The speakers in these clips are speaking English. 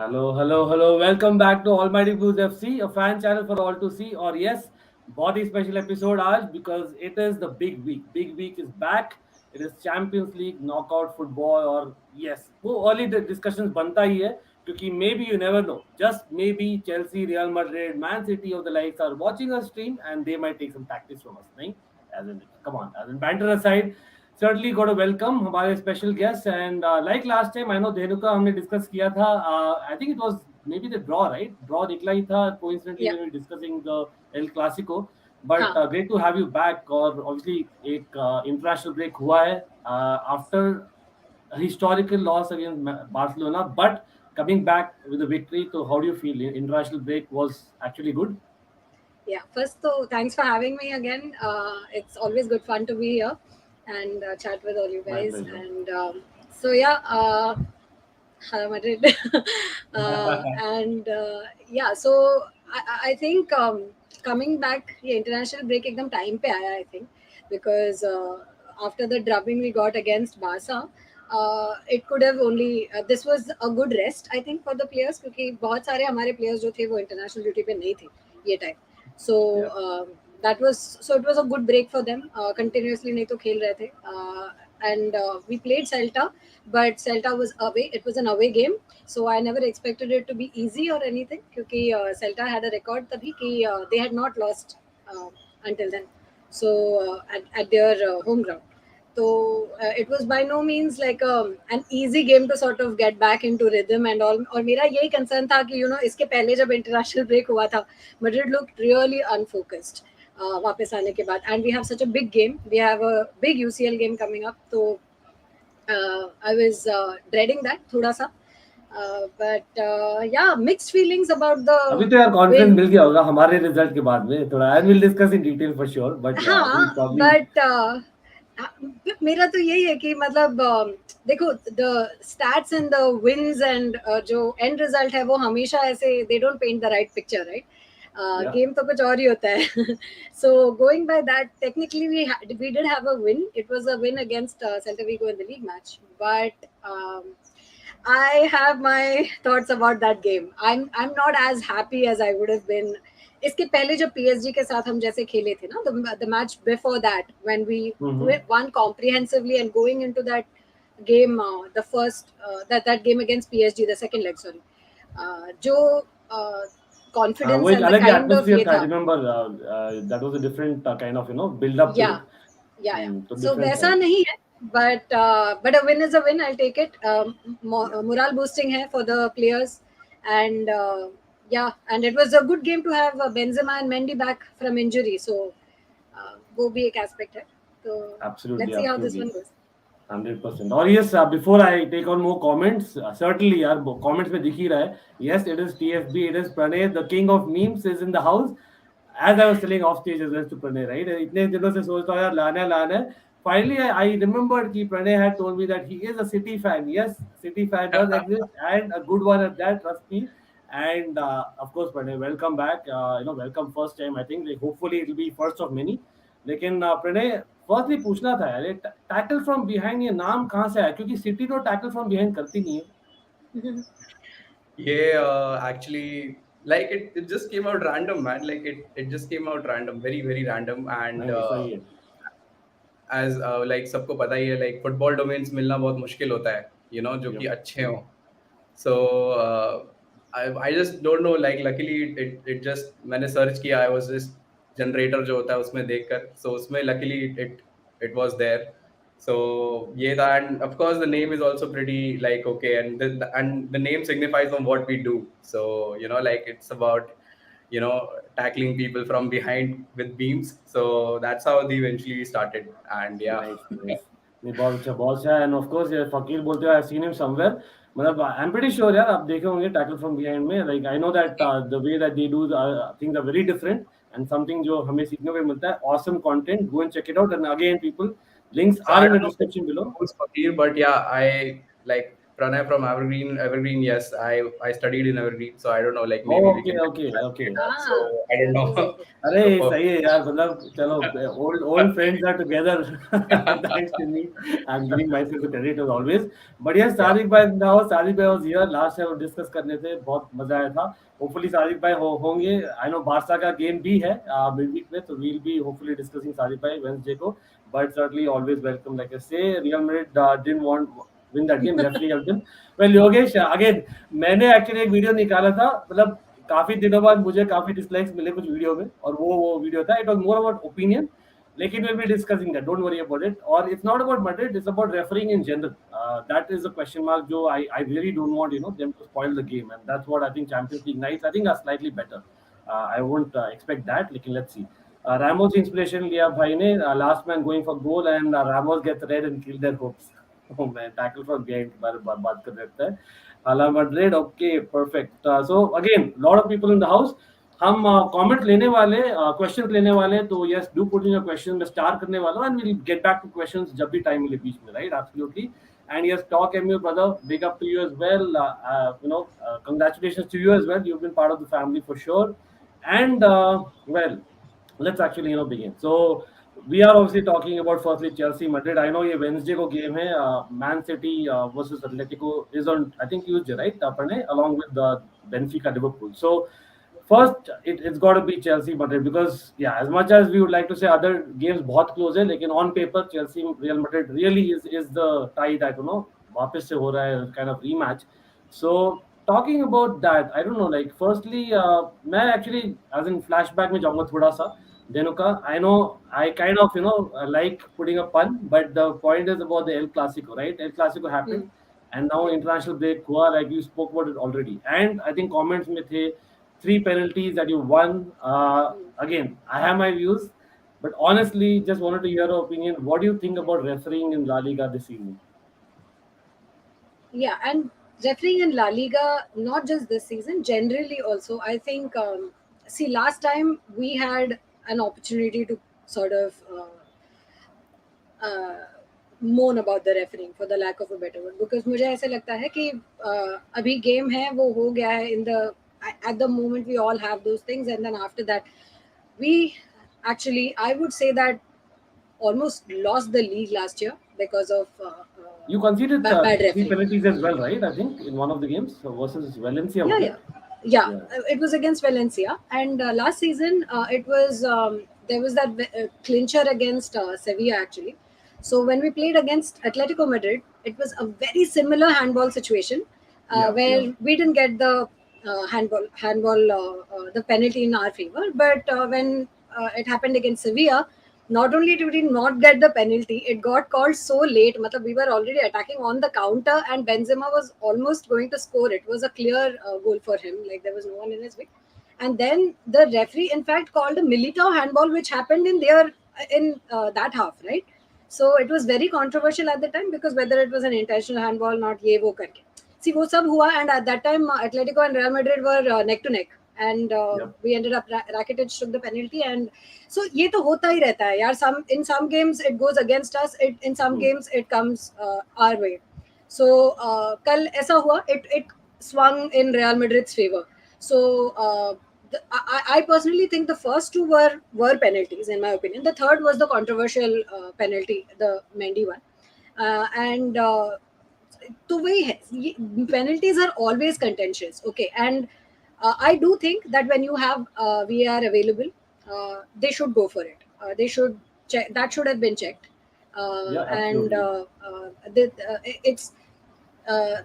Hello. Welcome back to Almighty Blues FC, a fan channel for all to see. और yes, बहुत ही special episode आज because it is the big week. Big week is back. It is Champions League knockout football और yes, वो early discussions बनता ही है क्योंकि maybe you never know. Just maybe Chelsea, Real Madrid, Man City of the likes are watching our stream and they might take some tactics from us. नहीं? Come on, as in banter aside. Certainly got to welcome हमारे special guests and like last time I know Dhenuka हमने discuss किया था. I think it was maybe the draw, right? Draw निकला ही था coincidentally Yeah. when we were discussing the El Clasico. But हाँ. great to have you back. और obviously एक international break हुआ है after a historical loss against Barcelona, but coming back with a victory. So how do you feel? International break was actually good. Yeah. First, so thanks for having me again. It's always good fun to be here and chat with all you My guys. pleasure. And hello Madrid. So I think coming back, yeah, international break एकदम time पे आया, I think, because after the drubbing we got against Barca, it could have only this was a good rest, I think, for the players क्योंकि बहुत सारे हमारे players जो थे वो international duty पे नहीं थे ये time. So that was it was a good break for them. Continuously नहीं तो खेल रहे थे. And we played Celta, but Celta was away. It was an away game, so I never expected it to be easy or anything. क्योंकि Celta had a record तभी कि they had not lost until then. So at their home ground. So it was by no means like an easy game to sort of get back into rhythm and all. और मेरा यही concern था कि इसके पहले जब international break हुआ था, Madrid looked really unfocused. वापस आने के बाद, and we have such a big game. We have a big UCL game coming up, so I was dreading that थोड़ा सा. But yeah, mixed feelings about the अभी तो यार कॉन्फिडेंस win. मिल गया होगा हमारे रिजल्ट के बाद में थोड़ा I will discuss in detail for sure but हाँ, but मेरा तो यही है कि मतलब देखो the stats and the wins and जो एंड रिजल्ट है वो हमेशा ऐसे they don't paint the right picture, right? Game तो कुछ और ही होता है. So going by that, technically we did have a win. It was a win against Celta Vigo in the league match, but I have my thoughts about that game. I'm not as happy as I would have been. इसके पहले जब PSG के साथ हम जैसे खेले थे ना, the match before that when we won comprehensively and going into that game, the first that game against PSG, the second leg, sorry, जो confidence वो एक and the अलग kind of एटमॉस्फेयर ये था. था. Remember that was a different kind of build up to Yeah. तो So वैसा नहीं है, but a win is a win. I'll take it. Morale boosting है for the players, and and it was a good game to have Benzema and Mendy back from injury. So वो भी एक aspect है. So let's see how this one goes. 100%. और yes, before I take on more comments, certainly यार comments में दिख ही रहा है. Yes, it is TFB, it is Pranay, the king of memes is in the house. As I was telling off stage as well to Pranay, right? इतने दिनों से सोचता हूँ यार लाना है. Finally, I remembered कि Pranay had told me that he is a City fan. Yes, City fan does exist and a good one at that, trust me. And of course, Pranay, welcome back. Welcome first time. I think hopefully it will be first of many. लेकिन Pranay firstly पूछना था यार tackle from behind ये नाम कहाँ से आया क्योंकि सिटी तो टैकल फ्रॉम बिहाइंड करती नहीं है. ये actually like it just came out random, man. Like it just came out random, very very random. And सही है. as like सबको पता ही है, like football domains मिलना बहुत मुश्किल होता है, जो कि अच्छे हों. So I just don't know, like luckily it just मैंने search किया, I was just generator जो होता है उसमें देखकर, so उसमें luckily it was there. So ये था, and of course the name is also pretty like okay, and the name signifies on what we do. So like it's about tackling people from behind with beams. So that's how they eventually started. And yeah. Nice. नहीं बहुत अच्छा and of course यार फकीर बोलते हो I've seen him somewhere. मतलब I'm pretty sure यार आप देखे होंगे tackle from behind में. Like I know that the way that they do things are very different and something जो हमें सीखने को मिलता है. Awesome content. Go and check it out. And again, people, links So are I in the don't know description below. who's Fakir, but yeah, I like Pranay from Evergreen, yes, I studied in Evergreen, so I don't know. Like maybe we Okay, can okay, clash okay. later. So Ah, I don't that is know. okay. अरे So सही है यार मतलब चलो old friends are together thanks to me. I'm giving myself the credit as always. But yes, yeah, Sadiq भाई now Sadiq भाई was here last time discuss करने थे बहुत मजा आया था. Hopefully सादिक भाई होंगे. I know बारसा का गेम भी है midweek में so we'll be hopefully discussing Sadiq भाई Wednesday को. But certainly always welcome. Like I say, Real Madrid didn't want win that game. Referee helped them. Well, Yogesh again मैंने actually एक video निकाला था मतलब काफी दिनों बाद मुझे काफी डिसलाइक्स मिले कुछ वीडियो में और वो वीडियो था it was more about opinion लेकिन we'll be discussing that don't worry about it or it's not about Madrid it's about refereeing in general that is a question mark jo I really don't want them to spoil the game and that's what I think Champions League nights I think are slightly better I won't expect that लेकिन let's see Ramos inspiration लिया भाई ने last man going for goal and Ramos gets red and kill their hopes oh man tackle from behind के बारे में बात कर रहे हैं Hala Madrid, okay, perfect. So again, lot of people in the house. हम कमेंट लेने वाले क्वेश्चंस लेने वाले तो yes do put in your question मैं स्टार्ट करने वाला हूं and will get back to questions जब भी टाइम मिले बीच में right absolutely and yes talk am you brother big up to you as well congratulations to you as well you have been part of the family for sure and well let's actually begin. So we are obviously talking about firstly Chelsea Madrid. I know ये Wednesday को game है. Man City versus Atletico is on I think Tuesday, right? Pranay, along with the Benfica Liverpool. So first it's got to be Chelsea Madrid because yeah, as much as we would like to say other games बहुत close है, लेकिन on paper Chelsea Real Madrid really is the tie that वापस से हो रहा है kind of rematch. So talking about that, I don't know. Like, firstly, मैं actually as in flashback में जाऊँगा थोड़ा सा. Dhenuka, I know I kind of like putting a pun, but the point is about the El Clasico, right? El Clasico happened, and now international break हुआ. Like you spoke about it already, and I think comments में थे 3 penalties that you won. Again, I have my views, but honestly, just wanted to hear your opinion. What do you think about refereeing in La Liga this season? Yeah, and refereeing in La Liga, not just this season, generally also, I think, see, last time we had an opportunity to sort of moan about the refereeing for the lack of a better word because मुझे ऐसे लगता है कि अभी game है वो हो गया है in the at the moment we all have those things and then after that we actually I would say that almost lost the league last year because of You conceded bad 3 refereeing. penalties as well, right? I think in one of the games versus Valencia. Yeah, was yeah, it? yeah. Yeah. It was against Valencia, and last season it was there was that clincher against Sevilla actually. So when we played against Atletico Madrid, it was a very similar handball situation where Yeah. we didn't get the the penalty in our favor. But when it happened against Sevilla, not only did we not get the penalty, it got called so late. Matlab, we were already attacking on the counter, and Benzema was almost going to score. It was a clear goal for him. Like there was no one in his way. And then the referee, in fact, called a Militao handball, which happened in their in that half, right? So it was very controversial at the time because whether it was an intentional handball, not ye wo karke. See, वो सब हुआ, and at that time, Atletico and Real Madrid were neck to neck, and Yep. we ended up Rakitic took the penalty, and so ये तो होता ही रहता है यार. In some games it goes against us, in some games it comes our way. So कल ऐसा हुआ, it swung in Real Madrid's favor. So I personally think the first two were penalties in my opinion. The third was the controversial penalty, the Mendy one, and तो वही है, penalties are always contentious, okay, and I do think that when you have VAR available, they should go for it. They should check, that should have been checked, Yeah, and absolutely. it's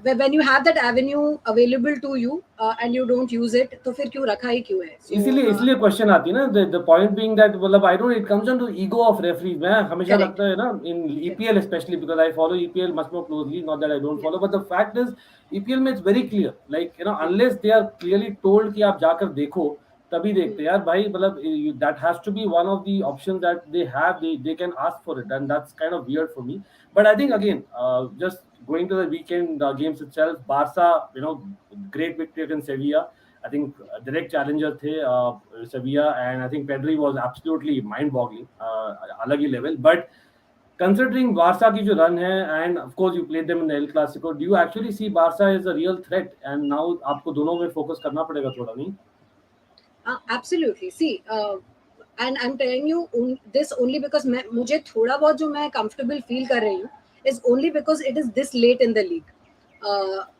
when you have that avenue available to you and you don't use it, तो फिर क्यों रखा ही क्यों है? So इसलिए question आती है ना the point being that मतलब I don't it comes down to ego of referees मैं हमेशा Correct. लगता है ना in EPL especially because I follow EPL much more closely not that I don't follow but the fact is EPL में it's very clear like unless they are clearly told कि आप जाकर देखो तभी देखते यार भाई मतलब that has to be one of the options that they have they can ask for it and that's kind of weird for me but I think again just going to the weekend games itself Barca great victory against Sevilla I think direct challenger थे Sevilla and I think Pedri was absolutely mind-boggling अलग ही level but considering Barca की जो run है, and of course you played them in the El Clasico, do you actually see Barca as a real threat? And now आपको दोनों में focus करना पड़ेगा थोड़ा, नहीं? Absolutely. See, and I'm telling you this only because मुझे थोड़ा बहुत जो मैं comfortable feel कर रही हूँ is only because it is this late in the league.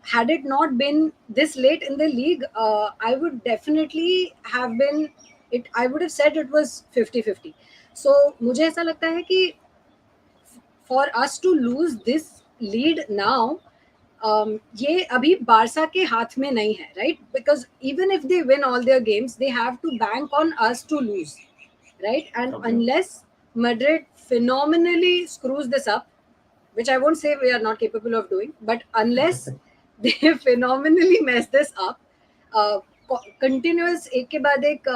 Had it not been this late in the league, I would definitely have been it. I would have said it was 50-50. So मुझे ऐसा लगता है कि for us to lose this lead now, ये अभी Barça के हाथ में नहीं है, right? Because even if they win all their games, they have to bank on us to lose, right? And unless Madrid phenomenally screws this up, which I won't say we are not capable of doing, but unless they phenomenally mess this up, continuous एक के बाद एक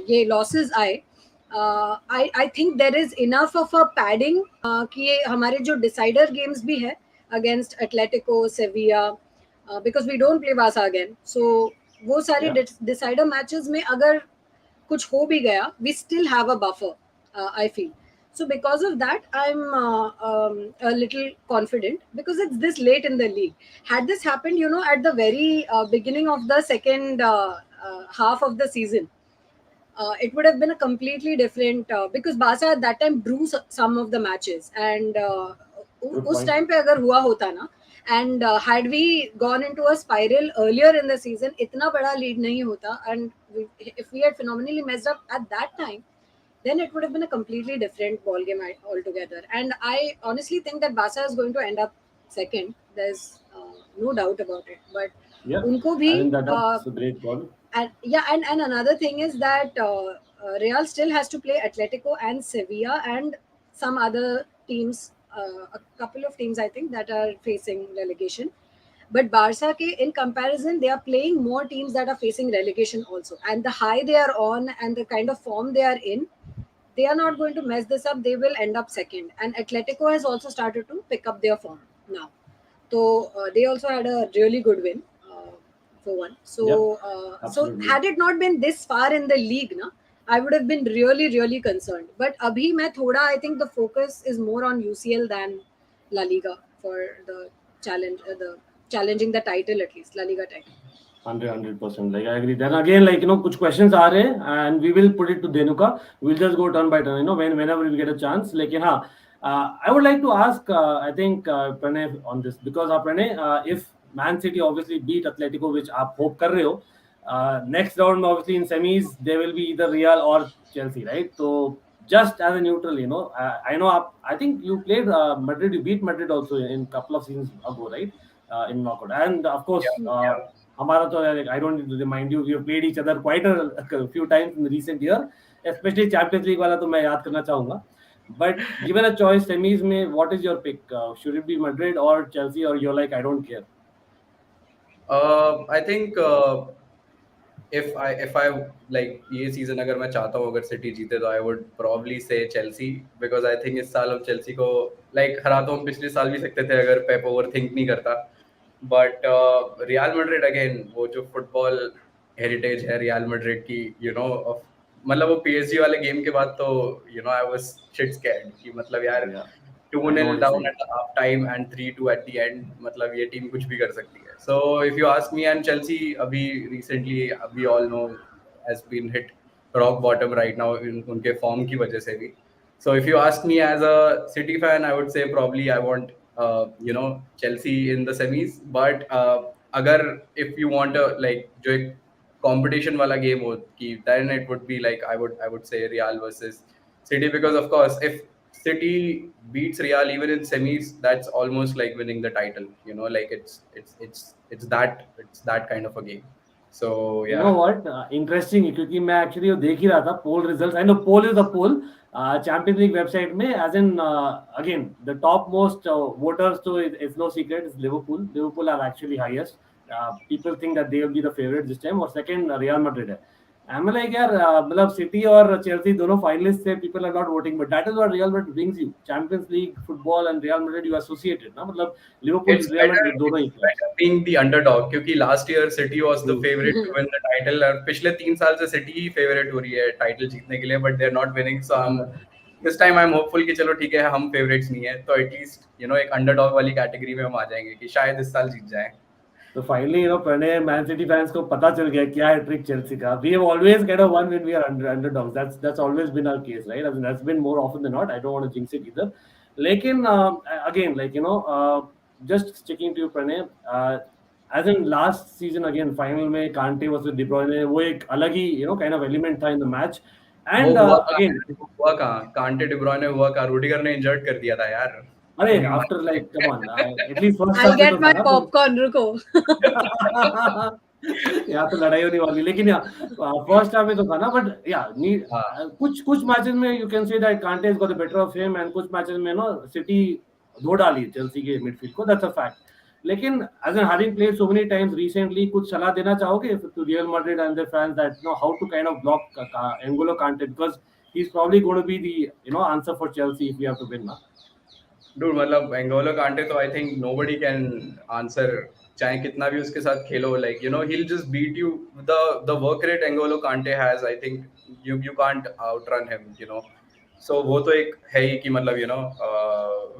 ये losses आए, I think there is enough of a padding कि ये हमारे जो decider games भी है against Atletico, Sevilla, because we don't play Barca again. So वो सारे decider matches में अगर कुछ हो भी गया, we still have a buffer, I feel. So because of that, I'm a little confident because it's this late in the league. Had this happened, at the very beginning of the second half of the season, it would have been a completely different because Barca at that time drew some of the matches and उस time पे अगर हुआ होता ना, and had we gone into a spiral earlier in the season, इतना बड़ा lead नहीं होता, and if we had phenomenally messed up at that time, then it would have been a completely different ball game altogether. And I honestly think that Barca is going to end up second. There's no doubt about it. But unko bhi, I think that's a great call. And and another thing is that Real still has to play Atletico and Sevilla and some other teams, a couple of teams I think that are facing relegation. But Barca ke, in comparison, they are playing more teams that are facing relegation also. And the high they are on and the kind of form they are in, they are not going to mess this up. They will end up second. And Atletico has also started to pick up their form now. So they also had a really good win for one. So so had it not been this far in the league, na, I would have been really, really concerned. But abhi main thoda, I think the focus is more on UCL than La Liga for the challenge, the challenging the title, at least La Liga title. 100%. Like I agree. Then again, like कुछ questions आ रहे हैं and we will put it to Dhenuka. We'll just go turn by turn. Whenever we get a chance. लेकिन हाँ, I would like to ask, I think Pranay on this because Pranay, if ManCity obviously beat Atletico, which आप hope कर रहे हो, next round obviously in semis there will be either Real or Chelsea, right? So just as a neutral, I know I think you played Madrid. You beat Madrid also in couple of seasons ago, right? In knockout, and of course. हमारा तो I don't need to remind you, we have played each other quite a few times in the recent year, especially Champions League वाला तो मैं याद करना चाहूँगा. But given a choice semis में, what is your pick? Should it be Madrid or Chelsea, or you're like I don't care? I think if I like ये season अगर मैं चाहता हूँ अगर City जीते तो I would probably say Chelsea because I think इस साल हम Chelsea को like हरा तो हम पिछले साल भी सकते थे अगर Pep overthink नहीं करता. But Real Madrid again, वो जो फुटबॉल हेरिटेज है Real Madrid की, मतलब वो PSG वाले गेम के बाद तो I was shit scared कि मतलब यार 2-0 down at the half time and 3-2 at the end, मतलब ये टीम कुछ भी कर सकती है. So if you ask me, and Chelsea अभी recently we all know has been hit rock bottom right now उनके फॉर्म की वजह से भी. So if you ask me as a City fan, I would say probably I want Chelsea in the semis. But अगर if you want a like जो एक competition वाला game हो कि then it would be like I would say Real versus City because of course if City beats Real even in semis, that's almost like winning the title. Like it's that kind of a game. So yeah. You know what? Interesting क्योंकि मैं actually वो देख ही रहा था poll results. I know poll is a poll. Champions League website में, as in again the top most voters, so it's no secret, it's Liverpool. Liverpool are actually highest. People think that they will be the favorite this time, और second Real Madrid है. I'm like यार मतलब City और Chelsea दोनों finalists से people are not voting, but that is what Real Madrid brings you. Champions League football and Real Madrid you associated ना, मतलब Liverpool Real Madrid दोनों ही. Being the underdog क्योंकि last year City was the favorite to win the title और पिछले 3 साल से City ही favorite हो रही है title जीतने के लिए, but they're not winning. So I'm this time I am hopeful कि चलो ठीक है हम फेवरेट्स नहीं है तो एटलीस्ट एक अंडरडॉग वाली कैटेगरी में हम आ जाएंगे कि शायद इस साल जीत जाए. तो finally Pranay Man City fans को पता चल गया क्या है ट्रिक चेल्सी का. We have always kind of won when we are underdogs. That's always been our case, right? I mean that's been more often than not. I don't want to jinx it either. लेकिन again like just sticking to you Pranay, as in last season again final में कांटे versus D ब्रुयने, वो एक अलग ही kind of element था in the match. And वो again हुआ कहाँ कांटे डी ब्रुयने हुआ कहाँ रूडिगर ने इंजर्ड कर दिया था यार. अरे after like come on at least first I'll half में get तो my था ना. popcorn, रुको. यहाँ तो लड़ाई होने वाली, लेकिन फर्स्ट हाफ में तो था ना. बट या कुछ मैचेस में you can say that Kante has got the better of him, and कुछ मैचेस में सिटी धो डाली चेल्सी के मिडफील्ड को. That's a fact. लेकिन as an having played so many times recently, कुछ सलाह देना चाहोगे to Real Madrid and their fans that how to kind of block N'Golo Kante, because he is probably going to be the answer for Chelsea if we have to win ना. Dude, मतलब एंगोलो कांटे तो I think nobody can answer, चाहे कितना भी उसके साथ खेलो, like he'll just beat you. The work rate एंगोलो कांटे has, I think you can't outrun him. So वो तो एक है ही कि मतलब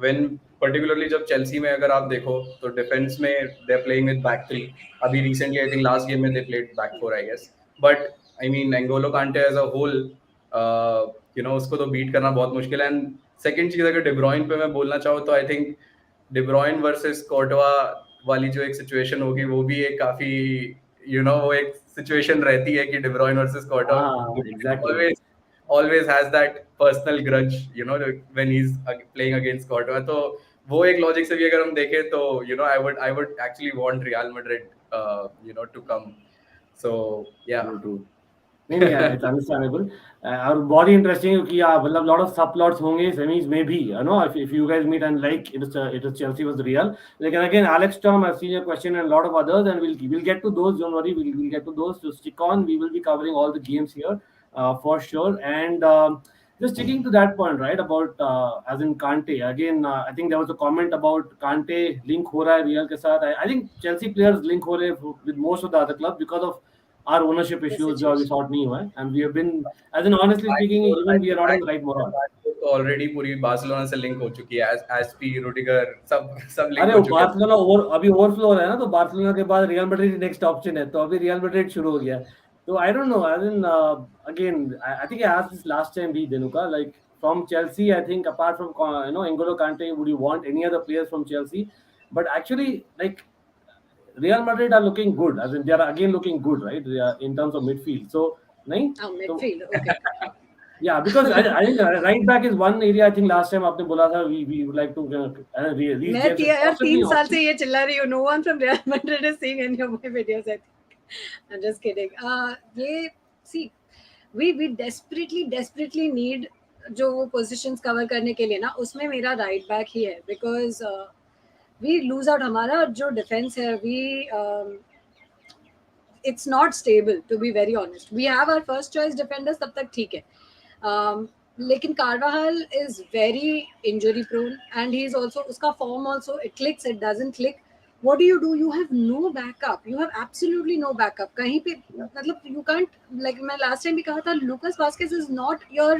when particularly जब चेल्सी में अगर आप देखो तो डिफेंस में they're playing with back three. अभी recently I think last game में they played back four I guess. But I mean एंगोलो कांटे as a whole, उसको तो बीट करना बहुत मुश्किल है. एंड सेकंड चीज अगर डिब्रॉइन पे मैं बोलना चाहूँ तो आई थिंक डिब्रॉइन वर्सेस कोर्टवा वाली जो एक सिचुएशन होगी वो भी एक काफी वो एक सिचुएशन रहती है कि De Bruyne versus Courtois exactly always has that personal grudge when he's playing against Courtois. तो वो एक लॉजिक से भी अगर हम देखें तो I would actually want Real Madrid to come. So yeah. True. नहीं it's understandable. और बहुत ही इंटरेस्टिंग क्योंकि मतलब लॉट ऑफ सब प्लॉट्स होंगे सेमीज में भी, if you guys meet and like it is Chelsea was Real. लेकिन again Alex Tom, I've seen your question and a lot of others, and we'll get to those, don't worry, we'll get to those. So stick on, we will be covering all the games here for sure. And just sticking to that point, right, about as in Kante again, I think there was a comment about Kante link हो रहा है Real के साथ. I think Chelsea players link हो रहे हैं with most of the other clubs because of our ownership issues जो अभी sort नहीं हुआ है, and we have been, as in honestly speaking, even we are not in the right moral. तो already पूरी बार्सिलोना से लिंक हो चुकी है, एसपी रूडिगर सब लिंक अरे हो चुके हैं. बार्सिलोना और अभी ओवरफ्लो हो रहा है ना, तो बार्सिलोना के बाद रियल मैड्रिड नेक्स्ट ऑप्शन है, तो अभी रियल मैड्रिड शुरू हो गया. तो I don't know, as in again I think I asked this last time भी Dhenuka, like from Chelsea I think apart from N'Golo Kante, would you want any other players from Chelsea? But actually like Real Madrid are looking good, as in they are again looking good, right? They are in terms of midfield. So नहीं midfield, okay. Yeah, because I think right back is one area. I think last time आपने बोला था we would like to reach. मैं यार 3 साल से ये चिल्ला रही हूँ. No one from Real Madrid is seeing any of my videos. I think. I'm just kidding. ये see, we desperately need जो positions cover करने के लिए ना, उसमें मेरा right back ही है, because we lose out. हमारा जो defense है, it's not stable, to be very honest. We have our first choice defenders, तब तक ठीक है. लेकिन Carvajal is very injury prone, and he's also, उसका form also, it clicks, it doesn't click. What do? You have no backup. You have absolutely no backup. कहीं पे मतलब you can't, like मैं last time भी कहा था, Lucas Vazquez is not your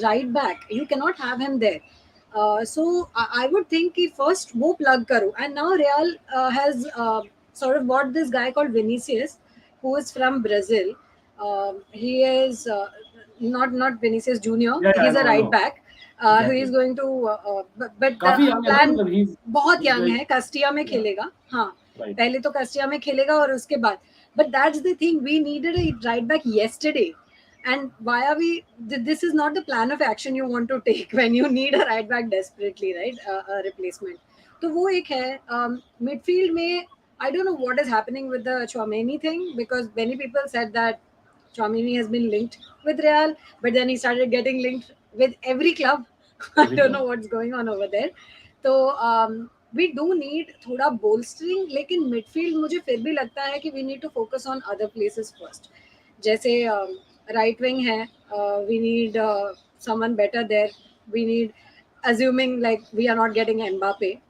right back. You cannot have him there. So I would think कि first वो plug करो. And now Real has sort of bought this guy called Vinicius, who is from Brazil. He is not Vinicius Junior. He's a right back. Who is going to but plan बहुत young है. Castilla में खेलेगा. हाँ, पहले तो Castilla में खेलेगा और उसके बाद. But that's the thing. We needed a right back yesterday. And why are we? This is not the plan of action you want to take when you need a right back desperately, right? A replacement. तो वो एक है. Midfield में I don't know what is happening with the Tchouaméni thing, because many people said that Tchouaméni has been linked with Real, but then he started getting linked with every club. I don't know what's going on over there. So we do need थोड़ा bolstering, लेकिन midfield मुझे फिर भी लगता है कि we need to focus on other places first. जैसे right wing है, we need someone better there. We need, assuming like we are not getting Mbappe.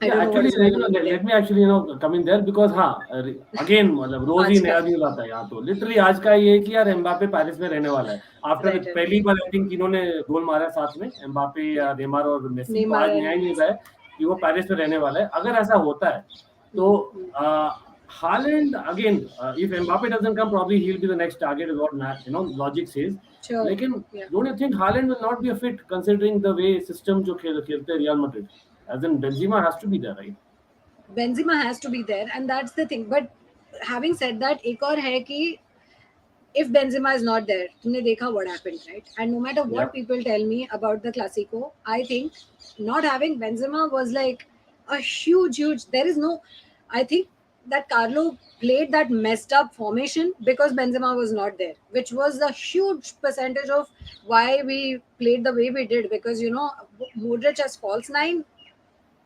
I don't know what actually, is going on over let there. me actually come in there because हाँ again मतलब रोज ही आज नया का news आता है यहाँ तो literally आज का ये है कि यार एम्बापे पेरिस में रहने वाला है आफ्टर right, पहली बार आई थिंक तीनों ने गोल मारा साथ में एम्बापे या नेमार और मेसी तो Neymar आज नया and न्यूज Messi. है कि वो पेरिस में रहने वाला है अगर ऐसा होता है तो Haaland again if Mbappe doesn't come probably he'll be the next target is what logic says Sure. लेकिन Yeah. don't you think Haaland will not be a fit considering the way system जो खेलते हैं Real Madrid as in Benzema has to be there right Benzema has to be there, and that's the thing. But having said that, एक और है कि if Benzema is not there, तुमने देखा what happened, right? And no matter what yeah people tell me about the Clasico, I think not having Benzema was like a huge. There is no. I think that Carlo played that messed up formation because Benzema was not there, which was a huge percentage of why we played the way we did. Because Modric as false nine,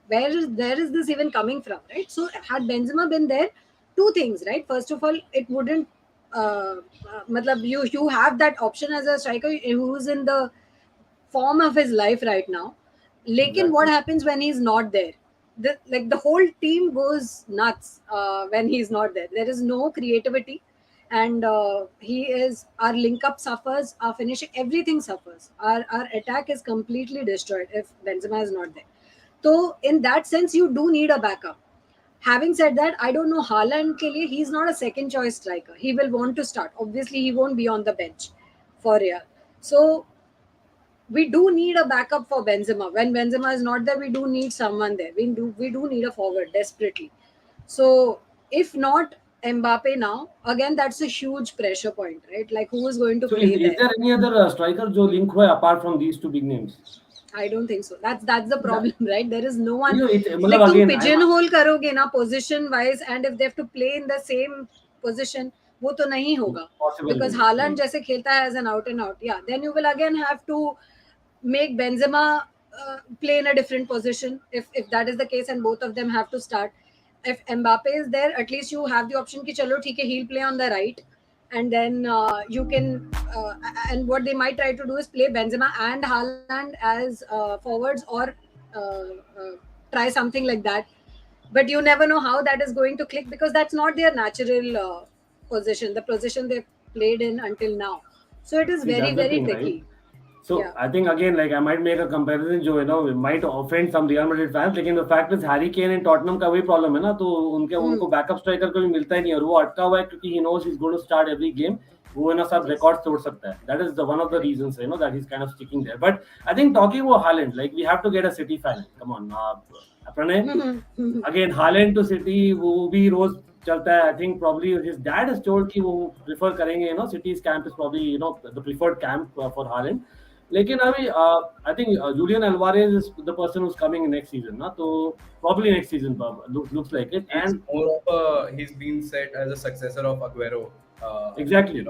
where is this even coming from, right? So had Benzema been there, two things, right? First of all, it wouldn't matlab you have that option as a striker who's in the form of his life right now. Lekin what exactly happens when he's not there? The whole team goes nuts when he's not there. There is no creativity, and he is our link up suffers, our finishing, everything suffers. Our attack is completely destroyed if Benzema is not there. So in that sense, you do need a backup. Having said that, I don't know Haaland ke liye, he's not a second choice striker. He will want to start. Obviously, he won't be on the bench for Real. So we do need a backup for Benzema. When Benzema is not there, we do need someone there. We do need a forward desperately. So if not Mbappe now, again that's a huge pressure point, right? Like who is going to so play is there? there any other striker जो link हुआ है apart from these two big names I don't think so. That's the problem, right? There is no one. it's Like मतलब तुम again I'm pigeonhole करोगे ना position wise, and if they have to play in the same position, वो तो नहीं होगा. possible Because नहीं Haaland right जैसे खेलता है as an out and out, yeah. Then you will again have to make Benzema play in a different position if that is the case, and both of them have to start. If Mbappe is there, at least you have the option कि चलो ठीक है, he'll play on the right, and then you can and what they might try to do is play Benzema and Haaland as forwards, or try something like that. But you never know how that is going to click because that's not their natural position, the position they played in until now. So it is see very that's the very thing right tricky. so Yeah. I think again like I might make a comparison जो might offend some Real Madrid fans लेकिन the fact is Harry Kane and Tottenham का वही problem है ना तो उनको backup striker कोई मिलता ही नहीं और वो अटका हुआ है क्योंकि he knows he's going to start every game वो सब रिकॉर्ड तोड़ सकता है that is the one of the reasons that he's kind of sticking there but I think talking about Haaland like we have to get a City fan come on Pranay again Haaland to City वो भी रोज चलता है I think probably his dad has told कि वो prefer करेंगे City's camp is probably the preferred camp for Haaland लेकिन अभी I think Julian Alvarez is the person who's coming next season ना तो probably next season looks like it He's and more of he's been set as a successor of Aguero. Exactly.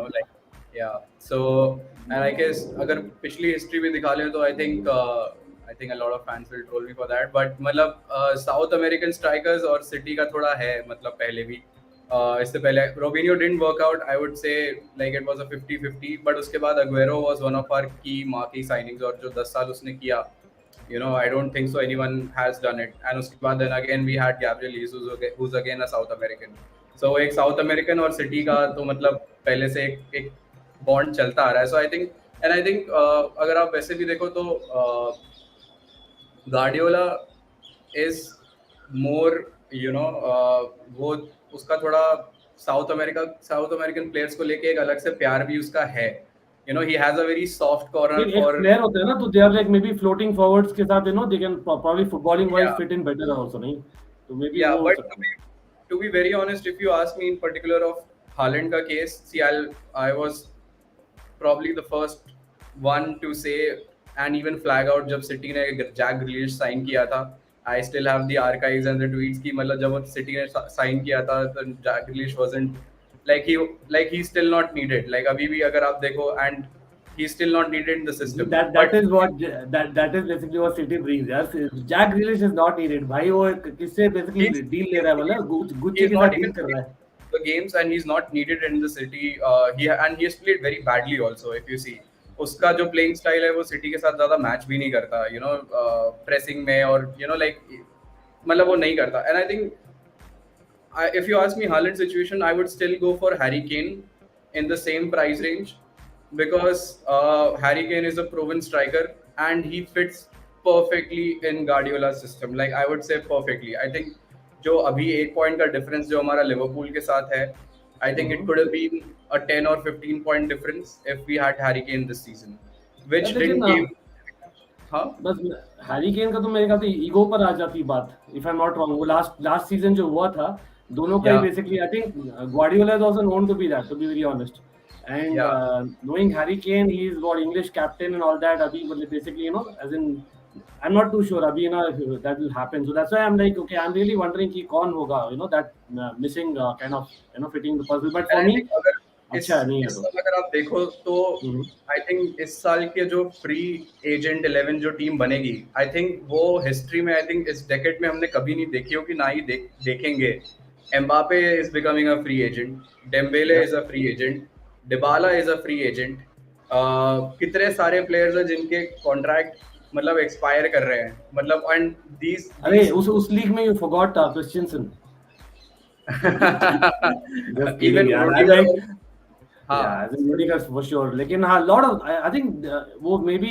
Yeah. So and I guess अगर पिछली history भी दिखा ले तो I think a lot of fans will troll me for that. But मतलब South American strikers और City का थोड़ा है मतलब पहले भी इससे पहले Robinho didn't work out. I would say like it was a 50-50. But उसके बाद Aguero was one of our key marquee signings और जो 10 साल उसने किया I don't think so anyone has done it. And उसके बाद then again we had Gabriel Jesus who's again a South American. So एक South American और City का तो मतलब पहले से एक bond चलता आ रहा है. So I think अगर आप वैसे भी देखो तो Guardiola is more वो उसका थोड़ा साउथ अमेरिकन प्लेयर्स को लेके एक अलग से प्यार भी उसका है he has a very soft corner एक for प्लेयर होते हैं ना तो they are like maybe floating forwards के साथ they can probably footballing wise fit in better also नहीं तो maybe yeah वो but to be very honest if you ask me in particular of Haaland का case see I was probably the first one to say and even flag out जब city ने Jack ग्रिलिश sign किया था I still have the archives and the tweets कि मतलब जब city ने sign किया था तो Jack Grealish wasn't like he's still not needed like अभी भी अगर आप देखो and he's still not needed in the system that is what that is basically what City brings यार Jack Grealish is not needed भाई वो किससे basically deal ले रहा है मतलब गुच्ची के साथ deal कर रहा है the games and he's not needed in the City he has played very badly also if you see उसका जो प्लेइंग स्टाइल है वो सिटी के साथ ज्यादा मैच भी नहीं करता प्रेसिंग में और like मतलब वो नहीं करता. And I think if you ask me Haaland situation, I would still go for Harry Kane in the same price range because Harry Kane is a proven striker and he fits perfectly in Guardiola's system. Like I would say perfectly. I think जो अभी 8 point का difference जो हमारा Liverpool के साथ है, I think it could have been a 10 or 15 point difference if we had Harry Kane this season, which लेकिन didn't give. हाँ बस हैरी केन का तो मेरे ख्याल से ईगो पर आ जाती बात, if I am not wrong. वो लास्ट सीजन जो हुआ था, दोनों का ही Yeah. Basically I think Guardiola is also known to be that, to be very honest. And Yeah. Knowing Harry Kane, he's got English captain and all that. Abhi, basically, as in, I'm not too sure. Abhi, if that will happen. So that's why I'm like, okay, I'm really wondering कि कौन होगा, that missing kind of, fitting the puzzle. But for And I me, think अगर अच्छा नहीं है इस तो. साल अगर आप देखो तो आई थिंक इस साल के जो फ्री एजेंट 11 जो टीम बनेगी, आई थिंक वो हिस्ट्री में, आई थिंक इस डेकेड में हमने कभी नहीं देखी होगी, ना ही देखेंगे. Mbappe is becoming a free agent, Dembélé is a free agent, Dybala is a free agent. कितने सारे प्लेयर्स हैं जिनके कॉन्ट्रैक्ट मतलब एक्सपायर कर रहे हैं, मतलब एंड दीज अरे उस लीग में you forgot Christensen. Just kidding, even यार. I रोडिगर. like, हाँ. yeah, as in Rudiger for sure. लेकिन हाँ, lot of I think वो maybe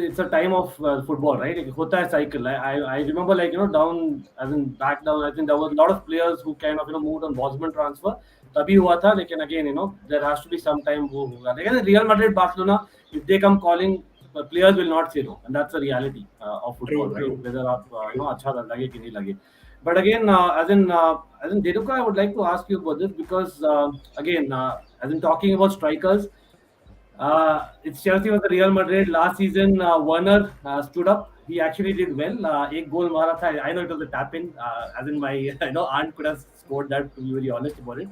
it's a time of football, right? एक होता है cycle. I remember like down as in back down. I think there was a lot of players who kind of moved on Bosman transfer. तभी हुआ था, लेकिन again there has to be some time वो होगा. लेकिन Real Madrid, Barcelona, if they come calling, players will not say no, and that's the reality of football, True, right? Whether आप अच्छा लगे कि नहीं लगे. But again, as in Dhenuka, I would like to ask you about this because again, as in talking about strikers, it's Chelsea versus Real Madrid last season. Werner stood up. He actually did well. एक goal मारा था. I know it was a tap in. As in my aunt could have scored that, to be very honest about it.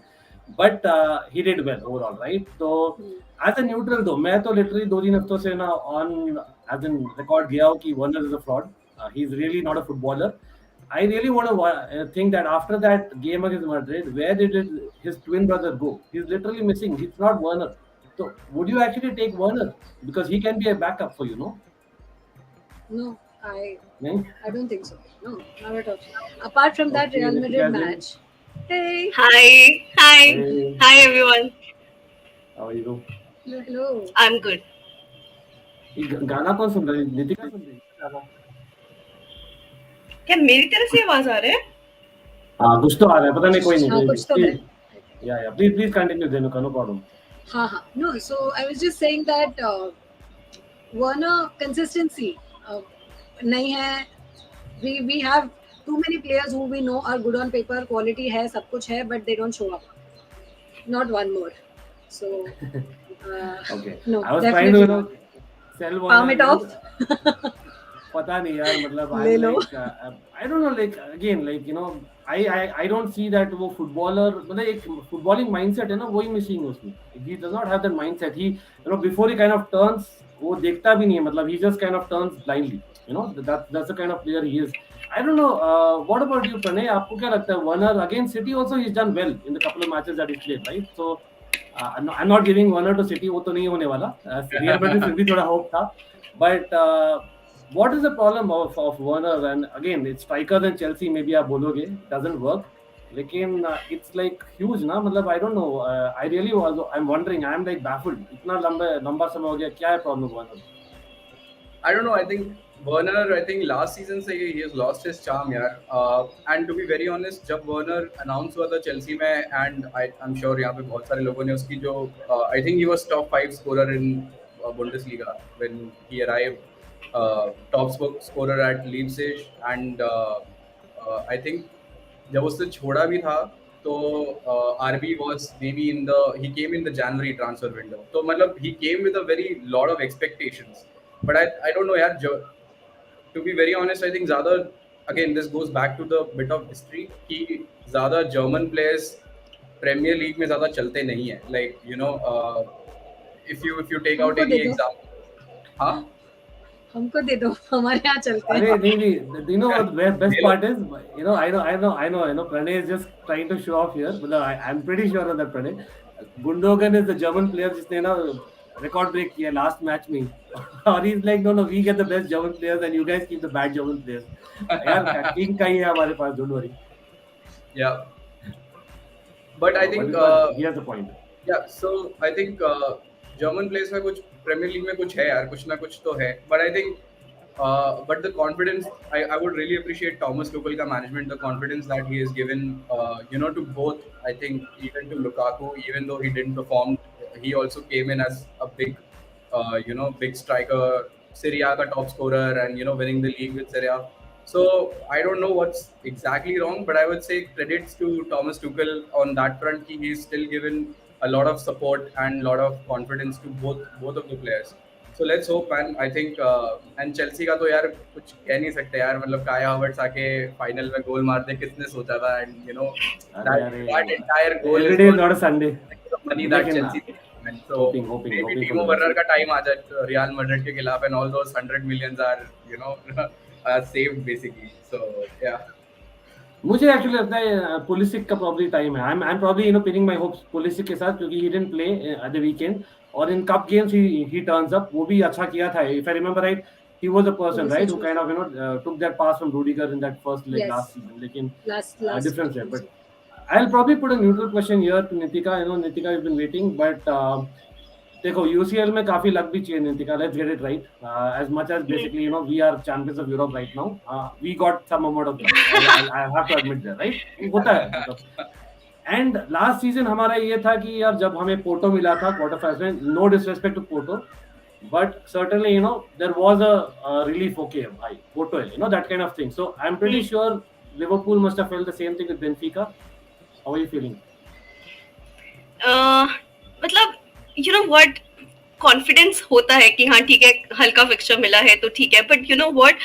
But he did well overall, right? So as a neutral though, मैं तो literally 2-3 हफ्तों से on as in record गया हूँ कि Werner is a fraud. He's really not a footballer. I really want to think that after that game against Madrid, where did his twin brother go? He's literally missing. He's not Werner. So would you actually take Werner? Because he can be a backup for you, no? No, I No? don't think so. No, not at all. Apart from that Okay, Real Nitika Madrid then. match. Hey, Hi. Hey. Hi everyone. How are you? hello. I'm good. ये गाना कौन सुन रहा है? नितिका सुन रही है गाना? क्या मेरी तरफ से आवाज आ रहा है? हाँ, कुछ तो आ रहा है, पता नहीं, कोई नहीं. हाँ, कुछ तो है. Yeah. Please continue, Dhenuka, no problem. हाँ. No, so I was just saying that Werner consistency नहीं है. We have too many players who we know are good on paper, quality है, सब कुछ है, but they don't show up. Not one more. So Okay. no, I was trying definitely to not. sell one. Palm it off. पता नहीं यार, मतलब ले लो. I don't know, like again, like I don't see that वो footballer, मतलब एक footballing mindset है ना, वही missing है उसमें. He does not have that mindset. He before he kind of turns, वो देखता भी नहीं है, मतलब he just kind of turns blindly. That's the kind of player he is. I don't know. What about you, Pranay? आपको क्या लगता है? Werner against City also he's done well in the couple of matches that he's played, right? So I'm not giving Werner to City, वो तो नहीं होने वाला. Real Madrid फिर भी थोड़ा hope था, but what is the problem of Werner? And again, it's strikers and Chelsea. Maybe आप बोलोगे doesn't work. लेकिन it's like huge ना, मतलब I don't know. I really was. I'm wondering. I'm like baffled. इतना लंबा समय हो गया. क्या है problem Werner? I don't know. I think Werner, I think last season से he has lost his charm यार. And to be very honest, जब Werner announce हुआ था Chelsea में, and I'm sure यहाँ पे बहुत सारे लोगों ने उसकी जो I think he was top 5 scorer in Bundesliga when he arrived. Top scorer at Leipzig, and I think जब उसने छोड़ा भी था तो RB was maybe he came in the January transfer window. तो मतलब he came with a very lot of expectations. But I don't know यार, to be very honest, I think ज़्यादा, again this goes back to the bit of history कि ज़्यादा German players Premier League में ज़्यादा चलते नहीं है. Like if you take out any example, हाँ हमको दे दो, हमारे यहाँ चलते हैं. अरे नहीं, you know what the best part is? I know. Pranay is just trying to show off here, but I'm pretty sure that Pranay Gundogan is the German player जिसने record break किया last match में और he's like no we get the best German players and you guys keep the bad German players. यार king का ही है हमारे पास, don't worry. Yeah, but I think but he has a point. yeah, so I think German players में कुछ Premier League में कुछ है यार, कुछ ना कुछ तो है, but I think but the confidence, I would really appreciate Thomas Tuchel ka management, the confidence that he has given to both. I think even to Lukaku, even though he didn't perform, he also came in as a big big striker, Serie A ka top scorer, and winning the league with Serie A. So I don't know what's exactly wrong, but I would say credits to Thomas Tuchel on that front. He's still given a lot of support and a lot of confidence to both of the players. So let's hope, man. I think and Chelsea का तो यार कुछ कह नहीं सकते यार, मतलब काया हावर्ट्स आके फाइनल में गोल मारते कितने सोचा था, and that entire goal every day is not a Sunday. money that Chelsea did. And so maybe Timo Werner का time आ जाए Real Madrid के खिलाफ, and all those 100 millions are saved basically. So yeah. मुझे actually लगता है Pulisic का probably time है. I am probably pinning my hopes Pulisic के साथ, क्योंकि he didn't play at the weekend, और in cup games he turns up. वो भी अच्छा किया था, if I remember right. He was a person, right, who kind of took that pass from Rudiger in that first leg last season. लेकिन difference है. But I'll probably put a neutral question here to Nitika. Nitika, you've been waiting, but देखो UCL में काफी luck भी चाहिए Nitika. Let's get it right. As much as basically we are champions of Europe right now, we got some amount of luck. I have to admit that, right? होता है मतलब. And last season हमारा ये था कि यार जब हमें पोर्टो मिला था क्वार्टर फाइनल में, no disrespect to Porto, but certainly there was a relief. Okay, bhai, Porto hai, that kind of thing. So I'm pretty sure Liverpool must have felt the same thing with Benfica. How are you feeling? मतलब you know what, confidence होता है कि हाँ ठीक है हल्का fixture मिला है तो ठीक है, बट यू नो व्हाट,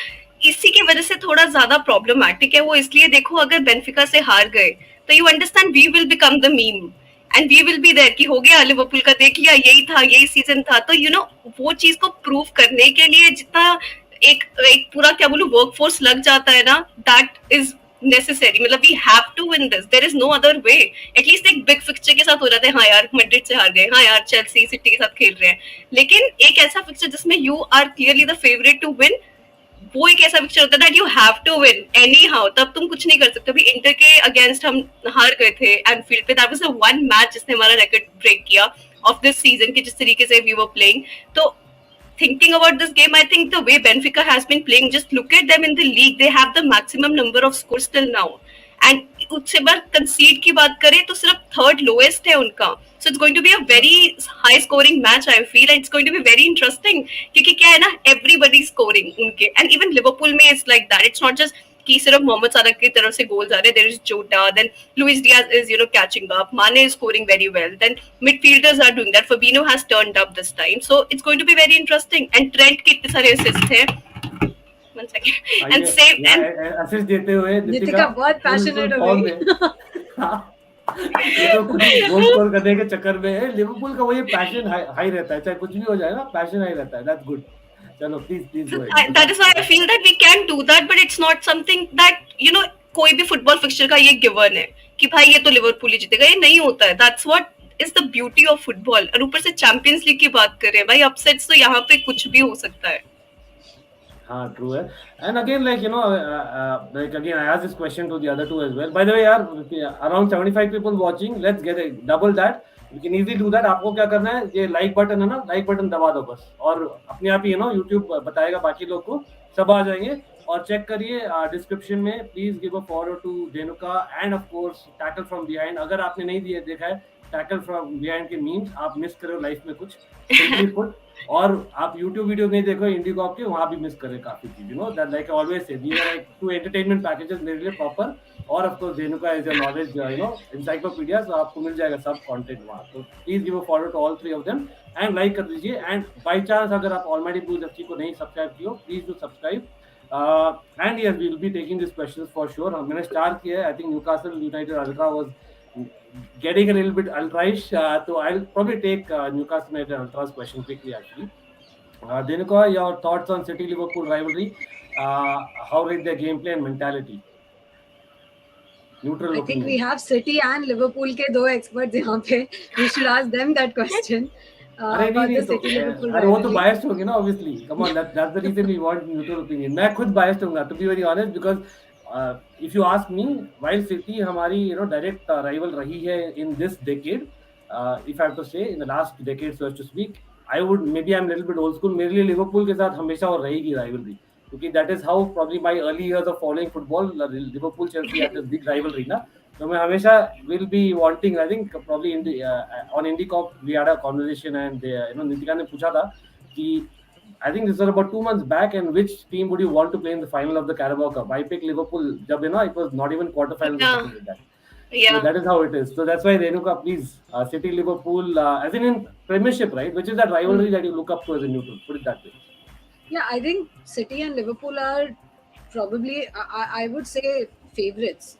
इसी की वजह से थोड़ा ज्यादा प्रॉब्लमैटिक है वो. इसलिए देखो अगर बेनफिका से हार गए तो you understand we will become the meme and we will be there कि हो गया लिवरपूल का, देख लिया यही था, यही सीजन था. तो वो चीज को प्रूव करने के लिए जितना एक पूरा क्या बोलूं वर्कफोर्स लग जाता है ना, दैट इज नेसेसरी. मतलब we have to win this, there is no other way. At least एक बिग फिक्चर के साथ हो जाते हैं, हाँ यार मैड्रिड से हार गए, हाँ यार चेल्सी सिटी के साथ खेल रहे हैं, लेकिन एक ऐसा फिक्चर जिसमें you are clearly the favourite to win, वो एक ऐसा फिक्चर होता है that you have to win anyhow. तब तुम कुछ नहीं कर सकते. अभी इंटर के अगेंस्ट हम हार गए थे एनफील्ड पे, that was the one match जिसने हमारा रिकॉर्ड ब्रेक किया ऑफ दिस सीजन की जिस तरीके से वी वर प्लेइंग. तो thinking about this game, I think the way Benfica has been playing, just look at them in the league, they have the maximum number of scores till now, and उससे बार concede की बात करें तो सिर्फ third lowest है उनका. So it's going to be a very high scoring match I feel, and it's going to be very interesting क्योंकि क्या है ना, everybody scoring उनके, and even Liverpool में it's like that. It's not just कि सिर्फ मोहम्मद साला की तरफ से गोल्स आ रहे. There is Jota, then Luis Diaz is catching up, Mane is scoring very well, then midfielders are doing that. Fabinho has turned up this time, so it's going to be very interesting. And Trent के इतने सारे assists हैं. One second. And same and assist देते हुए नितिका बहुत passionate हो गई. ये तो कुछ गोल स्कोर करने के चक्कर में है. लिवरपूल का वो ये पैशन हाई रहता है, चाहे कुछ भी हो जाए ना, पैशन हाई रहता है. That's good. चलो please go ahead. that is why I feel that we can do that, but it's not something that कोई भी फुटबॉल फिक्चर का ये गिवन है कि भाई ये तो लिवरपूल ही जीतेगा, ये नहीं होता है. That's what is the beauty of football. और ऊपर से चैंपियंस लीग की बात करें भाई, अपसेट्स तो यहाँ पे कुछ भी हो सकता है. हाँ, true है. And again, like again, I asked this question to the other two as well. By the way, यार, around 75 people watching. Let's get it double that. You can easily do that. आपको क्या करना है, ये like button है ना, like button दबा दो बस, और अपने आप ही यूट्यूब बताएगा बाकी लोग को, सब आ जाएंगे. और चेक करिए डिस्क्रिप्शन में, please give a follow to Dhenuka and of course tackle from behind. अगर आपने नहीं देखा है टैकल फ्रॉम बिहाइंड के मीम्स, आप मिस कर रहे हो लाइफ में कुछ, सिंपली पुट. और आप YouTube वीडियो नहीं देखो इंडिगॉप के, वहां भी मिस करे काफी चीज. That like I always say, these are like two entertainment packages मेरे लिए प्रॉपर. और of course Dhenuka is a knowledge encyclopedia, so आपको मिल जाएगा सब कंटेंट वहां. तो please give a follow to all three of them and like कर दीजिए. एंड बाय चांस अगर आप ऑलरेडी ब्लूज एफसी को नहीं सब्सक्राइब किए हो, please do subscribe. And yes, we will be taking this questions for sure. मैंने start किया है. I think Newcastle United ultra was getting a little bit ultraish, so I'll probably take Newcastle United Ultras question quickly actually. Dhenuka, your thoughts on City Liverpool rivalry? How rate their gameplay and mentality? Neutral. I think we have City and Liverpool के दो experts यहाँ पे. We should ask them that question. अरे नहीं about नहीं the तो City Liverpool अरे वो तो rivalry. biased होंगे ना obviously. Come on, that's the reason we want neutral opinion. मैं खुद biased होऊंगा to be very honest because if you ask me, while City हमारी direct rival रही है in this decade, if I have to say in the last decade so as to speak, I would maybe I'm a little bit old school. मेरे लिए Liverpool के साथ हमेशा और रहेगी rivalry क्योंकि that is how probably my early years of following football, Liverpool Chelsea had this big rivalry ना. तो मैं हमेशा will be wanting. I think probably in the on IndieCop we had a conversation and Nitika ने पूछा था कि I think this was about 2 months back and which team would you want to play in the final of the Carabao Cup? I picked Liverpool. जब it was not even quarterfinals or Yeah, something like that. So yeah. that is how it is. So that's why Dhenuka, please, City Liverpool, as in Premiership, right? Which is that rivalry that you look up to as a neutral. Put it that way. Yeah, I think City and Liverpool are probably, I would say, favorites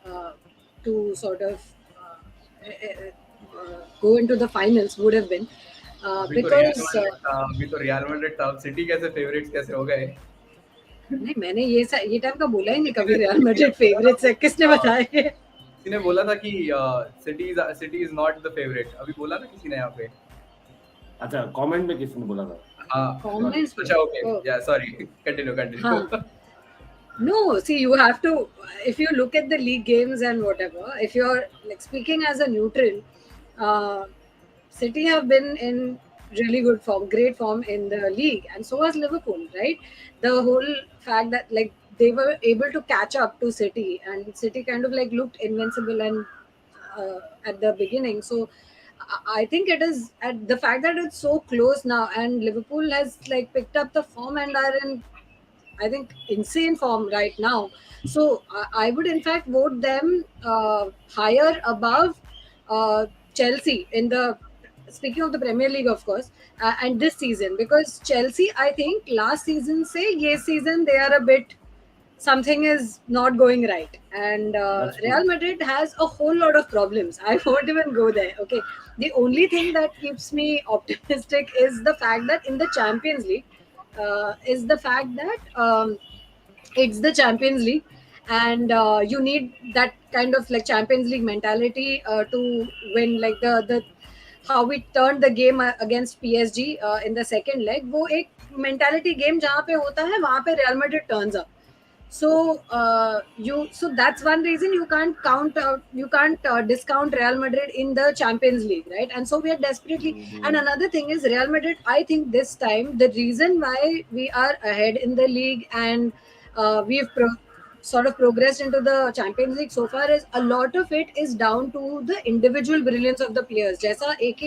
to sort of go into the finals would have been अभी तो real because Madrid था, अभी तो real Madrid था, अब city कैसे favourites कैसे हो गए? नहीं, मैंने ये टाइम का बोला ही नहीं कभी रियल मैड्रिड फेवरेट्स है, किसने बताया ये? किसी ने बोला था कि city is not the favourite, अभी बोला ना किसी ने यहाँ पे? अच्छा कमेंट में किसी ने बोला था? हाँ Comments अच्छा ओके oh, या सॉरी कंटिन्यू हाँ. No, see, you have to, if you look at the league games and whatever, if you're like speaking as a neutral, uh, City have been in really good form, great form in the league, and so has Liverpool, right? The whole fact that like they were able to catch up to City, and City kind of like looked invincible and at the beginning. So I think it is at the fact that it's so close now, and Liverpool has like picked up the form and are in, I think, insane form right now. So I would in fact vote them higher above Chelsea in the, speaking of the Premier League, of course, and this season, because Chelsea, I think last season say yes season they are a bit, something is not going right, and That's true. Real Madrid has a whole lot of problems. I won't even go there. Okay, the only thing that keeps me optimistic is the fact that in the Champions League, is the fact that it's the Champions League, and you need that kind of like Champions League mentality to win. Like the how we turned the game against PSG in the second leg, वो एक mentality game जहाँ पे होता है वहाँ पे Real Madrid turns up. So so that's one reason you can't discount Real Madrid in the Champions League, right? And so we are desperately. And another thing is Real Madrid. I think this time the reason why we are ahead in the league and we've sort of progressed into the Champions League so far is a lot of it is down to the individual brilliance of the players. जैसा एक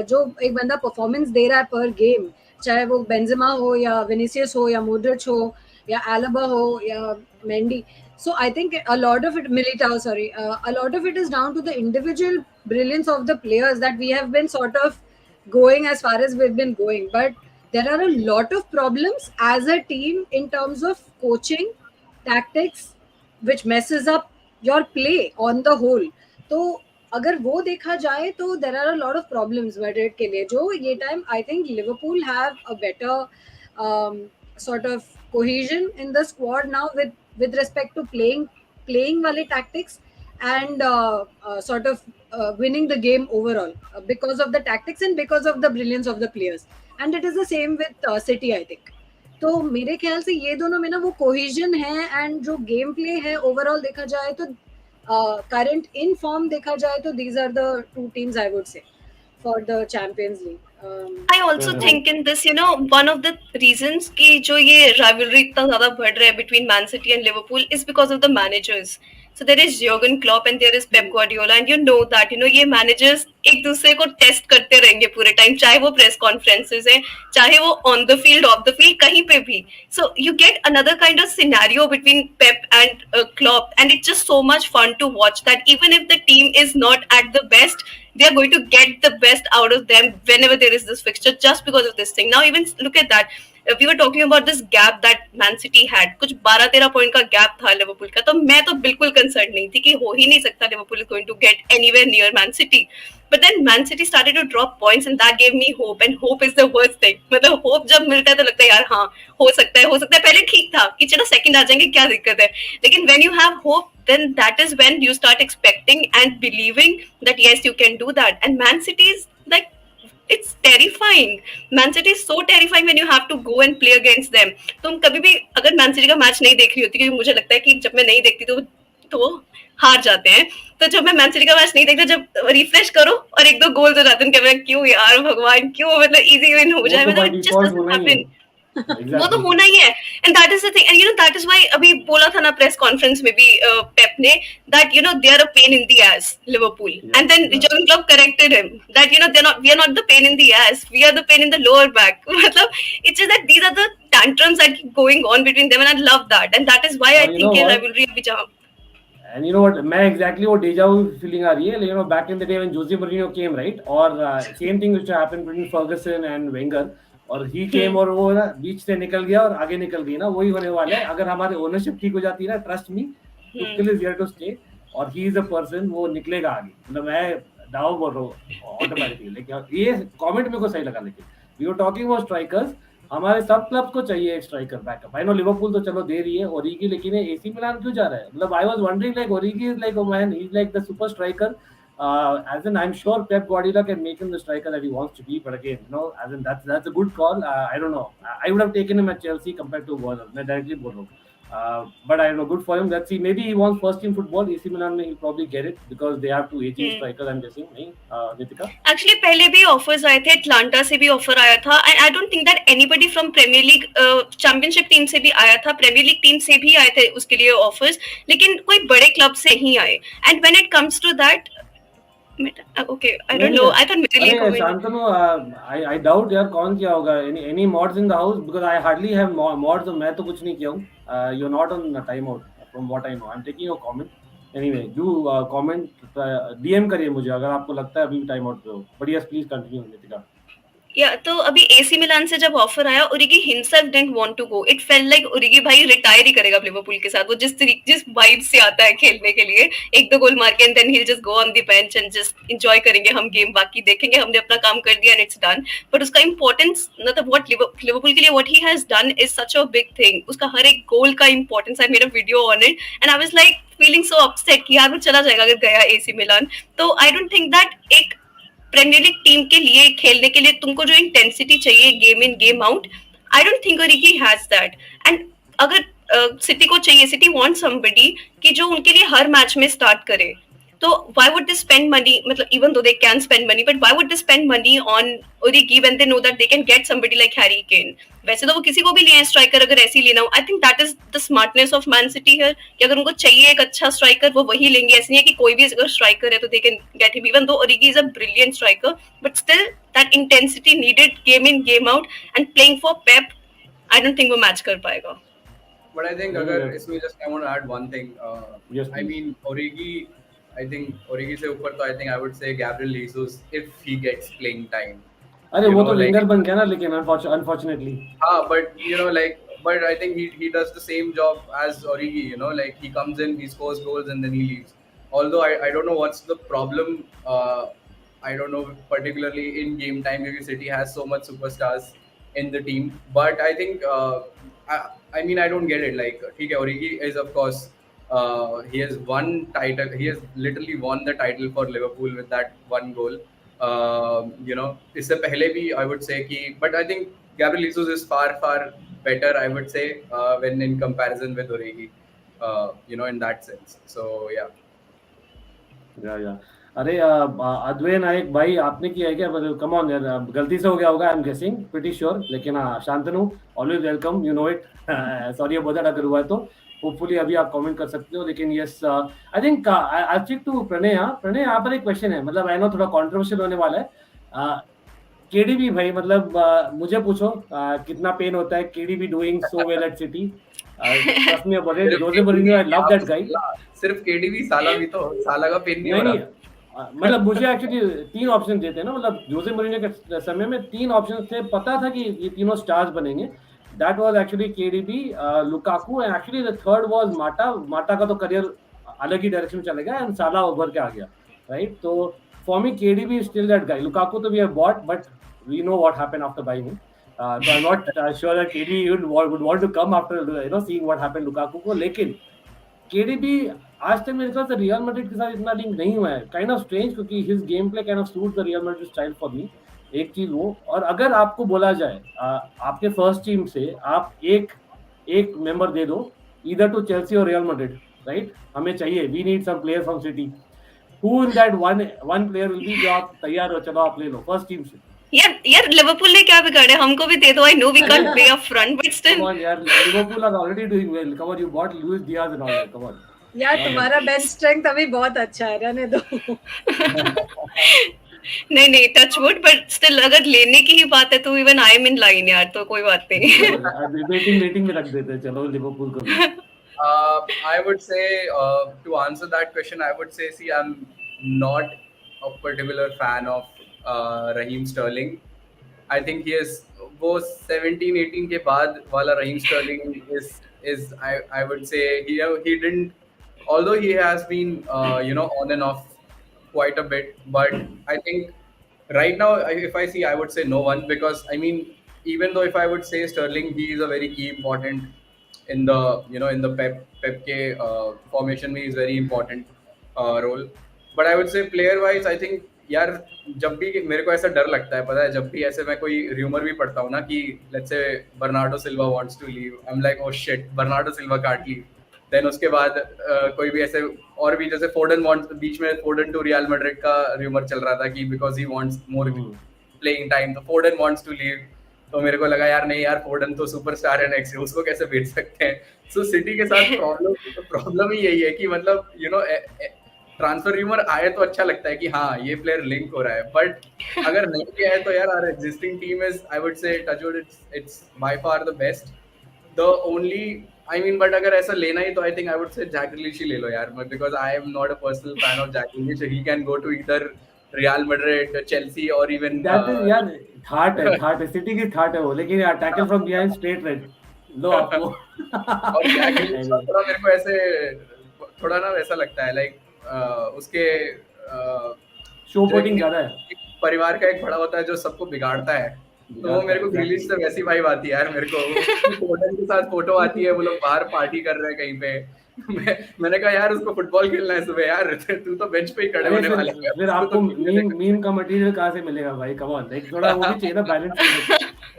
जो एक बंदा performance दे रहा है पर game, चाहे वो बेंजेमा हो या विनीसियस हो या मोड्रिच हो या एल्बा हो या Mendy. So I think a lot of it, Militao, sorry, a lot of it is down to the individual brilliance of the players that we have been sort of going as far as we've been going. But there are a lot of problems as a team in terms of coaching, tactics, which messes up your play on the whole. तो अगर वो देखा जाए तो there are a lot of problems Madrid के लिए, जो ये time I think Liverpool have a better sort of cohesion in the squad now with respect to playing वाले tactics and sort of winning the game overall because of the tactics and because of the brilliance of the players, and it is the same with City, I think. तो मेरे ख्याल से ये दोनों में ना वो कोहेजन है, एंड जो गेम प्ले है ओवरऑल देखा जाए तो current in form देखा जाए तो these are the two teams I would say for the Champions League. I also think in this, one of the reasons कि जो ये rivalry इतना ज़्यादा बढ़ रहा है between Man City and Liverpool is because of the managers. So there is Jurgen Klopp and there is Pep Guardiola, and you know that ये managers एक दूसरे को टेस्ट करते रहेंगे पूरे टाइम, चाहे वो प्रेस कॉन्फ्रेंसेस है, चाहे वो on the field of the field कहीं पे भी. So you get another kind of scenario between Pep and Klopp, and it's just so much fun to watch that even if the team is not at the best, they are going to get the best out of them whenever there is this fixture just because of this thing. Now even look at that. We were talking about this gap that Man City had. कुछ 12-13 point का gap था Liverpool का, तो मैं तो बिल्कुल concern नहीं थी कि हो ही नहीं सकता Liverpool is going to get anywhere near Man City. But then Man City started to drop points and that gave me hope, and hope is the worst thing. मतलब hope जब मिलता है तो लगता है यार हाँ हो सकता है. पहले ठीक था कि चलो सेकंड आ जाएंगे क्या दिक्कत है, लेकिन when you have hope, then that is when you start expecting and believing that yes you can do that. And Man City is like It's terrifying. Man City is so terrifying when you have to go and play against them. तुम कभी भी अगर Man City का match नहीं देख रही होती, क्योंकि मुझे लगता है कि जब मैं नहीं देखती तो वो हार जाते हैं, तो जब मैं मैन सिटी का मैच नहीं देखता, जब रिफ्रेश करो और एक दो गोल हो जाते हैं, क्या क्यों यार भगवान, क्यों, मतलब इजी विन हो जाए, मतलब इट जस्ट डजंट हैपन। वो तो होना ही है, and that is the thing, and you know that is why अभी बोला था ना प्रेस कॉन्फ्रेंस में भी पेप ने, that you know they are a pain in the ass Liverpool, and then Jurgen Klopp corrected him that you know we are not the pain in the ass, we are the pain in the lower back. मतलब it's just that these are the tantrums that keep going on between them, and I love that, and that is why I think ये rivalry अभी जहाँ. And you know what, मैं exactly वो deja vu feeling आ रही है, you know, back in the day when Jose Mourinho came, right, और same thing used to happen between Ferguson and Wenger, और he came और वो ना बीच से निकल गया और आगे निकल गई ना, वही होने वाला है अगर हमारी ओनरशिप ठीक हो जाती है ना, trust me, Tuchel is here to stay, और he is a person, वो निकलेगा आगे, मतलब मैं दावा बोल रहा हूँ ऑटोमेटिकली। लेकिन ये कमेंट मेरे को सही लगा, लेकिन we were talking about strikers, हमारे सब क्लब्स को चाहिए एक striker backup. I know Liverpool तो चलो दे रही है, ओरिगी, लेकिन एसी मिलान क्यों जा रहा है? मतलब I was wondering like Origi is like, oh man, he is like the super striker, as in I'm sure Pep Guardiola can make him the striker that he wants to be, but again, you know, as in that's a good call. I don't know, I would have taken him at Chelsea compared to Werner, मैं directly बोल रहा हूँ, but I don't know, good for him, let's see, maybe he wants first team football, AC Milan में he'll probably get it because they have two aging strikers, I'm guessing, नहीं Nitika? Actually पहले भी offers आए थे, Atlanta से भी offer आया था, and I don't think that anybody from Premier League Championship team से भी आया था, प्रीमियर लीग टीम से भी आए थे उसके लिए ऑफर्स, लेकिन कोई बड़े क्लब से ही आए, and when it comes to that, okay, I don't know, I thought middle league अरे शांतनु, I doubt यार कौन किया होगा, any mods in the house, because I hardly have mods, और मैं तो कुछ नहीं किया हूँ, you're not on time out from what I know, I'm taking your comment anyway, do comment, DM करिए मुझे अगर आपको लगता है अभी टाइम आउट पे हो, but yes please continue Nitika. या तो अभी एसी मिलान से जब ऑफर आया, Origi himself didn't want to go, it felt like Origi भाई रिटायर ही करेगा लिवरपूल के साथ, वो जिस वाइब से आता है खेलने के लिए, एक दो गोल मार के and then he will just go on the bench and just enjoy करेंगे हम गेम, बाकी देखेंगे, हमने अपना काम कर दिया एंड इट्स डन। बट उसका इंपॉर्टेंस, मतलब व्हाट लिवरपूल के लिए what he has done is such a big thing, उसका हर एक गोल का importance, I made a video on it and I was like feeling so upset कि यार वो चला जाएगा अगर गया एसी मिलान। तो आई डोंट थिंक दैट एक प्रीमियर लीग टीम के लिए खेलने के लिए तुमको जो इंटेंसिटी चाहिए game in game out, I don't think Origi has that, and अगर सिटी को चाहिए, सिटी वांट समबडी कि जो उनके लिए हर मैच में स्टार्ट करे, तो why would they spend money, मतलब even though they can spend money, but why would they spend money on Origi when they know that they can get somebody like Harry Kane? वैसे तो वो किसी को भी लिए स्ट्राइकर अगर ऐसे ही लेना हो, I think that is the smartness of man city here, कि अगर उनको चाहिए एक अच्छा स्ट्राइकर वो वही लेंगे, ऐसे नहीं है कि कोई भी अगर स्ट्राइकर है तो they can get him, even though Origi is a brilliant striker, but still that intensity needed game in game out and playing for Pep, I don't think वो मैच कर पाएगा। But I think अगर इसमें just I want to add one thing, Yes, I mean Origi, I think Origi से ऊपर तो I think I would say Gabriel Jesus if he gets playing time. अरे वो तो विंगर बन गया ना, लेकिन unfortunately हाँ, but you know like, but I think he does the same job as Origi, you know, like he comes in, he scores goals and then he leaves. Although I don't know what's the problem, I don't know particularly in game time because City has so much superstars in the team, but I think I mean I don't get it, like ठीक है, Origi is of course he has won title, he has literally won the title for Liverpool with that one goal, you know, इससे पहले भी I would say कि, but I think Gabriel Jesus is far better, I would say, when in comparison with Origi, you know, in that sense, so yeah. अरे अद्वैत नायक भाई आपने किया है क्या? कम ऑन यार, गलती से हो गया होगा, I am guessing, pretty sure, लेकिन Shantanu always welcome, you know it, sorry about that अगर हुआ है तो होपफुली अभी आप कमेंट कर सकते हो, लेकिन yes I think I stick to Pranay. Pranay यहाँ पर एक क्वेश्चन है, मतलब आई नो थोड़ा कंट्रोवर्शियल होने वाला है, केडीबी भाई, मतलब मुझे पूछो कितना पेन होता है KDB doing so well at City, trust me about it, Jose Mourinho, I love that guy, सिर्फ केडीबी, साला भी तो, साला का पेन नहीं हो रहा, मतलब मुझे एक्चुअली 3 ऑप्शन देते हैं ना, मतलब जोसे मोरिन्यो के समय में 3 ऑप्शन थे, पता था कि ये तीनों स्टार्स बनेंगे, that was actually KDB, Lukaku, and actually the third was माटा का तो करियर अलग ही डायरेक्शन में चलेगा एंड साला उभर के आ गया, राइट? तो for me KDB is still that guy, Lukaku तो we have bought but we know what happened after buying him, so I'm not sure that KDB would want to come after, you know, seeing what happened Lukaku को, लेकिन KDB आज तक मेरे ख्याल से real Madrid के साथ इतना लिंक नहीं हुआ है, काइंड ऑफ स्ट्रेंज, क्योंकि his game play kind of suits the real Madrid style for me, एक चीज वो, और अगर आपको बोला जाए आपके फर्स्ट टीम से आप एक मेंबर दे दो, ईदर टू चेल्सी और रियल मैड्रिड, राइट, हमें चाहिए, we need some player from City, who in that one player will be, जो आप तैयार हो, चलो आप ले लो फर्स्ट टीम से। यार यार लिवरपूल ने क्या बिगाड़ा, हमको भी दे दो। I know we can't play up front but Come still on, यार, Liverpool are already doing well, come on, you bought Luis Diaz and all that, come on यार तुम्हारा बेंच स्ट्रेंथ अभी बहुत अच्छा है, रहने दो। नहीं नहीं, टच वुड, बट स्टिल अगर लेने की ही बात है तो even I am in line यार, तो कोई बात नहीं। वेटिंग में रख देते हैं, चलो लिवरपूल को भी। I would say to answer that question, I would say, see, I'm not a particular fan of Raheem Sterling. I think he is वो 17-18 के बाद वाला Raheem Sterling is I would say he didn't, although he has been on and off quite a bit, but I think right now if I see, I would say no one, because I mean, even though if I would say Sterling, he is a very key important in the in the Pep ke formation में is very important role, but I would say player wise I think यार जब भी मेरे को ऐसा डर लगता है, पता है, जब भी ऐसे मैं कोई र्यूमर भी पढ़ता हूँ ना कि let's say Bernardo Silva wants to leave, I am like oh shit, Bernardo Silva can't leave. Then उसके बाद कोई भी ऐसे और भी, जैसे फोर्डन वांट्स, बीच में फोर्डन टू रियल मैड्रिड का र्यूमर चल रहा था कि because he wants more playing time, तो फोर्डन वांट्स टू लीव। तो मेरे को लगा यार नहीं यार, फोर्डन तो सुपरस्टार है नेक्स्ट, उसको कैसे बेच सकते हैं। सो सिटी के साथ प्रॉब्लम ही यही है कि मतलब ट्रांसफर र्यूमर आए तो अच्छा लगता है कि हाँ ये प्लेयर लिंक हो रहा है, बट अगर नहीं किया है तो यार our existing team is, I would say touchwood, it's by far the best, the only, I mean, but अगर ऐसा लेना ही तो I think I would say Jack Grealish ही ले लो यार, because I am not a personal fan of Jack Grealish, he can go to either Real Madrid, Chelsea और इवन दैट इज यार थाट है सिटी की थाट है वो, लेकिन यार tackle from behind straight red लो आपको। और जैक ग्रिलिश थोड़ा मेरे को ऐसे थोड़ा ना वैसा लगता है, लाइक उसके शो पोटिंग ज्यादा है, परिवार का एक बड़ा होता है जो सबको बिगाड़ता है, तो मेरे को ग्रिलिश से वैसी वाइब आती है यार, मेरे को फोर्डन के साथ फोटो आती है, वो लोग बाहर पार्टी कर रहे हैं कहीं पे, मैंने कहा यार उसको फुटबॉल खेलना है सुबह यार, तू तो बेंच पे ही खड़े होने वाला है, फिर आपको मीम का मटेरियल कहाँ से मिलेगा भाई, कम ऑन, लाइक थोड़ा वो भी चाहिए ना बैलेंस।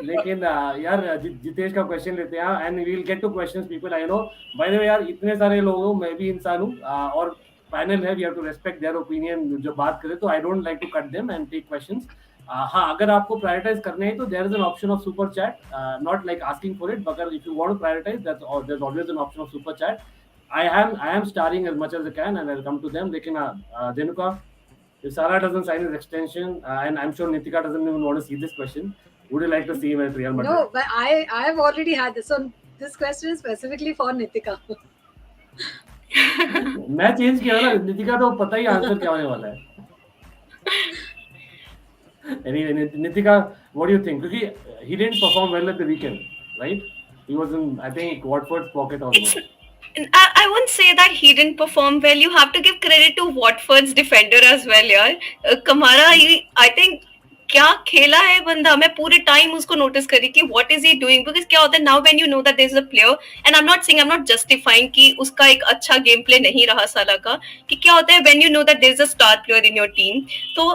लेकिन यार जितेश का क्वेश्चन लेते हैं, and we will get to questions people, I know, by the way यार इतने सारे लोग हो, मैं भी इंसान हूँ, और पैनल है, we have to respect their opinion, जो बात करें तो I don't like to cut them and take questions. हाँ, अगर आपको प्रायोरिटाइज करने हैं तो there is an option of super chat, not like asking for it, but if you want to prioritise that's there is always an option of super chat. I am starring as much as I can, and I'll come to them. लेकिन Dhenuka, if Salah doesn't sign his extension, and I'm sure Nitika doesn't even want to see this question, would you like to see him at Real Madrid? No, but I have already had this. So this question is specifically for Nitika. मैं change किया ना, नितिका तो पता ही answer क्या होने वाला है। Anyway, Nitika, what do you think? Because he didn't perform well at the weekend, right? He was in, I think, Watford's pocket almost. I won't say that he didn't perform well. You have to give credit to Watford's defender as well, यार। Kamara, I think क्या खेला है बंदा, मैं पूरे time उसको notice करी कि what is he doing, because क्या होता है now when you know that there is a player, and I am not saying, I am not justifying कि उसका एक अच्छा गेम प्ले नहीं रहा साला का, कि क्या होता है when you know that there is a star player in your team, तो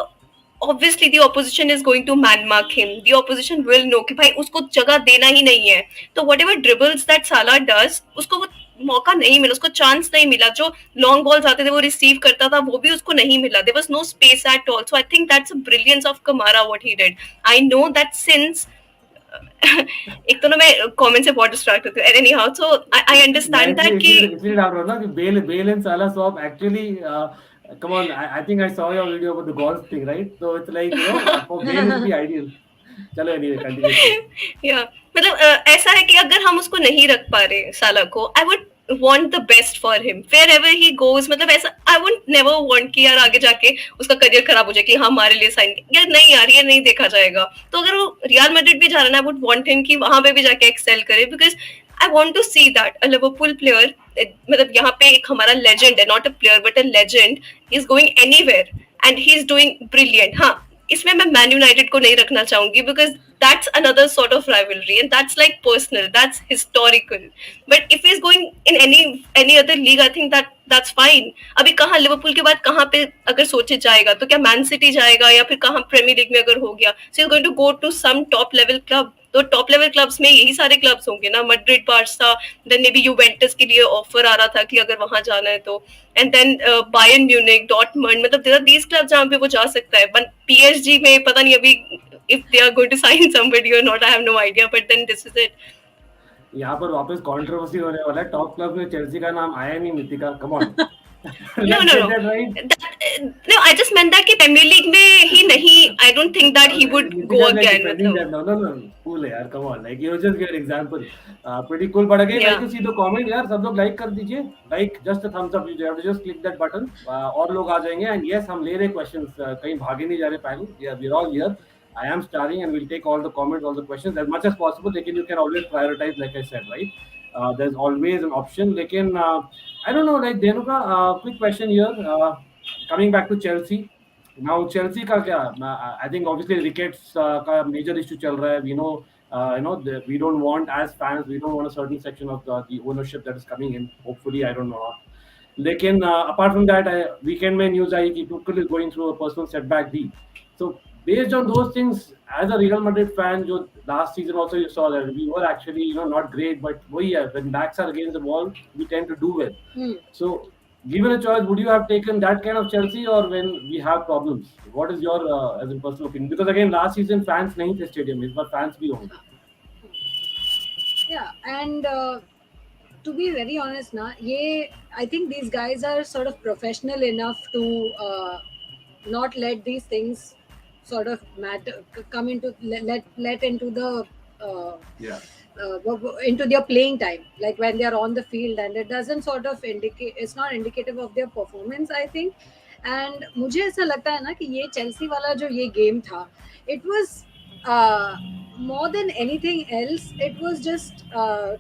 obviously the opposition is going to man mark him, the opposition will know कि भाई उसको जगह देना ही नहीं है, तो whatever dribbles that Salah does, उसको वो मौका नहीं मिला, उसको चांस नहीं मिला, जो लॉन्ग बॉल्स आते थे वो रिसीव करता था वो भी उसको नहीं मिला, there was no space at all, so I think that's a brilliance of Kamara what he did. I know that since एक तो ना मैं कमेंट से बहुत डिस्ट्रैक्ट होती हूँ, anyhow, so I understand that कि इसलिए डाल रहा हूँ ना कि Bale and Salah swap actually, come on, I think I saw your video about the golf thing, right? So it's like, you know, for Bale would be ideal. चलो anyway, continue. Yeah, मतलब ऐसा है कि अगर हम उसको नहीं रख पा रहे साला को, I would want the best for him wherever he goes, मतलब ऐसा I would never want कि यार आगे जाके उसका करियर खराब हो जाए कि हाँ हमारे लिए साइन, यार नहीं यार ये नहीं देखा जाएगा, तो अगर वो रियल मैड्रिड भी जा रहा है, I would want him कि वहां पे भी जाके एक्सेल करे, because I want to see that a Liverpool player, मतलब यहाँ पे एक हमारा legend है, not a player but a legend, is going anywhere and he's doing brilliant. हाँ, इसमें मैं मैन यूनाइटेड को नहीं रखना चाहूंगी because that's another sort of rivalry and that's like personal, that's historical. But if is going in any other league I think that's fine. अभी कहाँ Liverpool के बाद कहाँ पे अगर सोचे जाएगा तो क्या मैन सिटी जाएगा या फिर कहाँ प्रीमियर लीग में अगर हो गया so is going to go to some top level club. तो टॉप लेवल क्लब्स में यही सारे क्लब्स होंगे ना, Madrid, Barca, then maybe Juventus के लिए ऑफर आ रहा था कि अगर वहां जाना है तो, and then Bayern Munich, Dortmund, मतलब देयर आर दीस क्लब जहां पे वो जा सकता है. बट पीएसजी में पता नहीं अभी if they are going to sign somebody or not, I have no idea, but then this is it. यहाँ पर वापस कंट्रोवर्सी होने वाला है. टॉप क्लब में चेल्सी का नाम आया नहीं. Nitika, come on. No, no, no. No, I just meant that कि Premier League में ही नहीं. I don't think that he would go again. No, cool है यार, come on. Like you just give an example. Pretty cool. But again, like you see the comment यार, सब लोग like कर दीजिए. Like just a thumbs up. You have to just click that button. और लोग आ जाएंगे. And yes, हम ले रहे questions. कहीं भागे नहीं जा रहे पहले. Yeah, we're all here. I am starting and we'll take all the comments, all the questions as much as possible. लेकिन you can always prioritize, like I said, right? There's always an option. लेकिन I don't know, like Dhenuka, quick question here. Coming back to Chelsea. Now Chelsea का क्या? I think obviously Ricketts का major issue चल रहा है. We know, we don't want as fans, we don't want a certain section of the ownership that is coming in. Hopefully, I don't know. लेकिन apart from that, weekend में news आई कि Tuchel is going through a personal setback भी. So based on those things, as a Real Madrid fan, जो last season also you saw that we were actually not great, but वही है, when backs are against the wall, we tend to do well. So given a choice, would you have taken that kind of Chelsea or when we have problems? What is your as a personal opinion? Because again, last season fans नहीं थे stadium में, but fans भी होंगे. Yeah, and to be very honest, na, I think these guys are sort of professional enough to not let these things sort of matter, come into let into the into their playing time, like when they are on the field, and it doesn't sort of indicate, it's not indicative of their performance, I think. And मुझे ऐसा लगता है ना कि ये Chelsea वाला जो ये गेम था, it was more than anything else, it was just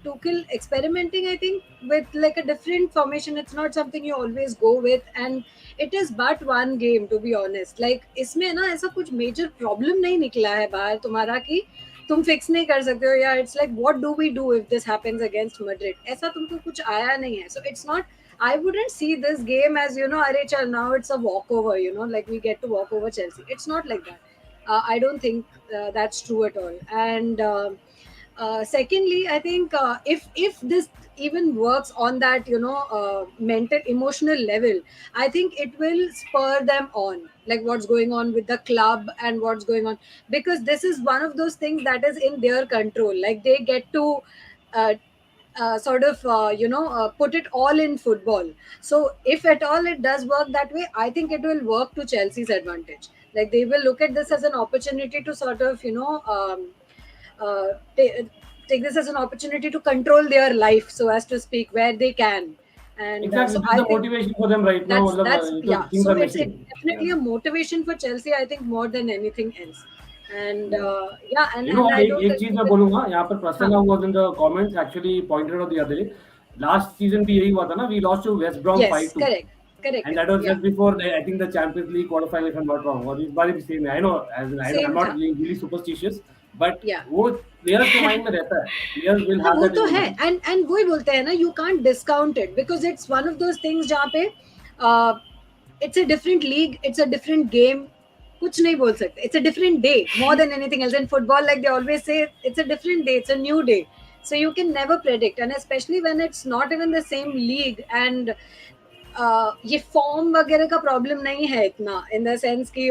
Tuchel experimenting, I think, with like a different formation. It's not something you always go with, and it is but one game, to be honest. Like इसमें ना ऐसा कुछ major problem नहीं निकला है बाहर तुम्हारा कि तुम फिक्स नहीं कर सकते हो, या it's like what do we do if this happens against Madrid, ऐसा तुमको कुछ आया नहीं है. So it's not, I wouldn't see this game as, arey chal, now it's a walkover, like we get to walk over Chelsea. It's not like that. I don't think that's true at all. And secondly, I think if this even works on that, mental, emotional level, I think it will spur them on, like what's going on with the club and what's going on, because this is one of those things that is in their control. Like they get to sort of put it all in football. So if at all it does work that way, I think it will work to Chelsea's advantage. Like they will look at this as an opportunity to sort of take this as an opportunity to control their life, so as to speak, where they can. And exactly, so this is the motivation for them right now. That's yeah. So it's definitely a motivation for Chelsea, I think, more than anything else. And yeah, and एक चीज मैं बोलूंगा यहाँ पर. Prasanna was in the comments actually pointed out the other day. Last season भी यही हुआ था ना, we lost to West Brom 5-2. Yes, correct. And that was just before I think the Champions League quarterfinal, if I'm not wrong. और इस बार भी same है. I know, I'm not really superstitious, but वो players के mind में रहता है. Players will have that. वो तो है, and वही बोलते हैं ना, you can't discount it because it's one of those things जहाँ पे it's a different league, it's a different game. कुछ नहीं बोल सकते. It's a different day more than anything else in football. Like they always say, it's a different day, it's a new day. So you can never predict, and especially when it's not even the same league. And ये form वगैरह का problem नहीं है इतना, in the sense कि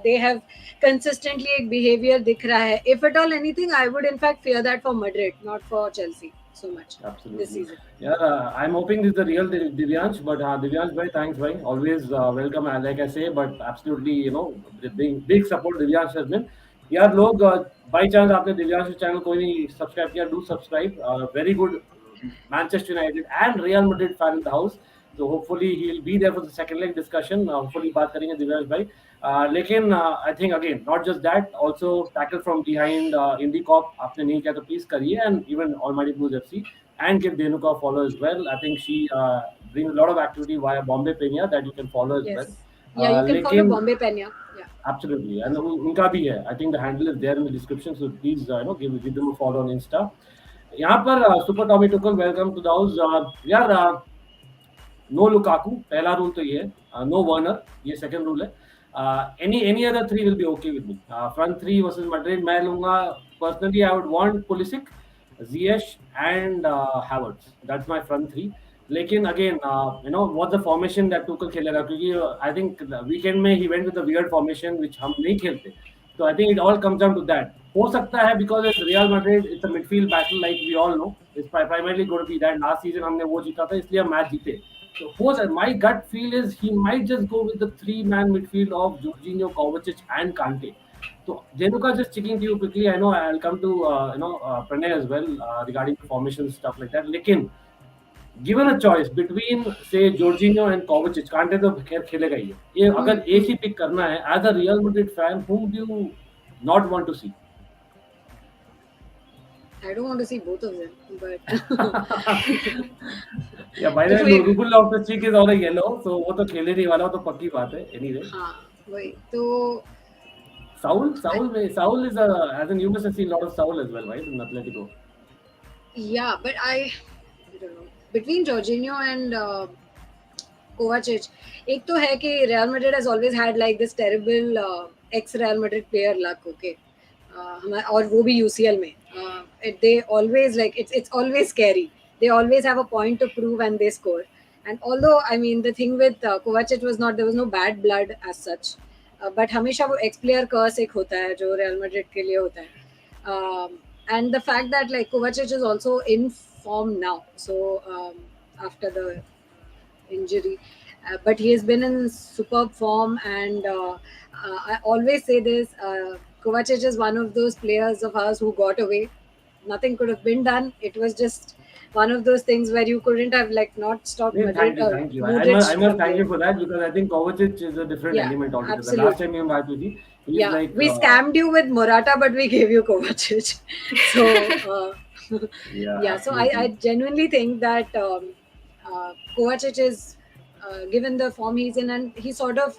they have consistently एक behaviour दिख रहा है. If at all anything, I would in fact fear that for Madrid, not for Chelsea so much. Absolutely. This season. Yeah, I'm hoping this is the real Divyansh, but Divyansh bhai, thanks bhai, always welcome, like I say, but absolutely big support Divyansh has been. यार लोग by chance आपने Divyansh channel कोई नहीं subscribe किया, do subscribe. Very good Manchester United and Real Madrid fan in the house. So hopefully he'll be there for the second leg discussion. Hopefully बात करेंगे दिव्यांश भाई. लेकिन I think again, not just that, also tackle from behind Indie Cop आपने नहीं किया तो please करिए, and even Almighty Blues FC, and give Dhenuka a follow as well. I think she brings a lot of activity via Bombay Penia that you can follow as well. Yeah, you can follow Bombay Penia. Yeah. Absolutely, and उनका भी है. I think the handle is there in the description, so please give them a follow on Insta. यहाँ पर Super Tommy Tuchel, welcome to the house. यार no Lukaku पहला rule तो ये है, नो वर्नर ये सेकंड रूल है. Any other three will be okay with me. Front three versus Madrid मैं लूंगा. Personally I would want Pulisic, Ziyech and Havertz. That's my front three. लेकिन again what's the formation that Tuchel खेलेगा, क्योंकि I think weekend में he went with the weird formation which हम नहीं खेलते. तो I think it all comes down to that. हो सकता है because it's Real Madrid, it's a midfield battle like we all know. It's primarily going to be that. Last season हमने वो जीता था इसलिए हम मैच जीते. So my gut feel is he might just go with the three-man midfield of Jorginho, Kovacic, and Kante. So Dhenuka, just checking to you quickly. I know I'll come to Pranay as well regarding formation stuff like that. Lekin given a choice between say Jorginho and Kovacic, Kante तो खैर खेलेगा ही है. ये अगर एक ही pick करना है as a Real Madrid fan, whom do you not want to see? I don't want to see both of them, but Yeah, by the way, Rubul of the cheek is already yellow, so वो तो खेलने नहीं वाला, वो तो पक्की बात है. Anyway. हाँ वही तो. Saul is as in you must have seen a lot of Saul as well, right, in Atletico. Yeah, but I don't know. Between Jorginho and Kovacic, एक तो है कि Real Madrid has always had like this terrible ex-Real Madrid player luck, okay? और वो भी UCL में. They always like it's always scary. They always have a point to prove and they score. And although I mean the thing with Kovacic was not, there was no bad blood as such. But हमेशा वो ex player curse एक होता है जो Real Madrid के लिए होता है. And the fact that like Kovacic is also in form now, so after the injury, but he has been in superb form, and I always say this, Kovacic is one of those players of ours who got away. Nothing could have been done. It was just one of those things where you couldn't have like not stopped Madrid. Thank you. I must thank you for that, because I think Kovacic is a different element altogether. Absolutely. The last time we met with you, yeah, like, we scammed you with Morata, but we gave you Kovacic. So yeah. So I genuinely think that Kovacic is given the form he's in, and he sort of,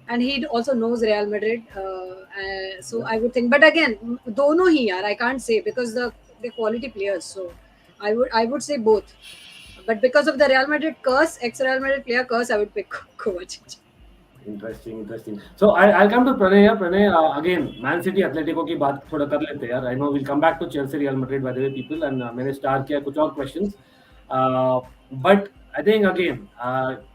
and he also knows Real Madrid. So I would think, but again, dono hi yaar, I can't say, because they're quality players. So I would say both. But because of the Real Madrid curse, ex-Real Madrid player curse, I would pick Kovacic. Interesting. So I'll come to Pranay. Pranay, again, ManCity, Atletico की बात थोड़ा कर लेते हैं यार. I know we'll come back to Chelsea, Real Madrid, by the way, people, and मैंने start किया कुछ और questions. But I think again,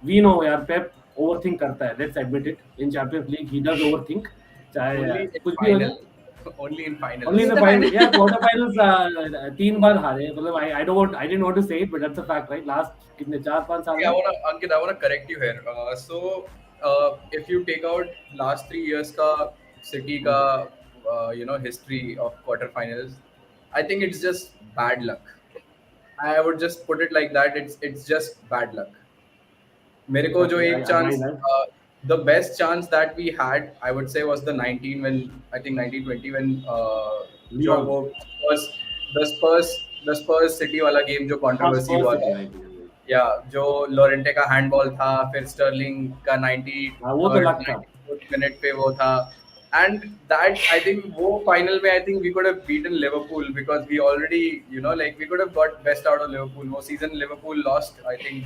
we know यार Pep overthink करता है. Let's admit it. In Champions League, he does overthink. चाहे कुछ भी हो जाए. Only in finals. Only in the finals. Yeah, quarterfinals 3 बार हारे. मतलब I didn't want to say it, but that's a fact, right? Last कितने 4-5 साल. Yeah, I wanna correct you here. So if you take out last 3 years का City का history of quarterfinals, I think it's just bad luck. I would just put it like that. It's just bad luck. मेरे को जो एक chance, the best chance that we had, I would say, was the 1920 when was the Spurs City वाला game जो controversy हुआ था. Yeah, जो Lorente का हैंडबॉल था, फिर स्टर्लिंग का 90 मिनट पे वो था. And that, I think, वो final में I think we could have beaten Liverpool, because we already, we could have got best out of Liverpool. वो season Liverpool lost, I think,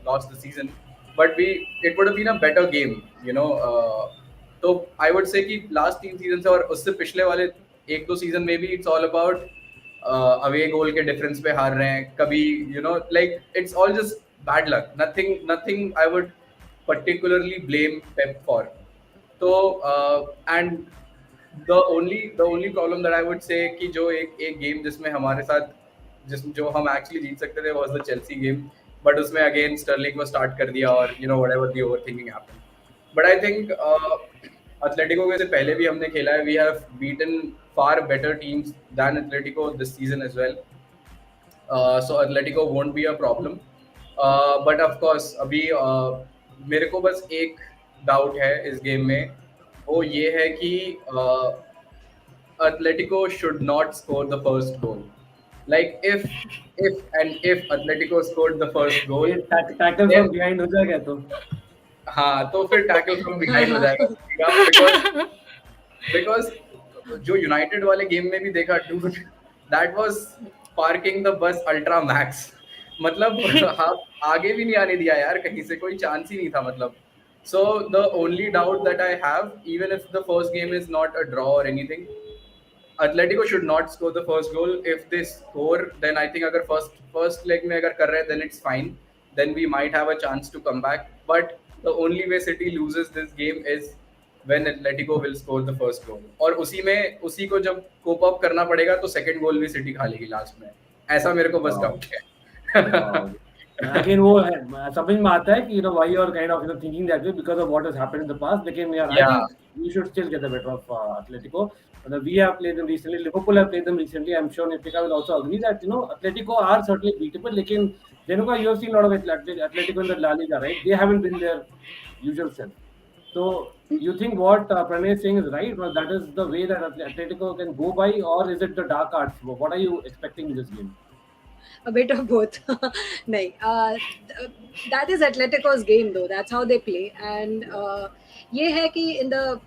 lost the season. But it would have been a better game, तो I would say कि last 3 seasons और उससे पिछले वाले 1-2 season में भी it's all about away goal के difference पे हार रहे हैं कभी, like it's all just bad luck. Nothing I would particularly blame Pep for. So and the only problem that I would say कि जो एक game जिसमें हमारे साथ जो हम actually जीत सकते थे was the Chelsea game, but उसमें again Sterling को start कर दिया और whatever the overthinking happened. But I think Atletico के से पहले भी हमने खेला है. We have beaten far better teams than Atletico this season as well. So Atletico won't be a problem. But of course अभी मेरे को बस एक डाउट है इस गेम में, वो ये है कि Atletico should not score the first goal. Like if Atletico scored the first goal, tackle from behind हो जाएगा तो. हाँ तो फिर टैकल फ्रॉम बिहाइंड हो जाएगा बिकॉज जो यूनाइटेड वाले गेम में भी देखा dude, that was parking the bus ultra max, मतलब आप आगे भी नहीं आने दिया यार, कहीं से कोई चांस ही नहीं था मतलब. So the only doubt that I have, even if the first game is not a draw or anything, Atletico should not score the first goal. If they score, then I think अगर first leg में अगर कर रहे हैं, then it's fine. Then we might have a chance to come back. But the only way City loses this game is when Atletico will score the first goal. और उसी को जब cope up करना पड़ेगा तो second goal भी City खा लेगी last में. ऐसा मेरे को बस doubt है. Again वो है, समझ में आता है कि why you are kind of thinking that way because of what has happened in the past. लेकिन I think we should still get the better of Atletico. We have played them recently. Liverpool have played them recently. I'm sure Nitika will also agree that Atletico are certainly beatable. लेकिन Dhenuka, you have seen a lot of Atletico in the La Liga, right? They haven't been their usual self. So you think what Pranay is saying is right? Well, that is the way that Atletico can go by, or is it the dark arts? What are you expecting in this game? A bit of both. Nahi, that is Atletico's game though. That's how they play. And ये है कि in the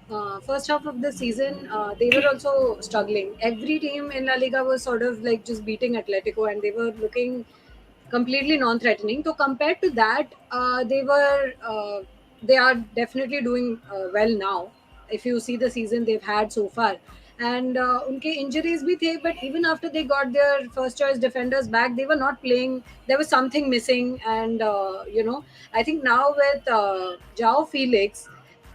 first half of the season, they were also struggling. Every team in La Liga was sort of like just beating Atletico, and they were looking completely non-threatening. So compared to that, they are definitely doing well now. If you see the season they've had so far. And उनके injuries भी थे, but even after they got their first choice defenders back, they were not playing. There was something missing, and I think now with João Felix,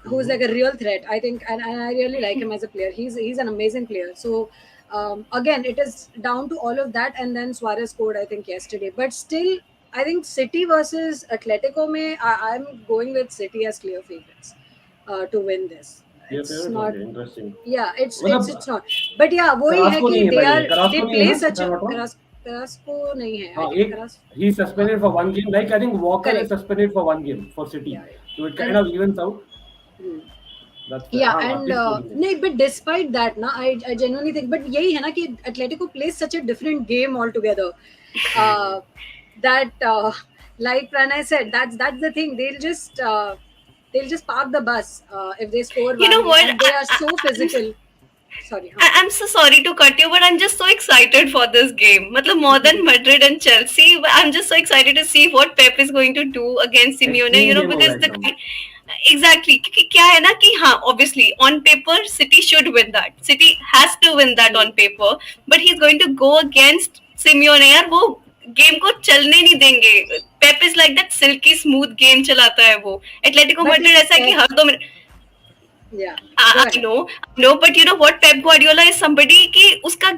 who's like a real threat, I think, and I really like him as a player. He's an amazing player. So again, it is down to all of that, and then Suarez scored, I think, yesterday. But still, I think City versus Atletico, I'm going with City as clear favorites to win this. It's not interesting. Yeah, it's not. But yeah, वही है कि they play such a Carrasco नहीं है. He's suspended for one game. Like I think Walker is suspended for one game for City. So it kind of evens out. And but despite that, I genuinely think. But यही है ना कि Atletico plays such a different game altogether. That like Pranay said, that's the thing. They'll just park the bus if they score. You know what? And they are so physical. Sorry. I'm so sorry to cut you, but I'm just so excited for this game. Matlab, more than Madrid and Chelsea, I'm just so excited to see what Pep is going to do against Simeone. Because exactly, क्या है ना कि हाँ, obviously on paper City should win that. City has to win that on paper, but he's going to go against Simeone. यार वो game को चलने नहीं देंगे. Pep is like that silky smooth game चलाता है वो. एटलेटिको मैड्रिड ऐसा है कि हर 2 minute I know, but you know what, Pep Guardiola is somebody कि उसका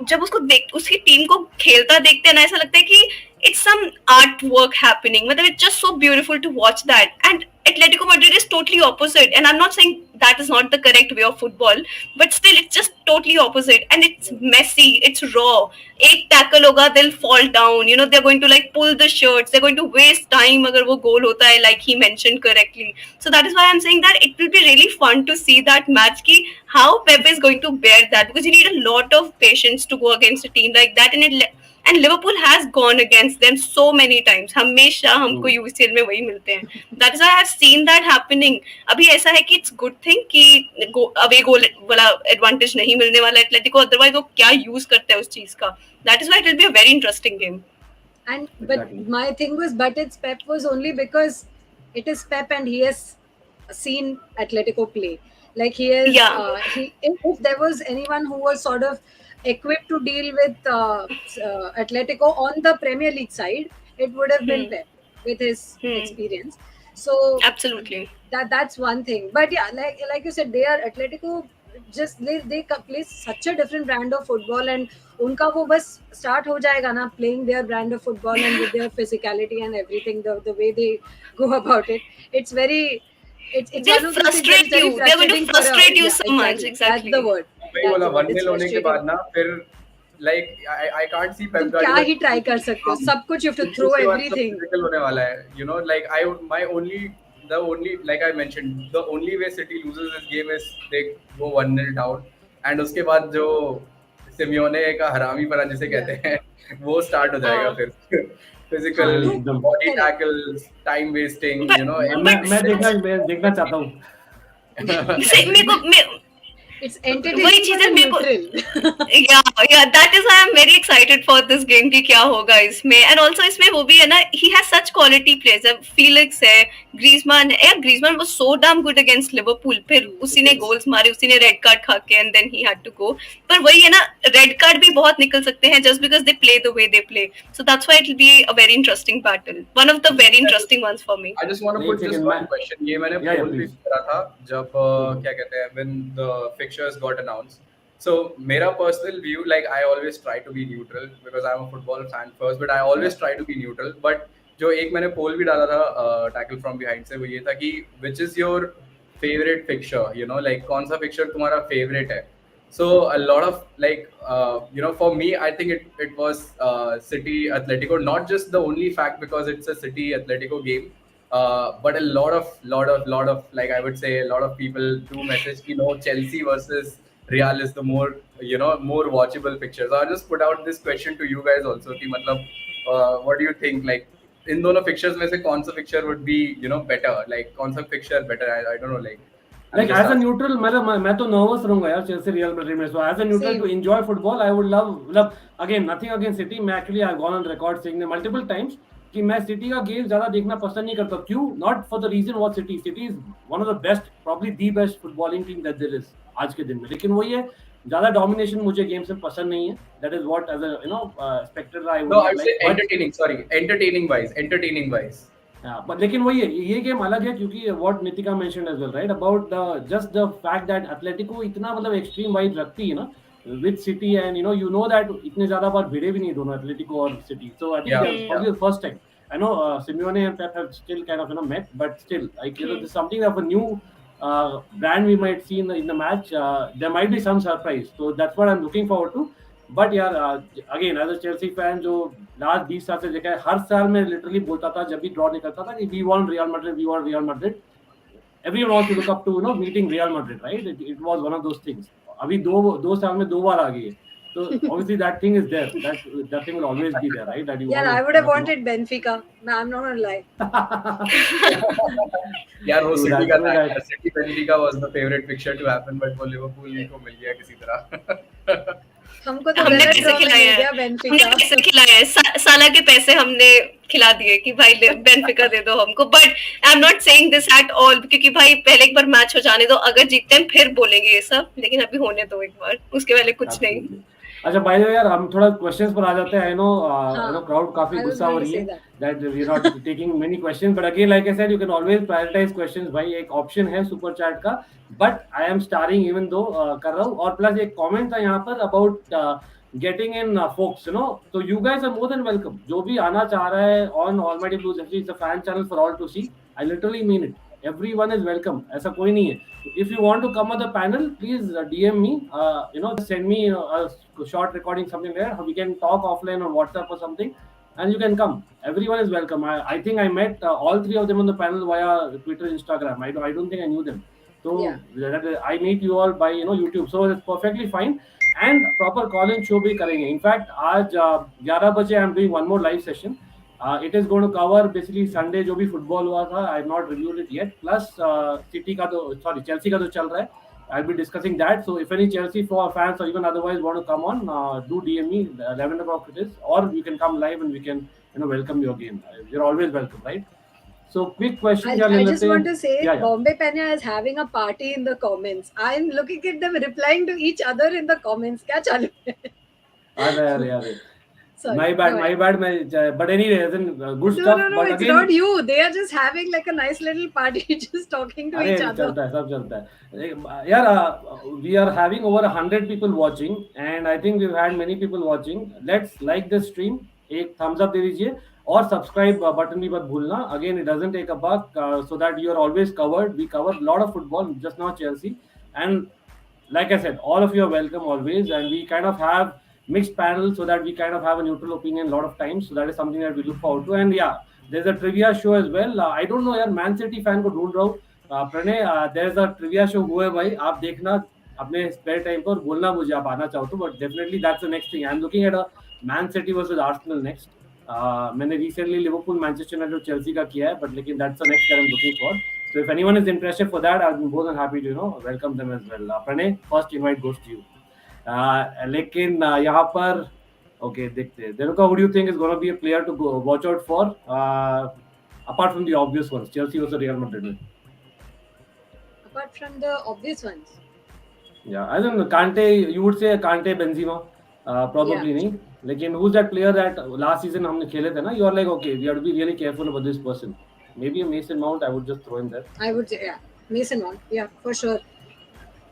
जब उसको उसकी टीम को खेलता देखते हैं ना, ऐसा लगता है कि it's some artwork happening. मतलब it's just so beautiful to watch that. And Atletico Madrid is totally opposite. And I'm not saying that is not the correct way of football, but still it's just totally opposite. And it's messy, it's raw. एक tackle होगा, they'll fall down. They're going to like pull the shirts. They're going to waste time अगर वो goal होता है, like he mentioned correctly. So that is why I'm saying that it will be really fun to see that match की how Pep is going to bear that, because you need a lot of patience to go against a team like that. And Liverpool has gone against them so many times. हमेशा हमको UCL में वही मिलते हैं. That is why I have seen that happening. अभी ऐसा है कि it's good thing कि away goal वाला advantage नहीं मिलने वाला एटलेटिको, otherwise वो क्या use करते हैं उस चीज का. That is why it will be a very interesting game. But my thing was, but it's Pep was only because it is Pep and he has seen Atletico play. Like he is, if there was anyone who was sort of equipped to deal with Atletico on the Premier League side, it would have been Pep with his experience. So absolutely, that's one thing. But yeah, like you said, they are Atletico. Just they play such a different brand of football, and उनका वो बस start हो जाएगा ना playing their brand of football and with their physicality and everything, the way they go about it. It's very. They'll frustrate you. They're going to frustrate you so much. Exactly. That's the word. वही बोला 1-0 होने के बाद ना फिर like I can't see Pep Guardiola. क्या ही try कर सकते हो? सब कुछ you have to throw everything. होने वाला है. Like the only like I mentioned, the only way City loses this game is they go 1-0 down, and उसके बाद जो सिमियोने का हरामी पना जिसे कहते हैं वो स्टार्ट हो जाएगा हाँ फिर फिजिकल हाँ, तो एकदम body correct. Tackles time wasting but you know मैं देखना चाहता हूँ. से मेरे को It's वही entertaining चीज for है the मेरे को. neutral. या that is I am very excited for this game कि क्या होगा इसमें. एंड ऑल्सो इसमें वो भी है ना, he has such quality players. Felix है, ग्रीजमान है. यार ग्रीजमान was so damn good against Liverpool. फिर उसी ने गोल्स मारे, उसी ने रेड कार्ड खा के, and then he had to go. पर वही है ना, रेड कार्ड भी बहुत निकल सकते हैं just because they play the way they play. So that's why it will be a very interesting battle, one of the very interesting ones for me. I just want to एक put this second. one question. ये मैंने या पोल भी please. करा था जब क्या कहते हैं when the fixtures got announced. So मेरा personal view, like I always try to be neutral because I'm a football fan first, but I always try to be neutral. But जो एक मैंने पोल भी डाला था tackle from behind से, वो ये था कि which is your favorite fixture, you know, like कौन सा fixture तुम्हारा favorite है. So a lot of like you know, for me I think it was City Atletico, not just the only fact because it's a City Atletico game, but a lot of like I would say a lot of people do message you know Chelsea versus Real is the more you know more watchable picture. So I'll just put out this question to you guys also कि मतलब what do you think, like इन दोनों pictures में से कौन सा picture would be you know better, like कौन सा picture better, I don't know, like I'm Like just as a asking. neutral, मैं तो nervous रहूंगा यार चेल्सी रियल मैड्रिड में. So as a neutral Same. to enjoy football, I would love again nothing against City. मैं actually I've gone on record saying that multiple times कि मैं city का game ज्यादा देखना पसंद नहीं करता. क्यों? Not for the reason what City is one of the best, probably the best footballing team that there is आज के दिन में. लेकिन वही है, ज्यादा domination मुझे गेम से पसंद नहीं है. That is what as a you know spectator I would No, I not would like. say But entertaining. Sorry, entertaining wise. but लेकिन वही है, ये गेम अलग है क्योंकि what Nitika mentioned as well, right, about the just the fact that Atletico इतना मतलब extreme vibe रखती है ना with City, and you know that इतने ज्यादा बार भिड़े भी नहीं दोनों Atletico और City. So I think Yeah, that's probably the first time. I know Simeone and Pep have still kind of met, but still like there's something of a new brand we might see in the match. There might be some surprise, so that's what I'm looking forward to. But यार again as a Chelsea fan जो last 20 साल से देखा है, हर साल मैं literally बोलता था जब भी ड्रॉ निकलता था कि we want Real Madrid. Everyone wants to look up to meeting Real Madrid, right? It was one of those things. अभी दो साल में 2 बार आ गई है. So obviously that thing is there. That thing will always be there, right? That you Yeah, want I to would have wanted Benfica. No, I'm not gonna lie. यार वो So city that's का why था, city बेंफिका was the favorite picture to happen, but वो Liverpool को मिल गया किसी तरह. हमको तो हमने गलत पैसे draw में खिलाए मिल गया हैं, हमने बेनफिका. पैसे खिलाए हैं, साला के पैसे हमने खिला दिए कि भाई बेनफिका दे दो हमको. But I am not saying this at all, क्योंकि भाई पहले एक बार मैच हो जाने दो, अगर जीतते हैं फिर बोलेंगे ये सब, लेकिन अभी होने दो एक बार, उसके पहले कुछ नहीं. Absolutely. अच्छा बाय द वे यार, हम थोड़ा क्वेश्चंस पर आ जाते हैं. आई नो क्राउड काफी I was गुस्सा हो going to रही say है that. That we are not taking many questions, but again like I said you can always prioritise questions. भाई एक ऑप्शन है सुपर चैट का, but I am starring even though कर रहा हूँ. और प्लस एक कमेंट था यहाँ पर अबाउट गेटिंग इन फोक्स, तो you guys are more than welcome. जो भी आना चाह रहा है on Almighty Blues FC, it's a fan channel for all to see. I literally mean it. Everyone is welcome. ऐसा कोई नहीं है. If you want to come on the panel, please DM me. Send me a short recording, something there. We can talk offline on WhatsApp or something, and you can come. Everyone is welcome. I think I met all 3 of them on the panel via Twitter, Instagram. I don't think I knew them. So I meet you all by YouTube. So it's perfectly fine. And proper call-in show भी करेंगे. In fact, आज 11 बजे I am doing one more live session. It is going to cover basically Sunday जो भी football हुआ था. I have not reviewed it yet. Plus City का तो Chelsea का तो चल रहा है. I'll be discussing that. So if any Chelsea fans or even otherwise want to come on, do DM me. 11 o'clock it is, or you can come live and we can welcome you again. You're always welcome, right? So quick question. I just want to say, Bombay Penya is having a party in the comments. I'm looking at them replying to each other in the comments. क्या चालू है? अरे Sorry, my bad. But anyway, good stuff. No, but it's again, not you. They are just having like a nice little party, just talking to each other. सब चलता है यार. We are having over 100 people watching, and I think we've had many people watching. Let's like the stream, एक thumbs up दे दीजिए, और subscribe button भी मत भूलना. Again, it doesn't take a buck, so that you are always covered. We cover a lot of football, just not Chelsea. And like I said, all of you are welcome always, and we kind of have mixed panel so that we kind of have a neutral opinion a lot of times. So that is something that we look forward to. And yeah, there's a trivia show as well. I don't know यार, ManCity fan को ढूंढ रहा हूँ. Pranay, there's a trivia show हुआ है भाई, आप देखना अपने spare time पर, बोलना मुझे आप आना चाहो तो. But definitely that's the next thing. I'm looking at a Man City versus Arsenal next. मैंने recently Liverpool, Manchester United, Chelsea का किया है, but लेकिन that's the next that I'm looking for. So if anyone is interested for that, I'll be more than happy to welcome them as well. Pranay, first invite goes to you. लेकिन यहाँ पर okay देखते हैं. Dhenuka, who do you think is going to be a player to go watch out for? Apart from the obvious ones, Chelsea versus Real Madrid. Apart from the obvious ones. Yeah, I don't know. Kante, you would say Kante, Benzema, probably Yeah. नहीं. लेकिन who's that player that last season हमने खेले थे ना? You are like, okay, we have to be really careful about this person. Maybe a Mason Mount, I would just throw in there. I would say, yeah, Mason Mount. Yeah, for sure.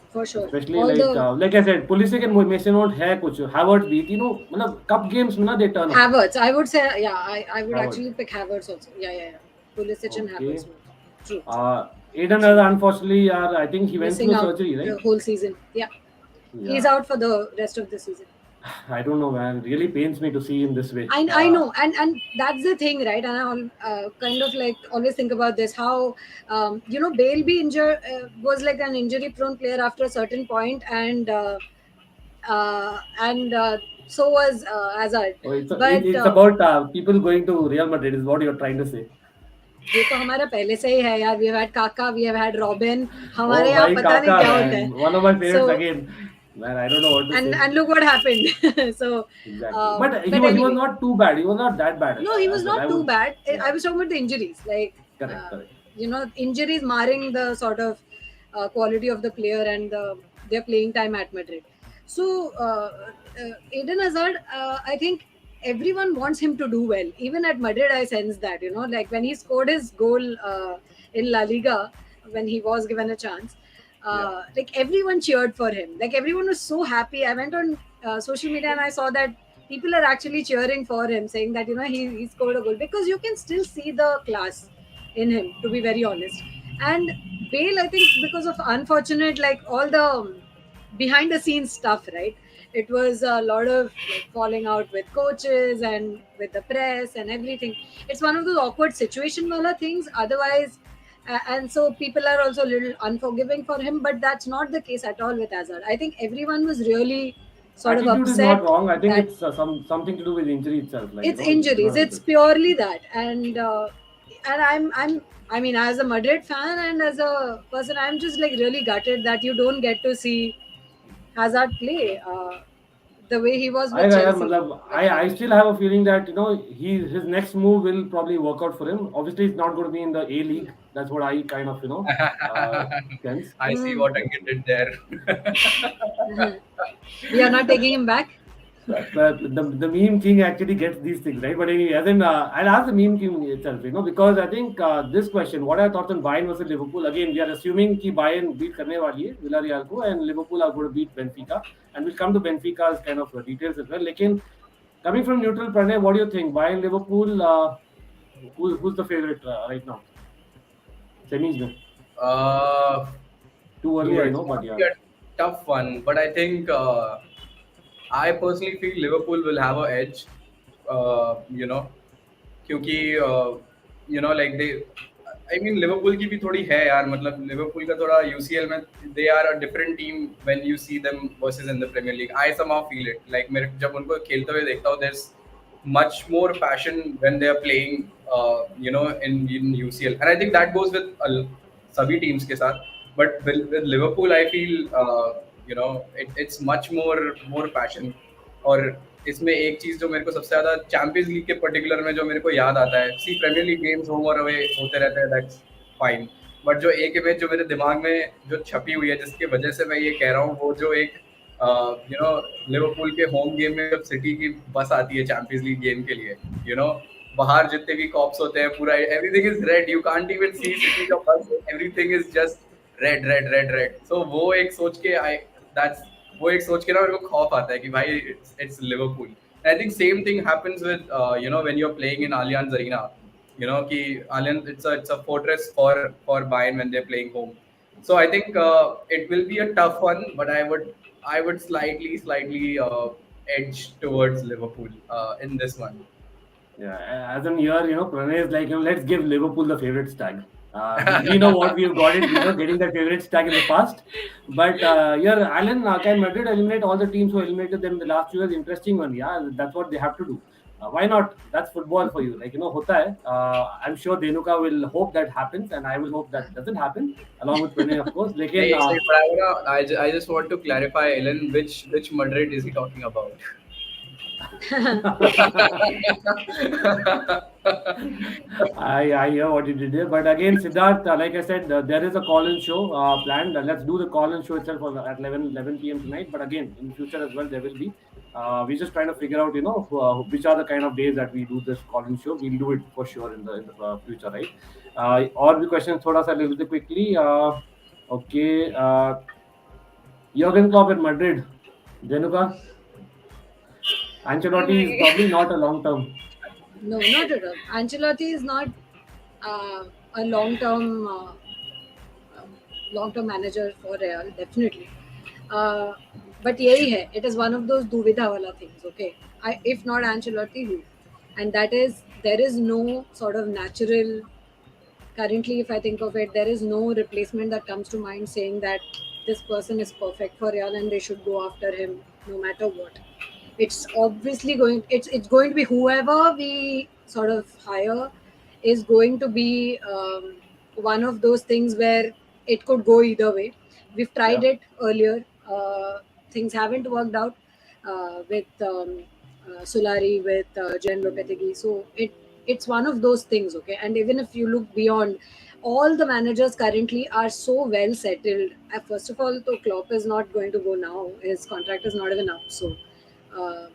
For sure. Especially All like I said, Pulisic and Mason Mount है कुछ. Havertz भी, मतलब cup games में ना they turn up. Havertz, I would say, yeah, I would Havertz. actually pick Havertz also. Yeah. Pulisic and Okay. Havertz. True. Eden Hazard, unfortunately, I think he went Missing through out surgery, right? the whole season. Yeah. He's out for the rest of the season. I don't know, man. It really pains me to see him this way. I know, and that's the thing, right? And I kind of like always think about this. How Bale be injured was like an injury-prone player after a certain point, and so was Hazard. Oh, it's But about people going to Real Madrid is what you're trying to say. ये तो हमारा पहले से ही है यार. We have had Kaka, we have had Robin. Oh, हमारे यहाँ भाई, पता नहीं Kaka, क्या होता man. है. One of my favorites So- again. Man, I don't know what to say. And look what happened. So Exactly. But he anyway. was not too bad. He was not that bad. No, he was as well. not I too would- bad. yeah. I was talking about the injuries, like Correct. Injuries marring the sort of quality of the player and their playing time at Madrid. So Eden Hazard, I think everyone wants him to do well. Even at Madrid, I sense that, like when he scored his goal in La Liga, when he was given a chance, like everyone cheered for him. Like everyone was so happy. I went on social media and I saw that people are actually cheering for him, saying that he scored a goal, because you can still see the class in him, to be very honest. And Bale, I think, because of unfortunate, like all the behind the scenes stuff, right? It was a lot of like falling out with coaches and with the press and everything. It's one of those awkward situation wala things. Otherwise, and so people are also a little unforgiving for him, but that's not the case at all with Hazard. I think everyone was really sort of Attitude is upset. not wrong. I think that- it's something to do with injury itself. Like, it's injuries. not It's good. purely that. And I mean, as a Madrid fan and as a person, I'm just like really gutted that you don't get to see Hazard play the way he was with Chelsea. I still have a feeling that his next move will probably work out for him. Obviously, it's not going to be in the A League. That's what I kind of sense. I see what Ankit did there. We are not taking him back. But the meme king actually gets these things, right? But anyway, as in, I'll ask the meme king itself, because I think this question, what are your thoughts on Bayern versus Liverpool? Again, we are assuming कि Bayern beat करने वाली है Villareal को, and Liverpool are going to beat Benfica, and we'll come to Benfica's kind of details as well. लेकिन coming from neutral, Pranay, what do you think? Bayern, Liverpool, who's the favorite right now? Semis में. Too early, I know, but yeah. It's a tough one, but I think I personally feel Liverpool will have an edge. क्योंकि like I mean Liverpool की भी थोड़ी है यार, मतलब Liverpool का थोड़ा UCL में they are a different team when you see them versus in the Premier League. I somehow feel it. Like मेरे जब उनको खेलते हुए देखता हूँ, there's much more passion when they are playing in UCL, and I think that goes with सभी teams के साथ. But with Liverpool, I feel it's much more passion. और इसमें एक चीज जो मेरे को सबसे ज्यादा चैंपियंस लीग के पर्टिकुलर में जो मेरे को याद आता है, सी प्रीमियर लीग गेम्स होम और अवे होते रहते हैं, दैट्स फाइन, बट जो एक इमेज जो मेरे दिमाग में जो छपी हुई है, जिसकी वजह से मैं ये कह रहा हूँ, वो जो एक लिवरपूल के होम गेम में जब सिटी की बस आती है चैंपियंस लीग गेम के लिए, बाहर जितने भी कॉप्स होते हैं, पूरा everything is red, you can't even see City का बस, everything is just red red red red. So वो एक सोच के ना मेरे को खौफ आता है कि भाई it's Liverpool. I think same thing happens with when you're playing in Allianz Arena. कि Allianz it's a fortress for Bayern when they're playing home. So I think it will be a tough one, but I would slightly edge towards Liverpool in this one. Yeah, as in here, Pranay is like, let's give Liverpool the favorites tag. We know what we've got it, getting the favorites tag in the past. But yeah, Alan, can Madrid eliminate all the teams who eliminated them in the last few years? Interesting one. Yeah, that's what they have to do. Why not? That's football for you. Hota hai. I'm sure Dhenuka will hope that happens, and I will hope that doesn't happen, along with Pranay, of course. Hey, Lekin, but I just want to clarify, Ellen, which Madrid is he talking about? I hear what you did there, but again, Siddharth, like I said, there is a call-in show planned. Let's do the call-in show itself at 11 p.m. tonight. But again, in future as well, there will be. We're just trying to figure out, which are the kind of days that we do this call-in show. We'll do it for sure in the future, right? Or the questions, thoda sa little bit quickly. Okay, Jurgen Klopp at Madrid, Dhenuka. Ancelotti is probably not a long term. No, not at all. Ancelotti is not uh, a long-term manager for Real, definitely. Uh, but यही है. It is one of those दुविधा वाला things. Okay, if not Ancelotti, who? And that is, there is no sort of natural. Currently, if I think of it, there is no replacement that comes to mind saying that this person is perfect for Real and they should go after him no matter what. It's obviously it's going to be whoever we sort of hire is going to be one of those things where it could go either way. We've tried Yeah. it earlier. Things haven't worked out with Solari, with Jen Lopetegui. So it's one of those things, okay? And even if you look beyond, all the managers currently are so well settled. First of all, though Klopp is not going to go now. His contract is not even up. So uh,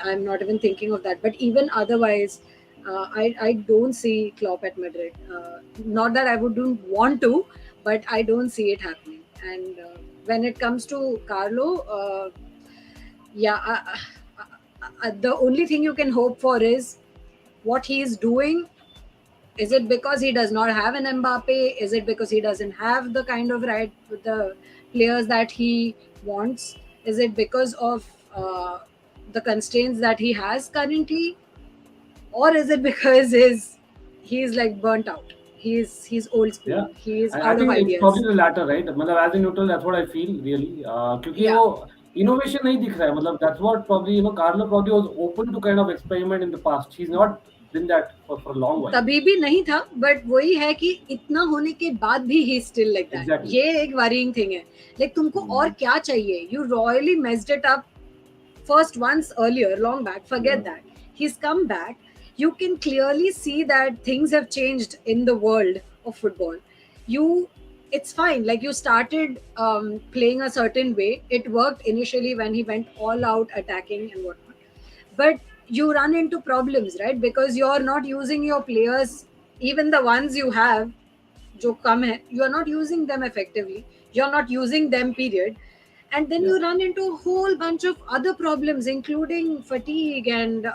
I'm not even thinking of that. But even otherwise, I don't see Klopp at Madrid. Not that I wouldn't want to, but I don't see it happening. And when it comes to Carlo, yeah, the only thing you can hope for is what he is doing. Is it because he does not have an Mbappe? Is it because he doesn't have the kind of the players that he wants? Is it because of the constraints that he has currently, or is it because he's like burnt out? He's old school. Yeah, He's I out of think it's probably ideas. the latter, right? मतलब as a neutral, that's what I feel really. क्योंकि Yeah. वो innovation नहीं दिख रहा है. मतलब that's what probably Carlo probably was open to kind of experiment in the past. He's not been that for a long while. तभी भी नहीं था, बट वही है कि इतना होने के बाद भी he still like that. Exactly. ये एक वरीइंग थिंग है. लाइक तुमको और क्या चाहिए? You royally messed it up first once earlier, long back. Forget Yeah. that. He's come back. You can clearly see that things have changed in the world of football. It's fine. Like, you started playing a certain way. It worked initially when he went all out attacking and whatnot. But you run into problems, right? Because you're not using your players, even the ones you have, जो कम है, you're not using them effectively. You're not using them, period. And then you Yeah. run into a whole bunch of other problems, including fatigue and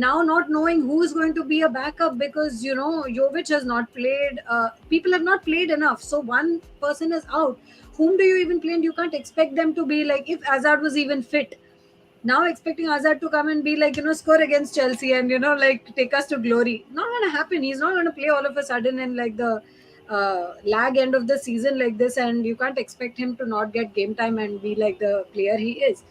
now not knowing who's going to be a backup, because Jovic has not played. People have not played enough, so one person is out. Whom do you even play? And you can't expect them to be like, if Hazard was even fit. Now expecting Hazard to come and be like, score against Chelsea and like take us to glory. Not gonna happen. He's not gonna play all of a sudden in like the lag end of the season like this, and you can't expect him to not get game time and be like the player he is.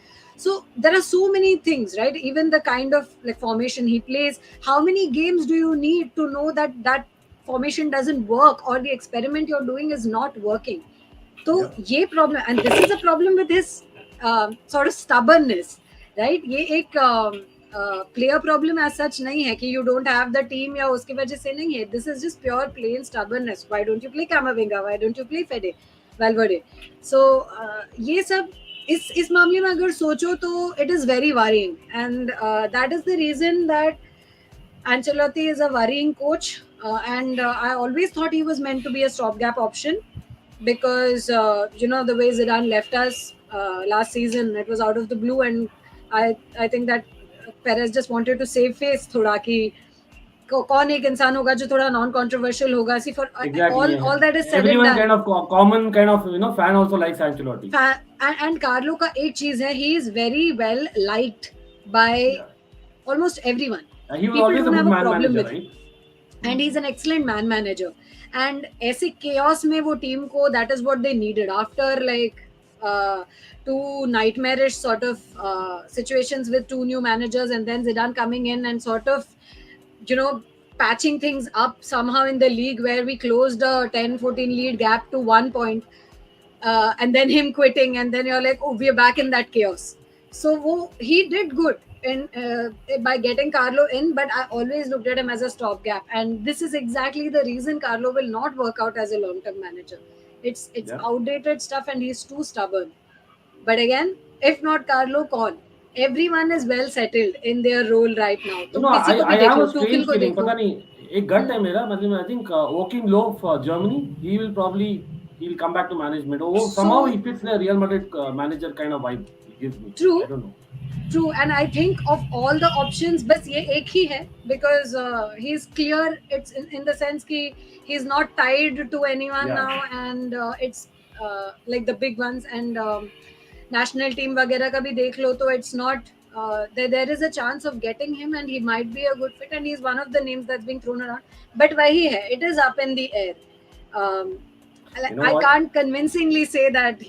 So there are so many things, right? Even the kind of like formation he plays. How many games do you need to know that that formation doesn't work, or the experiment you're doing is not working? तो ये problem, and this is a problem with his sort of stubbornness, right? ये एक player problem as such नहीं है कि you don't have the team या उसकी वजह से नहीं है. This is just pure plain stubbornness. Why don't you play Camavinga? Why don't you play Fede Valverde? So ये सब इस मामले में अगर सोचो तो it is very worrying, and that is the reason that Ancelotti is a worrying coach, and I always thought he was meant to be a stopgap option, because the way Zidane left us last season, it was out of the blue, and I think that Perez just wanted to save face थोड़ा कि कौन एक इंसान होगा जो थोड़ा non controversial होगा. See, for Exactly. all that is said and Everyone done, kind of common kind of fan also likes Ancelotti. and Carlo का एक चीज है, he is very well liked by Yeah. almost everyone. He was People always a don't good have a man problem manager, with him. right? and he's an excellent man manager. And ऐसे chaos में वो team को, that is what they needed after like uh, two nightmarish sort of situations with two new managers, and then Zidane coming in and sort of, you know, patching things up somehow in the league where we closed a 10-14 lead gap to 1 point, and then him quitting, and then you're like, oh, we're back in that chaos. So he did good in by getting Carlo in, but I always looked at him as a stopgap, and this is exactly the reason Carlo will not work out as a long-term manager. It's Yeah. outdated stuff, and he's too stubborn. But again, if not Carlo, कौन? Everyone is well settled in their role right now. No, तुम किसी को I भी देख have low, a टूकिल strange को feeling. देखो. पता नहीं एक gut है मेरा, मतलब I think Joachim Löw for Germany, he'll come back to management. Oh, somehow he fits the Real Madrid manager kind of vibe he gives me. True. I don't know. True, and I think of all the options, बस ये एक ही है, because he's clear. It's in the sense कि he's not tied to anyone Yeah. now, and it's like the big ones, and national team वगैरह का भी देख लो, तो it's not. There is a chance of getting him, and he might be a good fit, and he's one of the names that's being thrown around. But वही है, it is up in the air. Um, You know I what? can't convincingly say that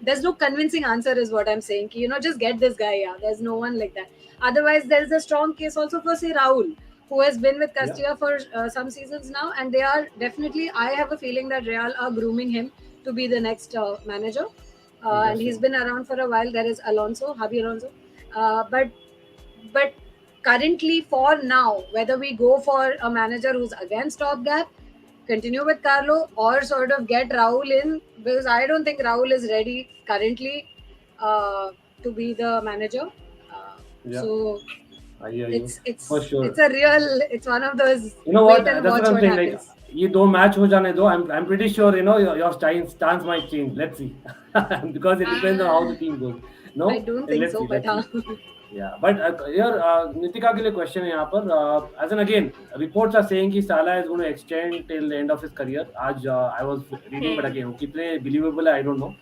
there's no convincing answer is what I'm saying, you know, just get this guy. Yeah, there's no one like that. Otherwise, there's a strong case also for, say, Raul, who has been with Castilla for some seasons now, and they are definitely, I have a feeling that Real are grooming him to be the next manager, and he's been around for a while. There is Javi Alonso, but currently, for now, whether we go for a manager who's again stopgap, continue with Carlo, or sort of get Raul in, because I don't think Raul is ready currently to be the manager. Yeah. So I hear you. it's For sure. it's one of those. You know what? Wait and That's watch what I'm what saying. Like, happens. ये दो match हो जाने दो. I'm pretty sure, you know, your stance might change. Let's see, because it depends on how the team goes. No, I don't think let's so, see, but let's see. Yeah, but here Nitika के लिए question है यहाँ पर. As in again, reports are saying कि Salah is going to extend till the end of his career. आज I was reading, but again, कितने believable है I don't know.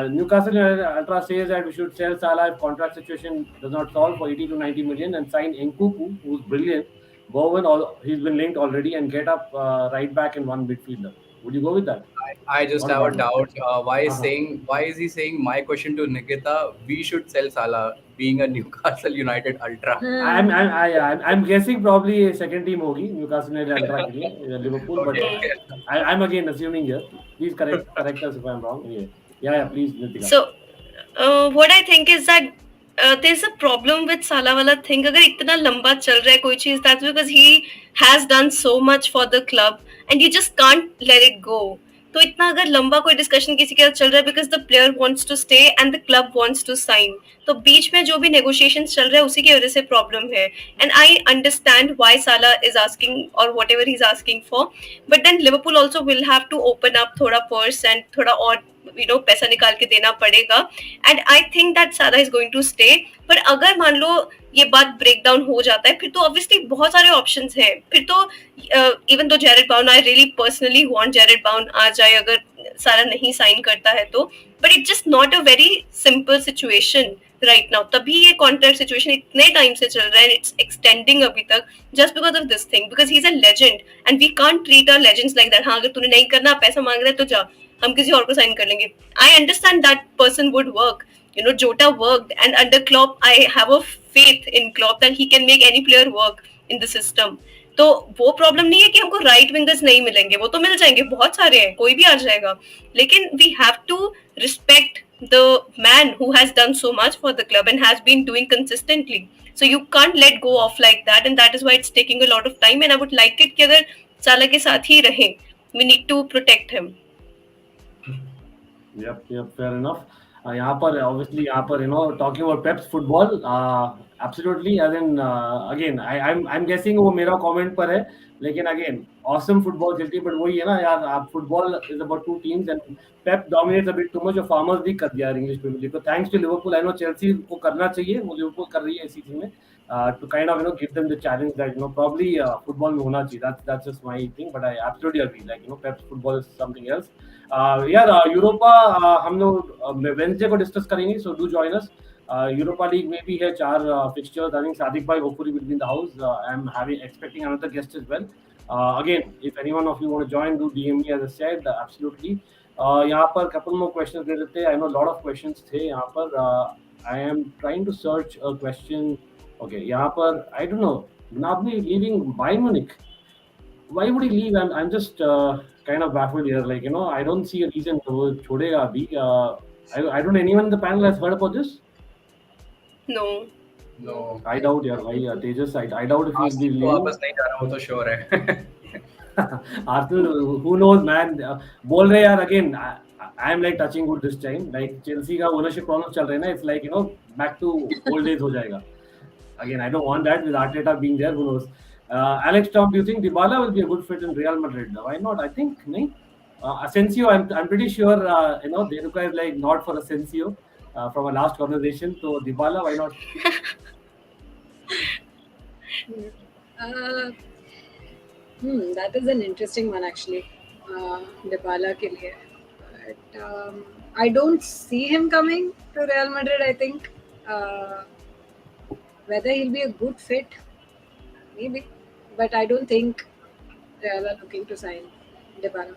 Newcastle United Ultra says that we should sell Salah if contract situation does not solve for 80 to 90 million and sign Nkunku, who's brilliant. Bowen, he's been linked already, and get up right back in one midfielder. Would you go with that? I just What have a about that? doubt. Why is he saying my question to Nikita? We should sell Salah, being a Newcastle United ultra. I'm guessing probably second team होगी Newcastle United Ultra के लिए Liverpool, but Okay. I'm again assuming here. Please correct us if I'm wrong. Anyway, yeah, please, Nitika. So, what I think is that there's a problem with Salah wala thing. अगर इतना लंबा चल रहा है कोई चीज, that's because he has done so much for the club and you just can't let it go. तो इतना अगर लंबा कोई डिस्कशन किसी के साथ चल रहा है because the player wants to stay and the club wants to sign, तो बीच में जो भी negotiations चल रहा है उसी की वजह से problem है. And I understand why Salah is asking or whatever he's asking for, but then Liverpool also will have to open up थोड़ा purse and थोड़ा और पैसा निकाल के देना पड़ेगा. एंड आई थिंक दैट सारा इज गोइंग टू स्टे. पर अगर मान लो ये बात ब्रेक डाउन हो जाता है, फिर तो ऑब्वियसली बहुत सारे ऑप्शंस हैं. फिर तो even though Jared Bhawan, I really personally want Jared बाउन आ जाए अगर सारा नहीं साइन करता है तो, but it just not a very simple situation right now. तभी ये कॉन्ट्रैक्ट सिचुएशन इतने टाइम से चल रहा है, इट्स एक्सटेंडिंग अभी तक just because of this thing, because he is a legend and we can't treat our legends like that. हाँ, अगर तूने नहीं करना, पैसा मांग रहा है तो जा, हम किसी और को साइन कर लेंगे. I understand that person would work. Jota worked, and under Klopp, I have a faith in Klopp that he can make any player work in the system. तो वो प्रॉब्लम नहीं है कि हमको राइट विंगर्स नहीं मिलेंगे, वो तो मिल जाएंगे, बहुत सारे हैं, कोई भी आ जाएगा. लेकिन we have to respect the man who has done so much for the club and has been doing consistently. So you can't let go of like that, and that is why it's taking a lot of time. And I would like it कि अगर साला के साथ ही रहे, we need to protect him. Yep, fair enough. यहाँ पर obviously यहाँ पर talking about Pep's football, absolutely, as in again I'm guessing वो मेरा comment पर है, लेकिन again awesome football खेलती है, but वही है ना यार, football is about two teams and Pep dominates a bit too much. और Farmers League कर दिया English Premier League, तो thanks to Liverpool. I know Chelsea को करना चाहिए, वो Liverpool कर रही है इस season में, to kind of give them the challenge that probably football में होना चाहिए. That's just my thing, but I absolutely agree, like Pep's football is something else. यार यूरोपा हम लोग वेडनेसडे को डिस्कस करेंगे, so do join us. Europa League में भी है 4 fixtures. I think Sadiq bhai hopefully will be in the house. I'm expecting another guest as well. Again, if anyone of you want to join, do DM me as I said. Absolutely. यहाँ पर couple more questions दे देते हैं. I know a lot of questions थे यहाँ पर. I am trying to search a question. Okay, यहाँ पर I don't know. Gnabry leaving Bayern Munich. Why would he leave? I'm just kind of baffled here. Like, I don't see a reason वो छोड़ेगा अभी. I don't know anyone in the panel has heard about this. No. No. I doubt यार भाई Tejas. I doubt if he'll be तो leaving. वापस नहीं जा रहा, वो तो श्योर है. Arsenal, who knows, man? बोल रहे यार again. I am like touching wood this time. Like Chelsea का ownership problem चल रहा है ना. It's like back to old days हो जाएगा. Again, I don't want that with Arteta being there. Who knows? Alex Tom, do you think Dybala will be a good fit in Real Madrid? Why not? I think nahin. Asensio, I'm pretty sure Dhenuka is like not for Asensio from our last conversation. So Dybala, why not? That is an interesting one actually. Dybala ke liye. But I don't see him coming to Real Madrid. I think whether he'll be a good fit, maybe, but I don't think Real are looking to sign Dybala.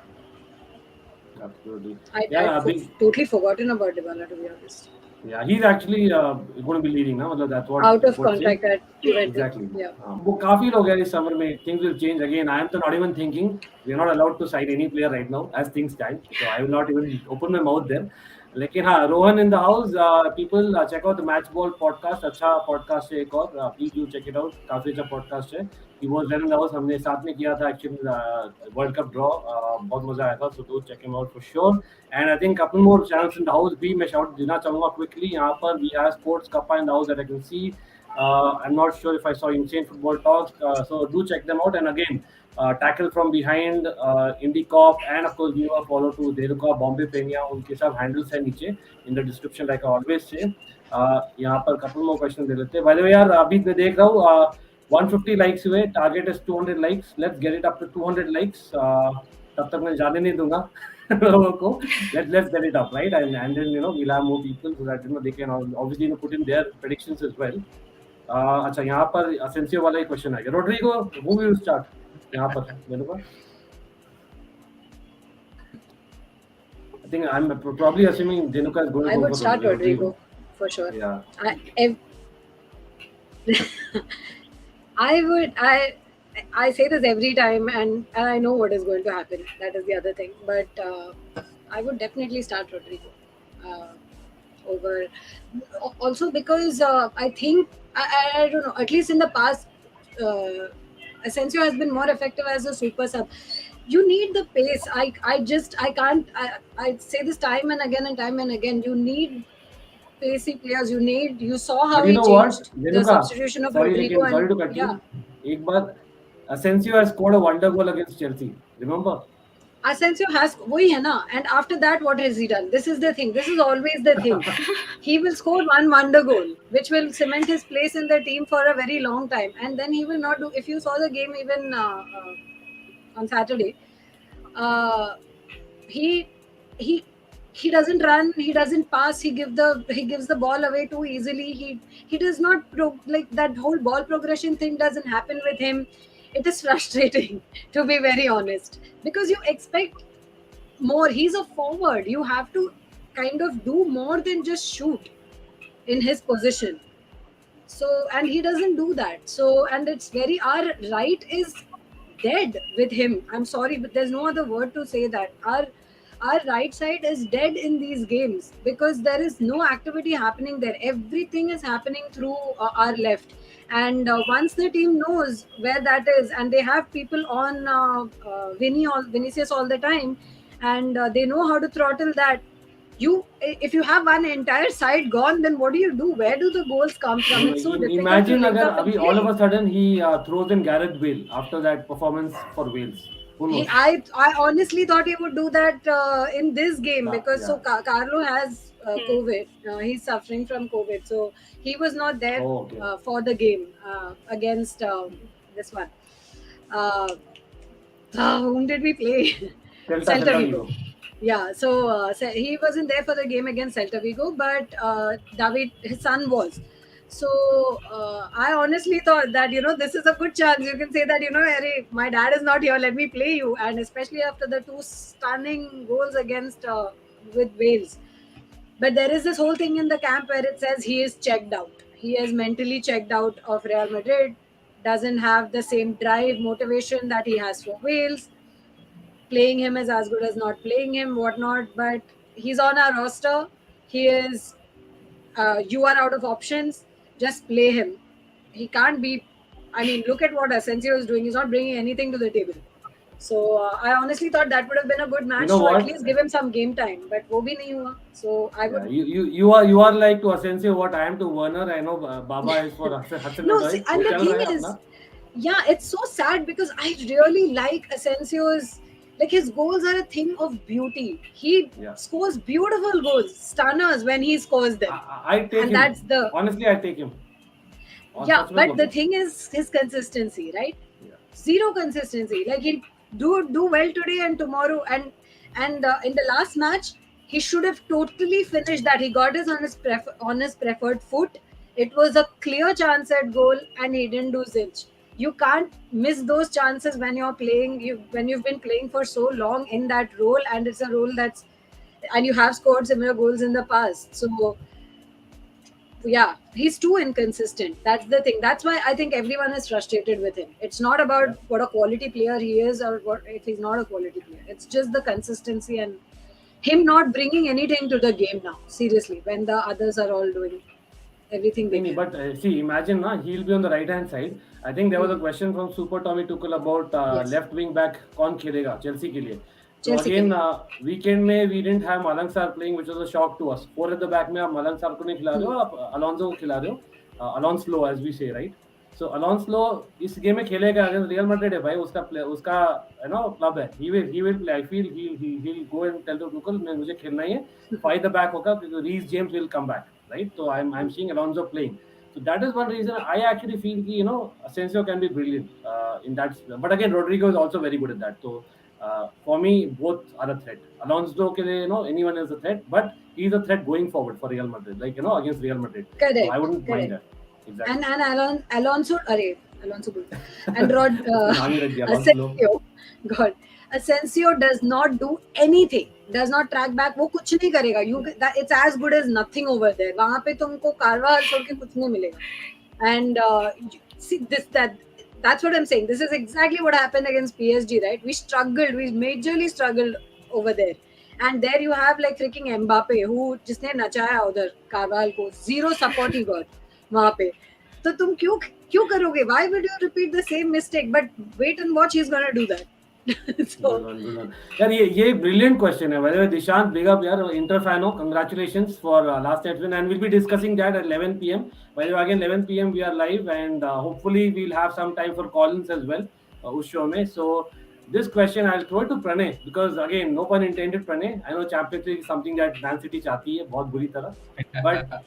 Absolutely. I've totally forgotten about Dybala, to be honest. Yeah, he's actually going to be leaving now. That's what Out of reports say. contract at Juventus. Exactly. Yeah. वो काफी लोग हैं इस summer में. Things will change again. I am not even thinking. We are not allowed to sign any player right now as things stand. So I will not even open my mouth there. लेकिन हाँ, Rohan in the house. People check out the Match Ball podcast. अच्छा podcast है एक और. Please do check it out. काफी अच्छा podcast है. He was there in the house. हमने साथ में किया था actually World Cup draw. बहुत मजा आया था. So do check him out for sure. And I think couple more channels in the house भी मैं shout देना चाहूँगा quickly. यहाँ पर we have Sports Kappa in the house that I can see. I'm not sure if I saw Insane Football Talks. So do check them out. And again, Tackle from Behind, Indie Cop, and of course give a follow to Dhenuka, bombaypenia. उनके सब handles हैं नीचे in the description like I always say. यहाँ पर couple more questions दे लेते हैं. By the way यार अभी मैं देख रहा हूँ 150 likes हुए. Target is 200 likes. Let's get it up to 200 likes. तब तक मैं जाने नहीं दूंगा लोगों को. Let's get it up, right? And then we'll have more people so that they can obviously put in their predictions as well. अच्छा यहाँ पर Asensio वाला ही question आएगा. Rodrigo, who will start? यहाँ पर Dhenuka. I think I'm probably assuming Dhenuka is going to I go would for start Rodrigo for sure. Yeah. I say this every time, and I know what is going to happen. That is the other thing. But I would definitely start Rodrigo over. Also because I think I don't know. At least in the past, Asensio has been more effective as a super sub. You need the pace. I can't. I say this time and again and time and again. You need pacey players. You saw how But he you know what? changed the Dhenuka, substitution of Rodrigo. sorry to cut Yeah. you. एक बार Asensio has scored a wonder goal against Chelsea. Remember? Asensio has वही है ना, and after that what has he done? This is the thing. This is always the thing. He will score one wonder goal, which will cement his place in the team for a very long time, and then he will not do. If you saw the game even on Saturday, he doesn't run, he doesn't pass, he gives the ball away too easily. He does not like that whole ball progression thing doesn't happen with him. It is frustrating, to be very honest, because you expect more. He's a forward. You have to kind of do more than just shoot in his position. So, and he doesn't do that. So, and it's our right is dead with him. I'm sorry, but there's no other word to say that. Our right side is dead in these games because there is no activity happening there. Everything is happening through our left. And once the team knows where that is, and they have people on Vinicius all the time, and they know how to throttle that. If you have one entire side gone, then what do? Where do the goals come from? It's so difficult. Imagine to link अगर up अभी and all play. of a sudden he throws in Gareth Bale after that performance for Wales. Who knows? I honestly thought he would do that in this game because yeah. Carlo has COVID. He's suffering from COVID, so he was not there for the game against this one. Whom did we play? Celta Vigo. Yeah, so he wasn't there for the game against Celta Vigo, but David, his son, was. So I honestly thought that this is a good chance. You can say that Harry, my dad is not here. Let me play you, and especially after the two stunning goals against with Wales. But there is this whole thing in the camp where it says he is checked out. He is mentally checked out of Real Madrid. Doesn't have the same drive, motivation that he has for Wales. Playing him is as good as not playing him, whatnot. But he's on our roster. He is. You are out of options. Just play him. He can't be. I mean, look at what Asensio is doing. He's not bringing anything to the table. So I honestly thought that would have been a good You match know to at what? least give him some game time. But वो भी नहीं हुआ. So I Yeah, would. you are like to Asensio what I am to Werner. I know Baba is for Hudson No, Odoi. see, वो and the चल thing रहा है is, अपना. yeah, it's so sad because I really like Asensio's. Like his goals are a thing of beauty. He Yeah. scores beautiful goals, stunners when he scores them, I take and him. that's the Honestly, I take him. और yeah. सच में But the बोलूं. thing is his consistency, right? Yeah. Zero consistency. Like he'll do well today and tomorrow, and in the last match he should have totally finished that. He got his on his preferred foot. It was a clear chance at goal, and he didn't do zilch. You can't miss those chances when you're playing. When you've been playing for so long in that role, and it's a role that's and you have scored similar goals in the past. So yeah, he's too inconsistent. That's the thing. That's why I think everyone is frustrated with him. It's not about Yeah. what a quality player he is or what if he's not a quality player. It's just the consistency and him not bringing anything to the game now. Seriously, when the others are all doing everything they नहीं, can. but see, imagine na, he'll be on the right hand side. I think there was a question from Super Tommy Tuchel about Yes, left wing back कौन खेलेगा Chelsea के लिए. So Chelsea के again, लिए. weekend में we didn't have Malang Sarr playing, which was a shock to us. Four at the back में आप Malang Sarr को नहीं खिला रहे हो, आप Alonso को खिला रहे हो. Alonso, as we say, right? So Alonso इस गेम में खेलेगा against Real Madrid है भाई, उसका क्लब है. He will play. I feel he'll go and tell to Tuchel मुझे खेलना ही है. Fight the back होगा because Reece James will come back, right? So I'm seeing Alonso playing. So that is one reason I actually feel Asensio can be brilliant in that. But again, Rodrigo is also very good at that. So for me, both are a threat. Alonso के लिए anyone is a threat, but he's a threat going forward for Real Madrid, like against Real Madrid. Correct. So I wouldn't mind Correct. that. Exactly. And Alonso, Alonso, good. And Rod नाम ही रख दिया Alonso. Asensio, God, Asensio does not do anything. Does not track back. वो कुछ नहीं करेगा. It's as good as nothing over there. वहाँ पे तुमको कारवाल छोड़ के कुछ नहीं मिलेगा. And see that's what I'm saying. This is exactly what happened against PSG, right? We struggled. We majorly struggled over there. And there you have like freaking Mbappe, who जिसने नचाया उधर कारवाल को. Zero support he got वहाँ पे. तो तुम क्यों करोगे? Why would you repeat the same mistake? But wait and watch, he's gonna do that. So Good one. यार ये brilliant question है. By the way, Dishant, big up यार, Inter fan हो. Congratulations for last night win, and we'll be discussing that at 11 p.m. By the way, again 11 p.m. we are live, and hopefully we'll have some time for call-ins as well उस show में. So this question I'll throw it to Pranay because again no pun intended, Pranay. I know Champions League is something that ManCity चाहती है बहुत बुरी तरह, but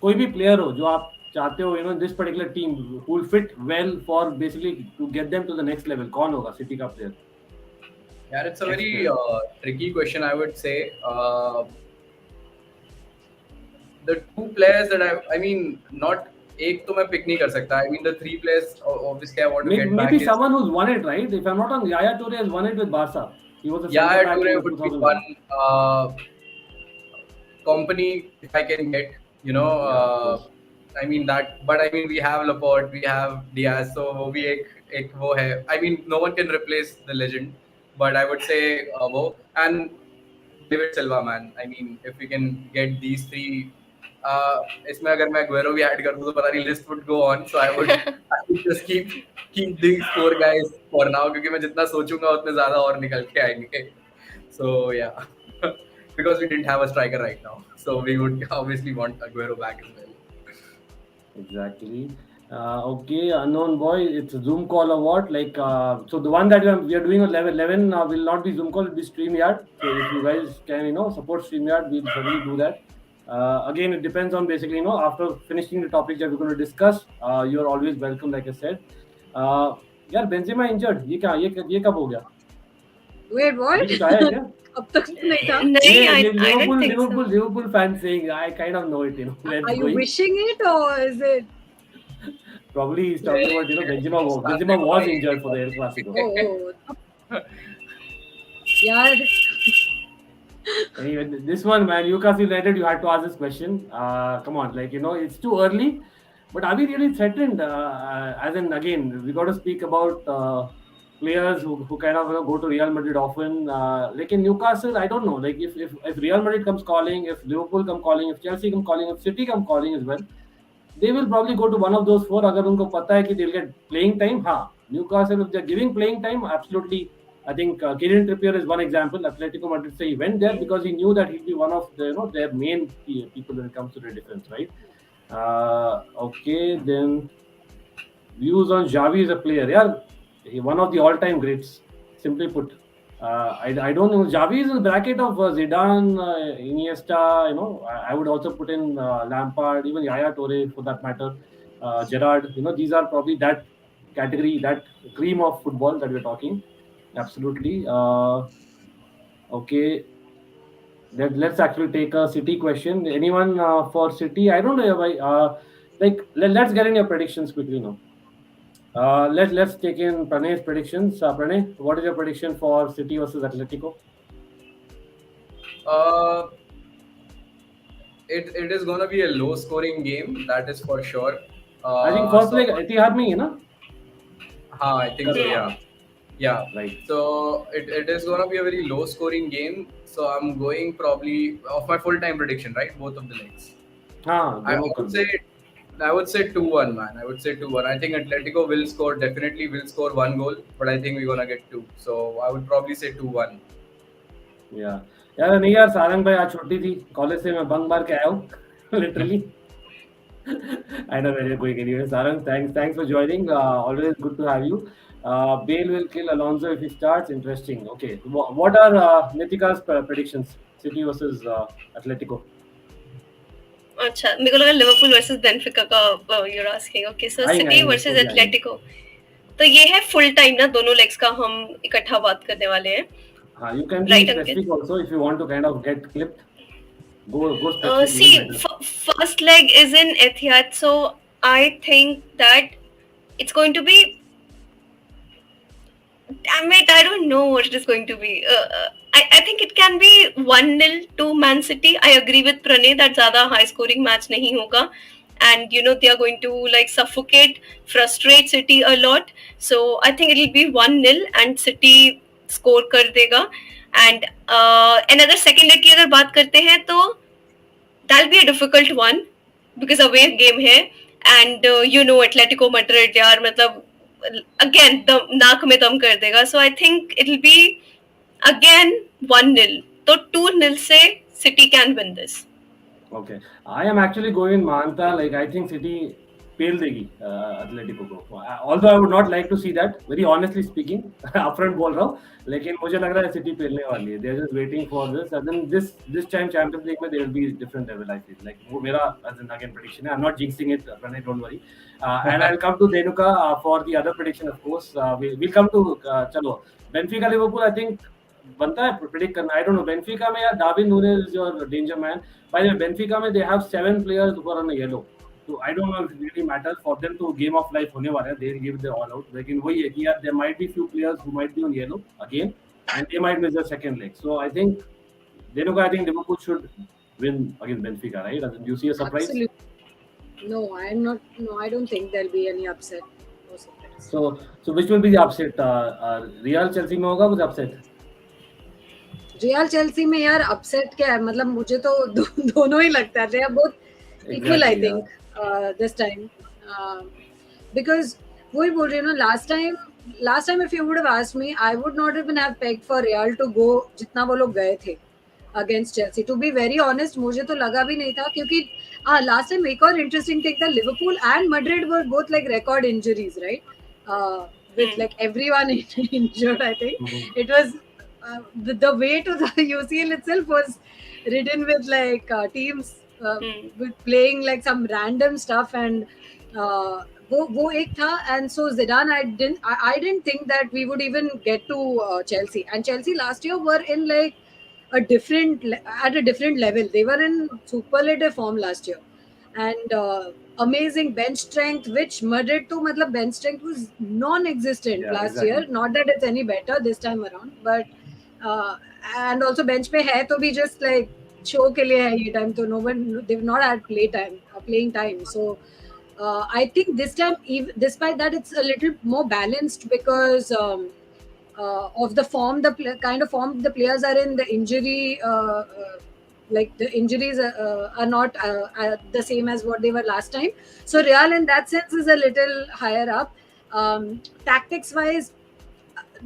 कोई भी player हो जो आप चाहते हो this particular team who will fit well for basically to get them to the next level, कौन होगा City का player? Yeah, it's a very tricky question, I would say. The two players that I mean, not एक तो मैं pick नहीं कर सकता. I mean, the three players obviously I want to get back. Maybe someone who's won it, right? If I'm not wrong, Yaya Toure has won it with Barca. He was a Yaya centre back Toure in would be 2001. one. Company if I can get, I mean that, but I mean we have Laporte, we have Diaz, so वो भी एक वो है. I mean no one can replace the legend, but I would say वो and David Silva, man. I mean if we can get these three, इसमें अगर मैं Aguero भी add कर दूँ तो पता नहीं list would go on. So I would just keep these four guys for now क्योंकि मैं जितना सोचूंगा उतने ज़्यादा और निकल के आएंगे. So yeah. Because we didn't have a striker right now, so we would obviously want Aguero back as well. Exactly. Okay, unknown boy, it's a Zoom call or what? Like, so the one that we are doing at 11 will not be Zoom call, it will be StreamYard. So if you guys can, support StreamYard, we'll certainly do that. Again, it depends on basically, after finishing the topics that we're going to discuss, you're always welcome, like I said. यार Benzema injured, ये कब हो गया? Wait, what? अभी कुछ आया है क्या? अब तक तो नहीं था. नहीं, ये I don't Liverpool think so. Liverpool fans saying, I kind of know it, you know, where Are it's you going. wishing it or is it? Probably he's talking about, you know, Benzema was injured for the El Clasico. Oh. यार. Anyway, this one, man, Newcastle United, you had to ask this question. Come on, like, you know, it's too early, but are we really threatened? As in, again, we got to speak about players who kind of, you know, go to Real Madrid often. Like in Newcastle, I don't know. Like if Real Madrid comes calling, if Liverpool come calling, if Chelsea come calling, if City come calling as well, they will probably go to one of those four. अगर उनको पता है कि they'll get playing time, हाँ. Newcastle, if they're giving playing time, absolutely. I think Kieran Trippier is one example. Atletico Madrid say he went there because he knew that he'll be one of the, you know, their main people when it comes to their defense, right? Okay, then views on Xavi as a player. Yeah, one of the all-time greats. Simply put, I don't know. Xavi is in the bracket of Zidane, Iniesta. You know, I would also put in Lampard, even Yaya Toure for that matter. Gerrard. You know, these are probably that category, that cream of football that we're talking. Absolutely. Okay. Let's actually take a City question. Anyone for City? I don't know. Like, let's get in your predictions quickly now. Let's take in Pranay's predictions. Pranay, what is your prediction for City versus Atletico? It is gonna be a low scoring game, that is for sure. I think first leg Etihad में ही है ना? हाँ, I think so. Yeah. Right. So it is gonna be a very low scoring game. So I'm going probably of my full time prediction, right? Both of the legs. हाँ. I would say 2-1, man. I would say 2-1. I think Atletico will definitely will score one goal, but I think we're gonna get two. So I would probably say 2-1. Yeah. यार नहीं यार, सारंग भाई आज छुट्टी थी, college से मैं बंक मार के आया हूँ literally. I know where you're going anyway. Sarang, thanks for joining. Always good to have you. Bale will kill Alonso if he starts. Interesting. Okay. What are Nitika's predictions? City versus Atletico. अच्छा, मेरे को लगा Liverpool versus Benfica का you're asking. Okay, so City versus Atletico. तो ये है full time ना, दोनों लेग्स का हम इकट्ठा बात करने वाले हैं. हाँ, you can be specific also if you want to kind of get clipped. Go specific. See, first leg is in Etihad, so I think that it's going to be. Damn it, I don't know what it is going to be. I think it can be 1-0 to ManCity. I agree with Pranay that ज़्यादा high scoring match नहीं होगा, and you know they are going to like suffocate, frustrate City a lot. So I think it will be 1-0 and City score कर देगा. And another second leg की अगर बात करते हैं तो that'll be a difficult one because away game है, and you know Atletico Madrid यार मतलब again नाक में दम कर देगा. So I think it'll be again 1-0. तो 2-0 से City can win this. Okay, I am actually going Manta. Like I think City पेल देगी Atletico को. Although I would not like to see that, very honestly speaking, upfront बोल रहा हूँ, लेकिन मुझे लग रहा है City पेलने वाली है. They are just waiting for this, and then this time Champions League में they will be different level. I feel like वो मेरा as in again prediction है. I'm not jinxing it, Pranay, don't worry. And I'll come to Dhenuka for the other prediction, of course. We'll come to चलो Benfica Liverpool. I think बनता है predict करना. I don't know. Benfica में यार Darwin Núñez is your danger man. By the way, Benfica में they have 7 players who are on a yellow. So I don't know if it really matters for them to game of life होने वाला है. They'll give their all out. लेकिन वही है कि यार there might be few players who might be on yellow again, and they might miss the second leg. So I think Liverpool should win against Benfica, right? Do you see a surprise? Absolutely. No, I'm not. No, I don't think there'll be any upset. No surprise. So which will be the upset? Real Chelsea में होगा कुछ upset? Real Chelsea में यार upset क्या है? मतलब मुझे तो दोनों ही लगता है. They are both equal, I think. This time, because वही बोल रही हूँ ना, last time if you would have asked me, I would not even have pegged for Real to go जितना वो लोग गए थे against Chelsea. To be very honest, मुझे तो लगा भी नहीं था क्योंकि last time एक और interesting thing था, Liverpool and Madrid were both like record injuries, right? With like everyone injured, I think. It was the way to the UCL itself was ridden with like teams with playing like some random stuff, and वो एक था. And so Zidane, I didn't think that we would even get to Chelsea. And Chelsea last year were in like at a different level. They were in superlative form last year, and amazing bench strength, which Madrid to matlab bench strength was non-existent Yeah, last year. exactly. Not that it's any better this time around, but uh, and also bench पे है तो भी just like show के लिए है ये time, तो no one, they've not had playing time. So I think this time, despite that, it's a little more balanced because of the form, kind of form the players are in. The injury, like the injuries, are not the same as what they were last time. So Real, in that sense, is a little higher up. Tactics wise,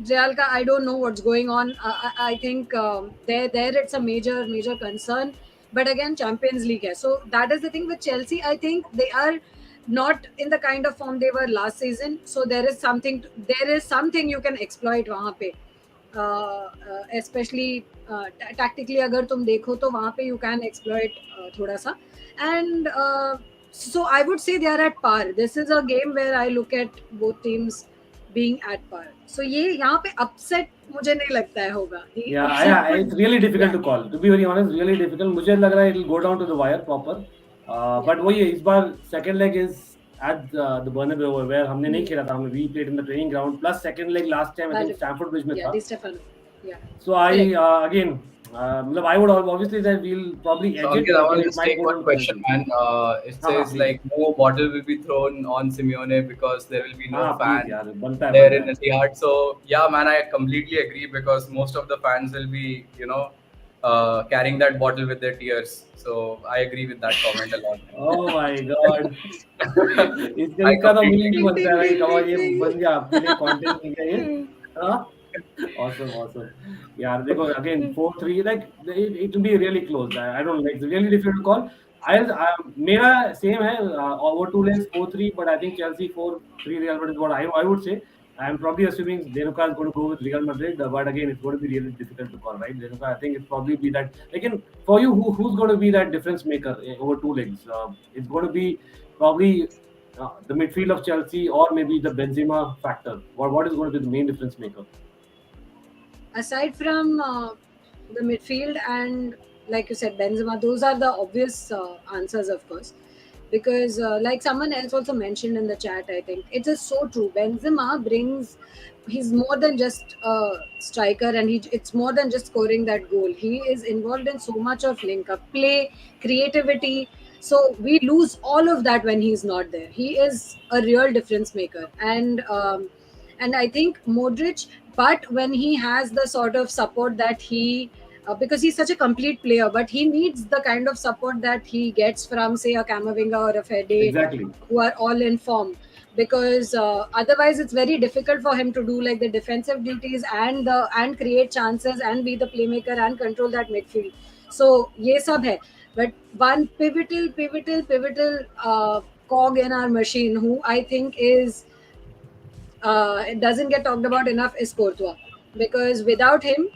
Real ka, I don't know what's going on. I think there it's a major concern. But again, Champions League hai. So that is the thing with Chelsea. I think they are not in the kind of form they were last season. So there is something you can exploit वहाँ पे. Especially tactically, अगर तुम देखो तो वहाँ पे you can exploit थोड़ा सा. And so I would say they are at par. This is a game where I look at both teams being at par. So ये यहाँ पे upset मुझे नहीं लगता है होगा. The upset Yeah, could, it's really difficult yeah, to call. To be very honest, really difficult. मुझे लग रहा है it'll go down to the wire proper. yeah. But वही है, इस बार second leg is at the Bernabeu where हमने नहीं खेला था. We played in the training ground. Plus second leg last time I think Stamford Bridge में Yeah, था. Di Stefano. Yeah. So I Correct. again, मतलब I would obviously say we'll probably So edge it. Ankit, I Again, want to it just might take go one down to question, penalty. man. It हाँ हाँ says please. like no bottle will be thrown on Simeone because there will be no हाँ please fan यार बनता है there बनता in है. Etihad. So yeah, man, I completely agree because most of the fans will be, carrying that bottle with their tears. So I agree with that comment a lot. Oh my God. I इसका तो completely meme भी Ding बनता है ding भाई. ding कमाल, ding ये ding. बन गया आपके लिए कंटेंट बन गया ये. हाँ awesome यार देखो again 4-3 like it will be really close. I don't like, it's really difficult to call. I मेरा same है over two legs 4-3, but I think Chelsea 4-3 Real Madrid is what I would say. I'm probably assuming Dhenuka is going to go with Real Madrid, but again it's going to be really difficult to call, right? Dhenuka, I think it's probably be that again for you, who's going to be that difference maker over two legs? It's going to be probably the midfield of Chelsea or maybe the Benzema factor. What is going to be the main difference maker? Aside from the midfield and, like you said, Benzema, those are the obvious answers, of course. Because like someone else also mentioned in the chat, I think it is so true. Benzema brings, he's more than just a striker, and it's more than just scoring that goal. He is involved in so much of link up play, creativity. So we lose all of that when he's not there. He is a real difference maker. And I think Modric, but when he has the sort of support that he, because he's such a complete player, but he needs the kind of support that he gets from, say, a Camavinga or a Fede, Exactly. who are all in form. Because otherwise, it's very difficult for him to do like the defensive duties and create chances and be the playmaker and control that midfield. So ये सब है. But one pivotal cog in our machine, who I think is it doesn't get talked about enough, is Courtois, because without him,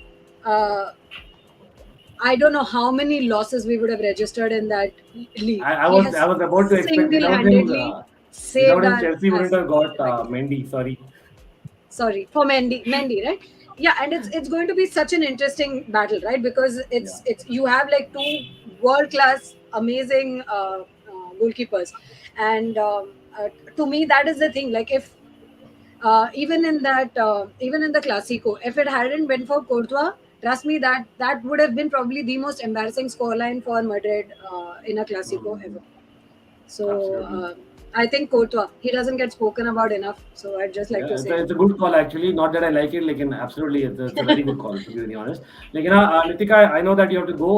uh, I don't know how many losses we would have registered in that league. I He was has I was about to expect single-handedly without saved him our Chelsea wouldn't ass. have got Like, Mendy. Sorry. sorry for Mendy, right? Yeah, and it's going to be such an interesting battle, right? Because Yeah. it's you have like two world class, amazing goalkeepers, and to me that is the thing. Like if even in the Clasico, if it hadn't been for Courtois, trust me, that would have been probably the most embarrassing scoreline for Madrid in a Clasico Mm, ever. So absolutely. I think Courtois, he doesn't get spoken about enough. So I'd just like to Yeah, say it's him. a good call actually. Not that I like it, like absolutely, it's a very good call to be very honest. Like Nitika, I know that you have to go.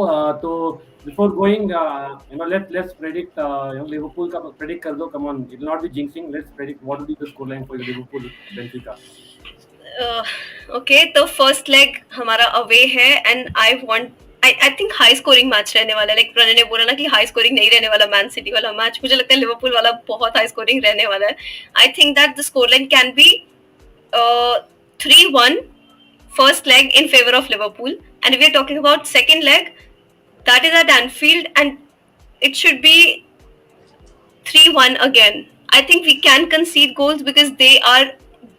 So before going, let's predict. Liverpool का predict कर दो. Come on, it will not be jinxing. Let's predict what will be the scoreline for Liverpool Benfica. Okay तो first leg हमारा away है and I think high scoring match रहने वाला है like Pranay ने बोला ना कि हाई स्कोरिंग नहीं रहने वाला मैन सिटी वाला मैच मुझे लगता है लिवरपूल वाला बहुत हाई स्कोरिंग रहने वाला है I think that the score line can be 3-1 first leg in favor of Liverpool and if we are talking about second leg that is at Anfield and it should be 3-1 again I think we can concede goals because they are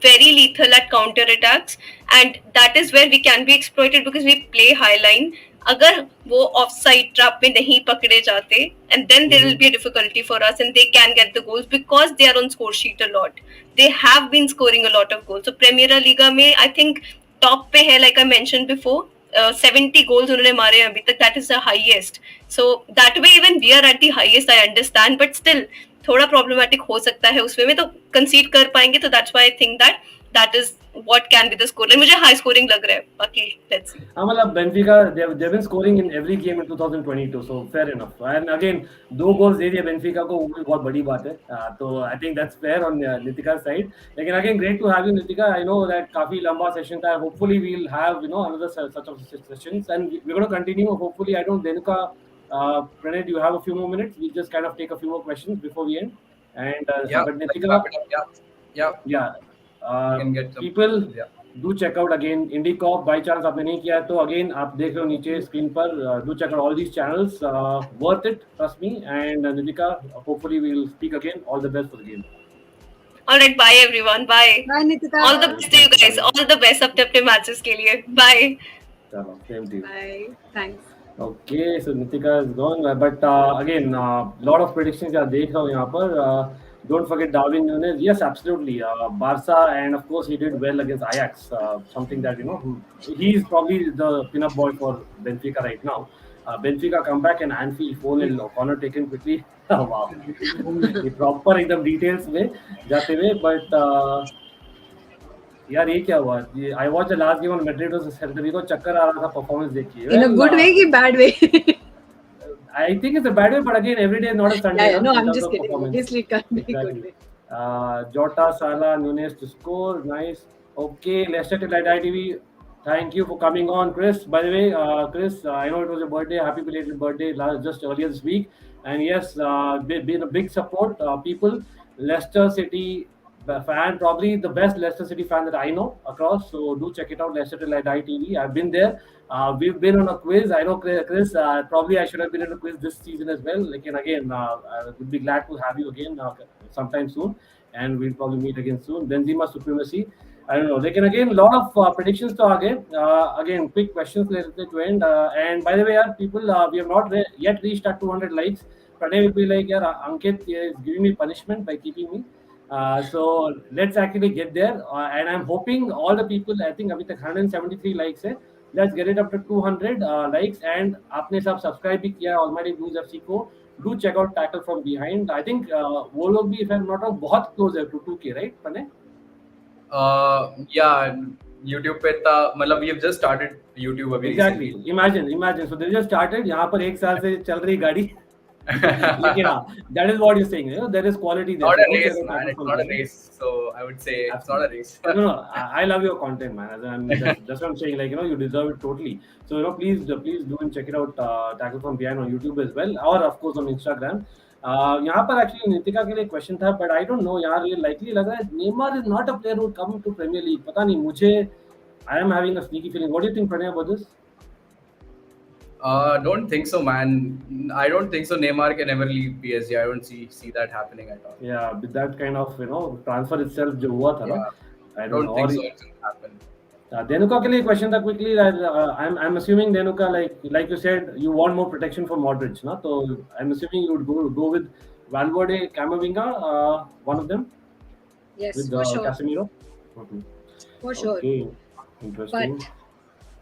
very lethal at counter attacks, and that is where we can be exploited because we play high line. अगर वो offside trap में नहीं पकड़े जाते, and then there will be a difficulty for us, and they can get the goals because they are on score sheet a lot. They have been scoring a lot of goals. So Premier Liga में I think top पे है, like I mentioned before. 70 goals उन्होंने मारे हैं अभी तक. That is the highest. So that way even we are at the highest. I understand, but still थोड़ा problematic हो सकता है उसमें में, तो कंसीड कर पाएंगे. तो that's why I think that is what can be the score. मुझे हाई स्कोरिंग लग रहा है. बाकी लेट्स सी. मतलब Benfica they've been scoring in every game in 2022, so fair enough. And again, 2 goals दे दिए Benfica को, वो भी बहुत बड़ी बात है. तो I think that's fair on Nitika's side. लेकिन again, great to have you, Nitika. I know that काफी लंबा session था. Hopefully we'll have another such of sessions, and we're going to continue. Hopefully, I don't Dhenuka, Pranay, do you have a few more minutes? We'll just kind of take a few more questions before we end. And Yeah, but let's Nitika, wrap it up. Yeah. yeah, You can get some, people yeah. do check out again IndieCorp. By chance आपने नहीं किया है तो again आप देख रहे हो नीचे screen पर. Do check out all these channels. Worth it, trust me. And Nitika, hopefully we'll speak again. All the best for the game. All right, bye everyone. Bye. Bye, Nitika. All the best to you guys. All the best अपने अपने matches के लिए. Bye. चलो, same to you. Bye. Thanks. Okay, so Nitika is gone, but again, lot of predictions यार देख रहा हूँ यहाँ पर. Don't forget Darwin Núñez. Yes, absolutely. Barca, and of course he did well against Ajax. Something that he's probably the pin-up boy for Benfica right now. Benfica comeback and Anfield 4-0 corner taken quickly. Wow, ये proper एकदम details में जाते हुए, but यार ये क्या हुआ? I watched the last game on Madrid versus Celta Vigo. चक्कर आ रहा था performance देख के. In a good way or bad way? I think it's a bad way, but again, every day is not a Sunday. Yeah, no, in I'm terms just of kidding. performance. Obviously, it can't be a Exactly. good way. Jota, Salah, Núñez to score. Nice. Okay, Leicester to Light TV. Thank you for coming on, Chris. By the way, Chris, I know it was your birthday. Happy belated birthday just earlier this week. And yes, been a big support. People, Leicester City fan, probably the best Leicester City fan that I know across. So do check it out, Leicester to Light TV. I've been there. We've been on a quiz. I know, Chris, probably I should have been in a quiz this season as well. Like, and again, I would be glad to have you again sometime soon. And we'll probably meet again soon. Benzema supremacy. I don't know. Like, and again, a lot of predictions to again. Again, quick questions related to end. And by the way, people, we have not yet reached our 200 likes. Pranay will be like, yeah, Ankit is giving me punishment by keeping me. So let's actually get there. And I'm hoping all the people, I think अभी तक 173 likes है. Let's get it up to 200 likes. And आपने सब subscribe भी किया Almighty Blues FC को. Do check out Tackle from Behind. I think वो लोग भी, if I'm not wrong, बहुत close है to 2K, right, Pranay? Yeah, YouTube पे था, मतलब we've just started YouTube अभी. Exactly. Imagine. So they just started. यहाँ पर 1 साल से चल रही गाड़ी. लेकिन that is what you're saying. There is quality there. Not a race, man. It's not a race. So I would say it's not a race. No. I love your content, man. And that's what I'm saying. Like, you deserve it totally. So, please do and check it out. Tackle from Behind on YouTube as well, or of course on Instagram. यहाँ पर actually Nitika के लिए question था, but I don't know. यार ये likely लग रहा है Neymar is not a player who would come to Premier League. पता नहीं मुझे. I am having a sneaky feeling. What do you think, Pranay, about this? Don't think so, man. I don't think so. Neymar can ever leave PSG. I don't see that happening at all. Yeah, with that kind of transfer itself जो हुआ था ना. I don't think so. It will happen. Dhenuka के लिए question था quickly. I'm assuming Dhenuka, like you said, you want more protection for Modric, ना? So I'm assuming you would go with Valverde, Camavinga, one of them. Yes, with for sure. Casemiro. For sure. Okay, interesting.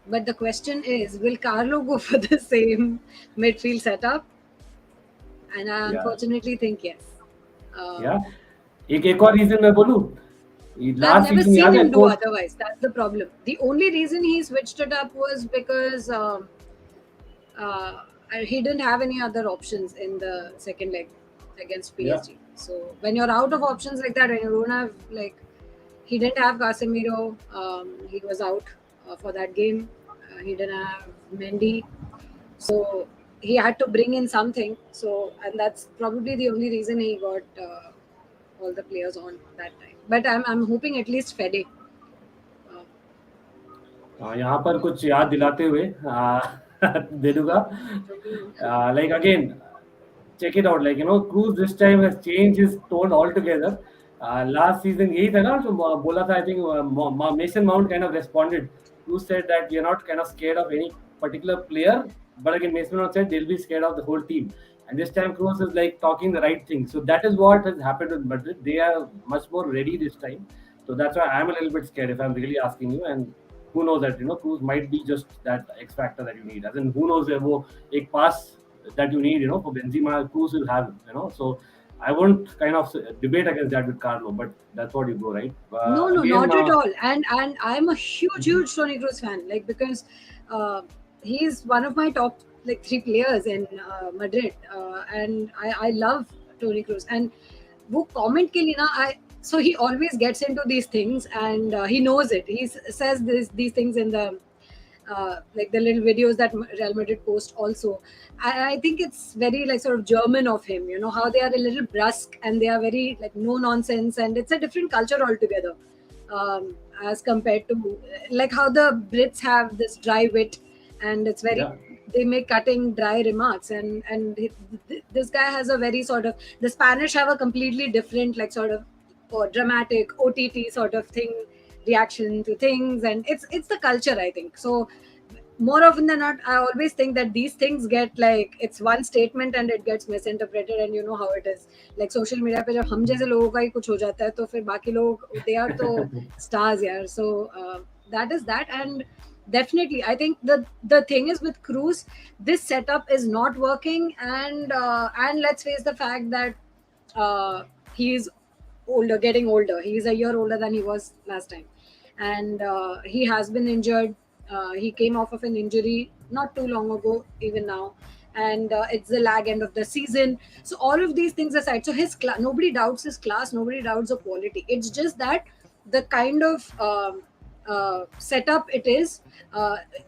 But the question is, will Carlo go for the same midfield setup? And I unfortunately think yes. Yeah. एक और reason मैं बोलूँ. I've never seen him do otherwise. That's the problem. The only reason he switched it up was because he didn't have any other options in the second leg against PSG. Yeah. So when you're out of options like that, and you don't have he didn't have Casemiro. He was out for that game. He didn't have Mendy, so he had to bring in something. So, and that's probably the only reason he got all the players on that time. But I'm hoping at least Fede. यहाँ पर कुछ याद दिलाते हुए दे दूँगा. Like again, check it out. Like, Cruz this time has changed his tone altogether. Last season, यही था ना जो बोला था, I think Mason Mount kind of responded. Cruz said that we are not kind of scared of any particular player, but again Mason Mount said they'll be scared of the whole team. And this time Cruz is like talking the right thing. So that is what has happened with Madrid. They are much more ready this time. So that's why I'm a little bit scared if I'm really asking you. And who knows that Cruz might be just that X factor that you need. As in, who knows wo ek pass that you need, for Benzema, Cruz will have, So I won't kind of debate against that with Carlo, but that's what you go, right? No, not at all. And I'm a huge Toni Kroos fan, like, because he's one of my top like 3 players in Madrid, and I love Toni Kroos. And वो comment के लिए ना, so he always gets into these things, and he knows it. He says these things in the like the little videos that Real Madrid post also. I think it's very like sort of German of him, how they are a little brusque and they are very like no nonsense, and it's a different culture altogether, as compared to like how the Brits have this dry wit, and it's very they make cutting dry remarks, and this guy has a very sort of, the Spanish have a completely different like sort of dramatic OTT sort of thing, reaction to things, and it's the culture, I think. So more often than not, I always think that these things get like, it's one statement and it gets misinterpreted, and you know how it is. Like social media पे जब हम जैसे लोगों का ही कुछ हो जाता है तो फिर बाकी लोग, they are तो stars यार. So that is that. And definitely I think the thing is with Cruz, this setup is not working, and let's face the fact that he's older, getting older. He's a year older than he was last time, and he has been injured. He came off of an injury not too long ago, even now, and it's the lag end of the season. So all of these things aside, so his class, nobody doubts his class, nobody doubts the quality. It's just that the kind of setup it is,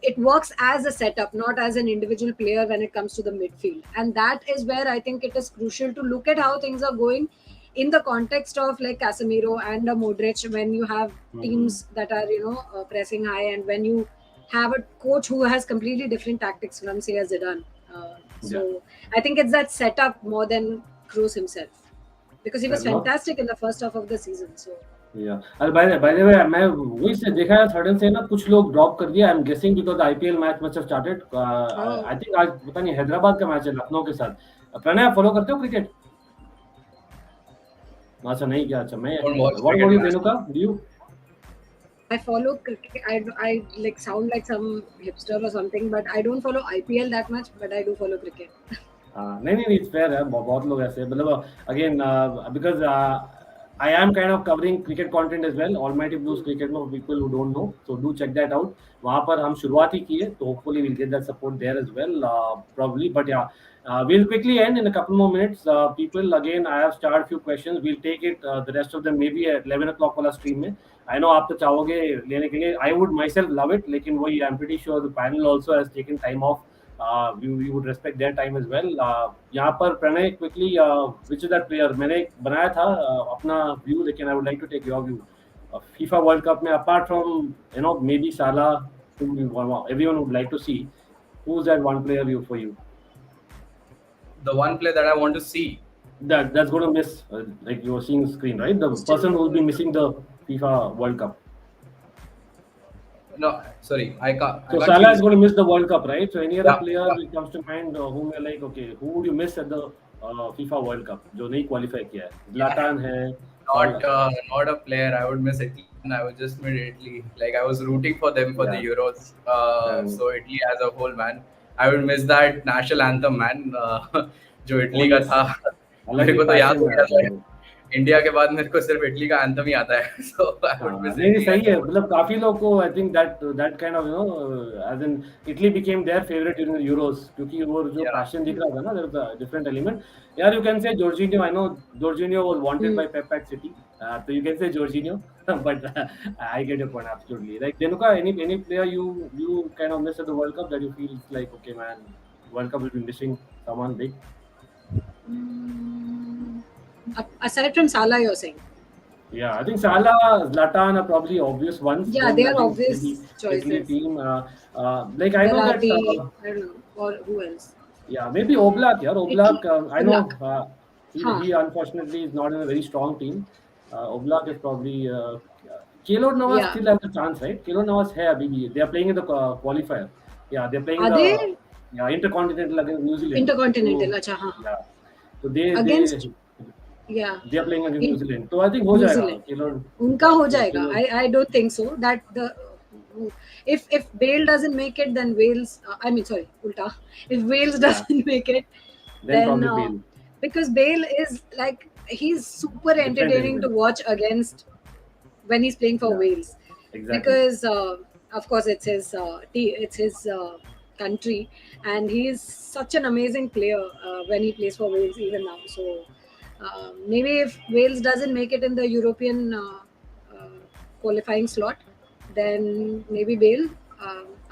it works as a setup, not as an individual player when it comes to the midfield. And that is where I think it is crucial to look at how things are going in the context of like Casemiro and Modric, when you have teams that are pressing high, and when you have a coach who has completely different tactics from say a Zidane. So I think it's that setup more than Kroos himself, because he was fantastic in the first half of the season. So and by the way, मैं वही से देखा है sudden से ना कुछ लोग drop कर दिया. I'm guessing because the IPL match must have started. I think आज पता नहीं हैदराबाद का मैच है लखनऊ के साथ. प्रणय, आप फॉलो करते हो क्रिकेट? अच्छा नहीं क्या? अच्छा मैं what about you, Dhenuka? Do you? I follow cricket. I like sound like some hipster or something, but I don't follow IPL that much, but I do follow cricket. नहीं it's fair है. बहुत लोग ऐसे मतलब again because I am kind of covering cricket content as well. Almighty Blues cricket for people who don't know, so do check that out. वहाँ पर हम शुरुआत ही की है, तो hopefully we'll get that support there as well, probably. But yeah, we'll quickly end in a couple more minutes. People, again, I have started a few questions. We'll take it, the rest of them maybe at 11 o'clock वाला stream में. I know आप तो चाहोगे लेने के लिए. I would myself love it, लेकिन वही I'm pretty sure the panel also has taken time off. We would respect their time as well. यहाँ पर Pranay quickly, which is that player? मैंने बनाया था अपना view, लेकिन I would like to take your view. FIFA World Cup में apart from maybe Salah, whom everyone would like to see, who's that one player for you? The one player that I want to see. That's going to miss, like you were seeing the screen, right? The person who will be missing the FIFA World Cup. No, sorry, I can't. So Salah is going to miss the World Cup, right? So any other player that comes to mind whom you're like, okay, who would you miss at the FIFA World Cup? जो नहीं qualify किया है. Zlatan है. Not a player. I would miss Italy. I would just miss Italy. Like I was rooting for them for the Euros. So Italy as a whole, man. I would miss that national anthem, man. जो Italy का था. मेरे को तो याद हो गया. India के बाद मेरे को सिर्फ इटली का एंथम ही आता है. So I would miss it. नहीं सही है. मतलब काफी लोग को I think that kind of as in Italy became their favorite during the Euros क्योंकि वो जो passion दिख रहा था ना, there was a different element. Yeah, you can say Jorginho. I know Jorginho was wanted by Pep at City. So you can say Jorginho, but I get your point absolutely. Like Dhenuka, any player you kind of miss at the World Cup that you feel like, okay man, World Cup will be missing someone big? Aside from Salah, you're saying? Yeah, I think Salah, Zlatan are probably obvious ones. Yeah, they are obvious choices. Team, like I know that. I don't know, or who else? Yeah, maybe Oblak. Yeah, Oblak. I know Oblak. हाँ he unfortunately is not in a very strong team. Oblak is probably. Keylor Navas yeah still has a chance, right? Keylor Navas hai abhi bhi. They are playing in the qualifier. Yeah, they're playing are the they intercontinental against New Zealand. intercontinental So अच्छा हाँ yeah, so they against yeah they are playing against New in Zealand. So I think हो New जाएगा Zealand Keylor. उनका Yeah, हो so जाएगा Keylor. I don't think so that the if Bale doesn't make it then Wales I mean sorry ulta if Wales Yeah, doesn't make it then then probably Bale. because Bale is like he's super Different entertaining to anyway. watch against when he's playing for Yeah, Wales exactly. because of course it's his country and he's such an amazing player when he plays for Wales even now so maybe if Wales doesn't make it in the European uh, qualifying slot then maybe Bale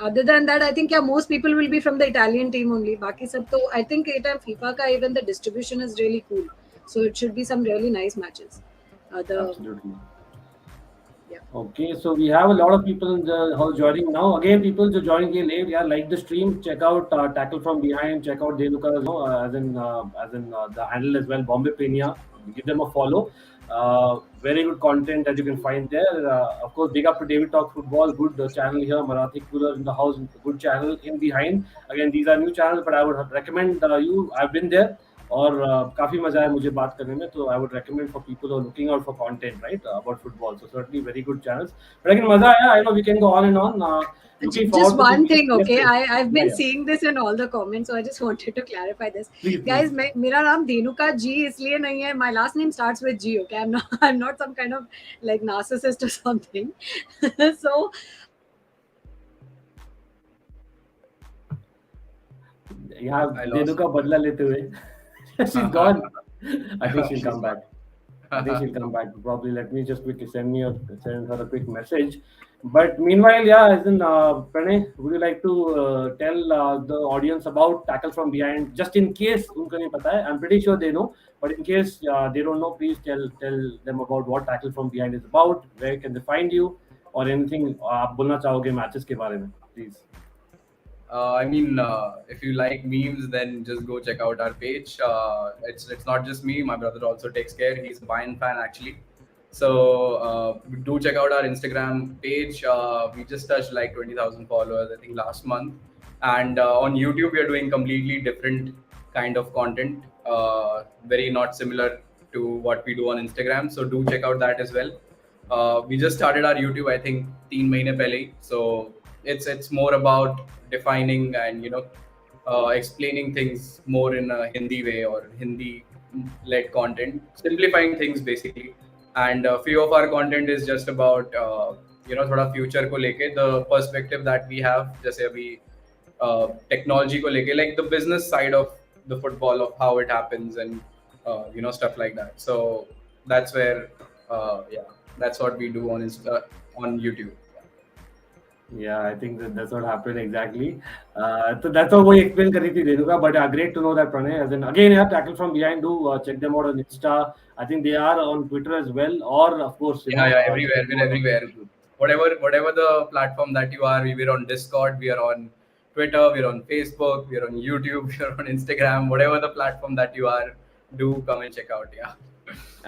other than that I think yeah most people will be from the Italian team only baki sab to I think it and FIFA ka even the distribution is really cool so it should be some really nice matches the Absolutely. yeah Okay, so we have a lot of people in the house joining now. Again, people who joining in late, yeah, like the stream, check out Tackle from Behind, check out Dhenuka, as in the handle as well, Bombay Penia. Give them a follow. Very good content that you can find there. Of course, big up to David Talk Football, good channel here. Marathi Cooler in the house, good channel in behind. Again, these are new channels, but I would recommend you. I've been there. और काफ़ी मज़ा आया मुझे बात करने में तो I would recommend for people are looking out for content right about football so certainly very good channels but लेकिन मज़ा आया I know we can go on and on looking Just forward to one दिस thing, okay? Week I've या been या seeing this in all the comments, so I just wanted to clarify this, please guys. Please मेरा नाम धेनुका जी इसलिए नहीं है. My last name starts with G. Okay, I'm not some kind of like narcissist or something. So यहाँ I देनु lost. का बदला लेते हुए she's gone I think she'll She's come back gone. I think she'll come back. Probably let me just quickly send her a quick message. But meanwhile, yeah, as in Pranay, would you like to tell the audience about Tackle from Behind, just in case उनको नहीं पता है? I'm pretty sure they know, but in case they don't know, please tell them about what Tackle from Behind is about. Where can they find you, or anything आप बोलना चाहोगे matches के बारे में, please. I mean, if you like memes, then just go check out our page. It's not just me. My brother also takes care. He's a Bayern fan actually. So do check out our Instagram page. We just touched like 20,000 followers, I think, last month. And on YouTube, we are doing completely different kind of content. Very not similar to what we do on Instagram. So do check out that as well. We just started our YouTube, I think, 3 months pehle. Hi. So it's more about defining and explaining things more in a Hindi way or Hindi led content, simplifying things basically. And a few of our content is just about थोड़ा future को लेके the perspective that we have जैसे अभी technology को लेके like the business side of the football of how it happens and stuff like that. So that's where that's what we do on YouTube. Yeah, I think that's what happened exactly. So that's how we explain करी थी Dhenuka, but great to know that Pranay. As in again, yeah, Tackle from Behind. Do check them out on Insta. I think they are on Twitter as well, or of course, Yeah, everywhere. check them We're out on everywhere. YouTube. Whatever the platform that you are, we're on Discord, we are on Twitter, we're on Facebook, we're on YouTube, we're on Instagram. Whatever the platform that you are, do come and check out. Yeah.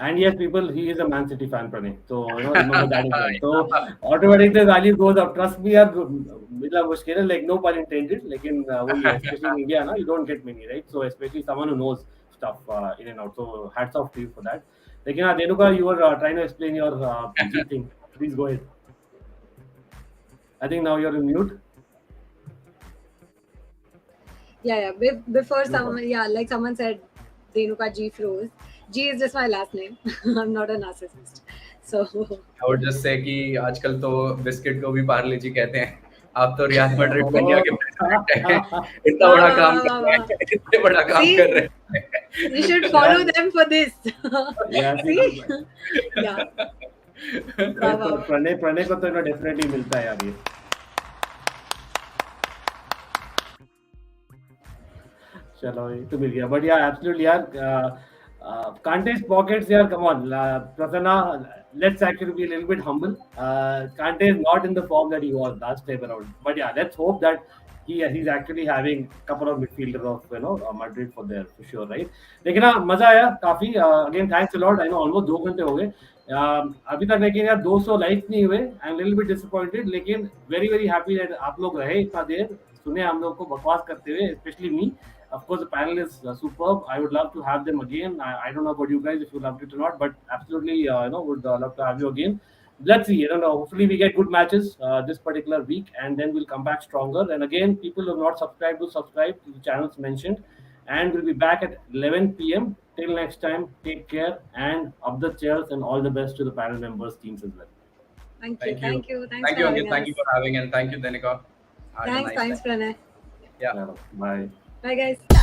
And yes, people, he is a ManCity fan, Pranay. So remember that as well. So automatically the value goes up. Trust me, यार मतलब मुश्किल है, like no pun intended. लेकिन वही है, especially in India, ना, you don't get many, right? So especially someone who knows stuff in and out. So hats off to you for that. लेकिन हाँ, Dhenuka, you were trying to explain your G thing. Please go ahead. I think now you're in mute. yeah. Before No someone, problem. yeah, like someone said, Dhenuka G froze. G is just my last name. I'm not a narcissist. So I would just say कि आजकल तो biscuit को भी पार्ले जी कहते हैं. आप तो real Madrid पेनिया के प्रेसिडेंट हैं. इतना बड़ा काम कर रहे हैं. इतने बड़ा काम See? कर रहे हैं. you should follow them for this. Yeah, See? Yeah. भाई तो प्रणय को तो डेफिनेटली मिलता है यार ये. चलो ये तो मिल गया बट यार एब्सोल्युटली यार कांटेस्ट पॉकेट्स यार come on Prasanna let's actually be a little bit humble. Kante is not in the form that he was last time around. But yeah, let's hope that he's actually having a couple of midfielders of Madrid for there for sure, right? लेकिन हाँ मजा आया काफी. Again thanks a lot. I know almost 2 घंटे हो गए. अभी तक लेकिन यार 200 लाइक्स नहीं हुए. I'm a little bit disappointed. लेकिन very happy that आप लोग रहे इतना देर सुने हम लोग को बकवास करते हुए, especially me. Of course, the panel is superb. I would love to have them again. I don't know about you guys if you loved it or not, but absolutely, would love to have you again. Let's see. I don't know. Hopefully, we get good matches this particular week, and then we'll come back stronger. And again, people who have not subscribed, will subscribe to the channels mentioned, and we'll be back at 11 p.m. Till next time, take care and up the chairs, and all the best to the panel members, teams as well. Thank you. Thank you. Thanks Thank for you, having Ankit. Thank you us. for having, and thank you, Dhenuka. Had a nice Thanks, time. Pranay. Yeah. Bye. Bye, guys.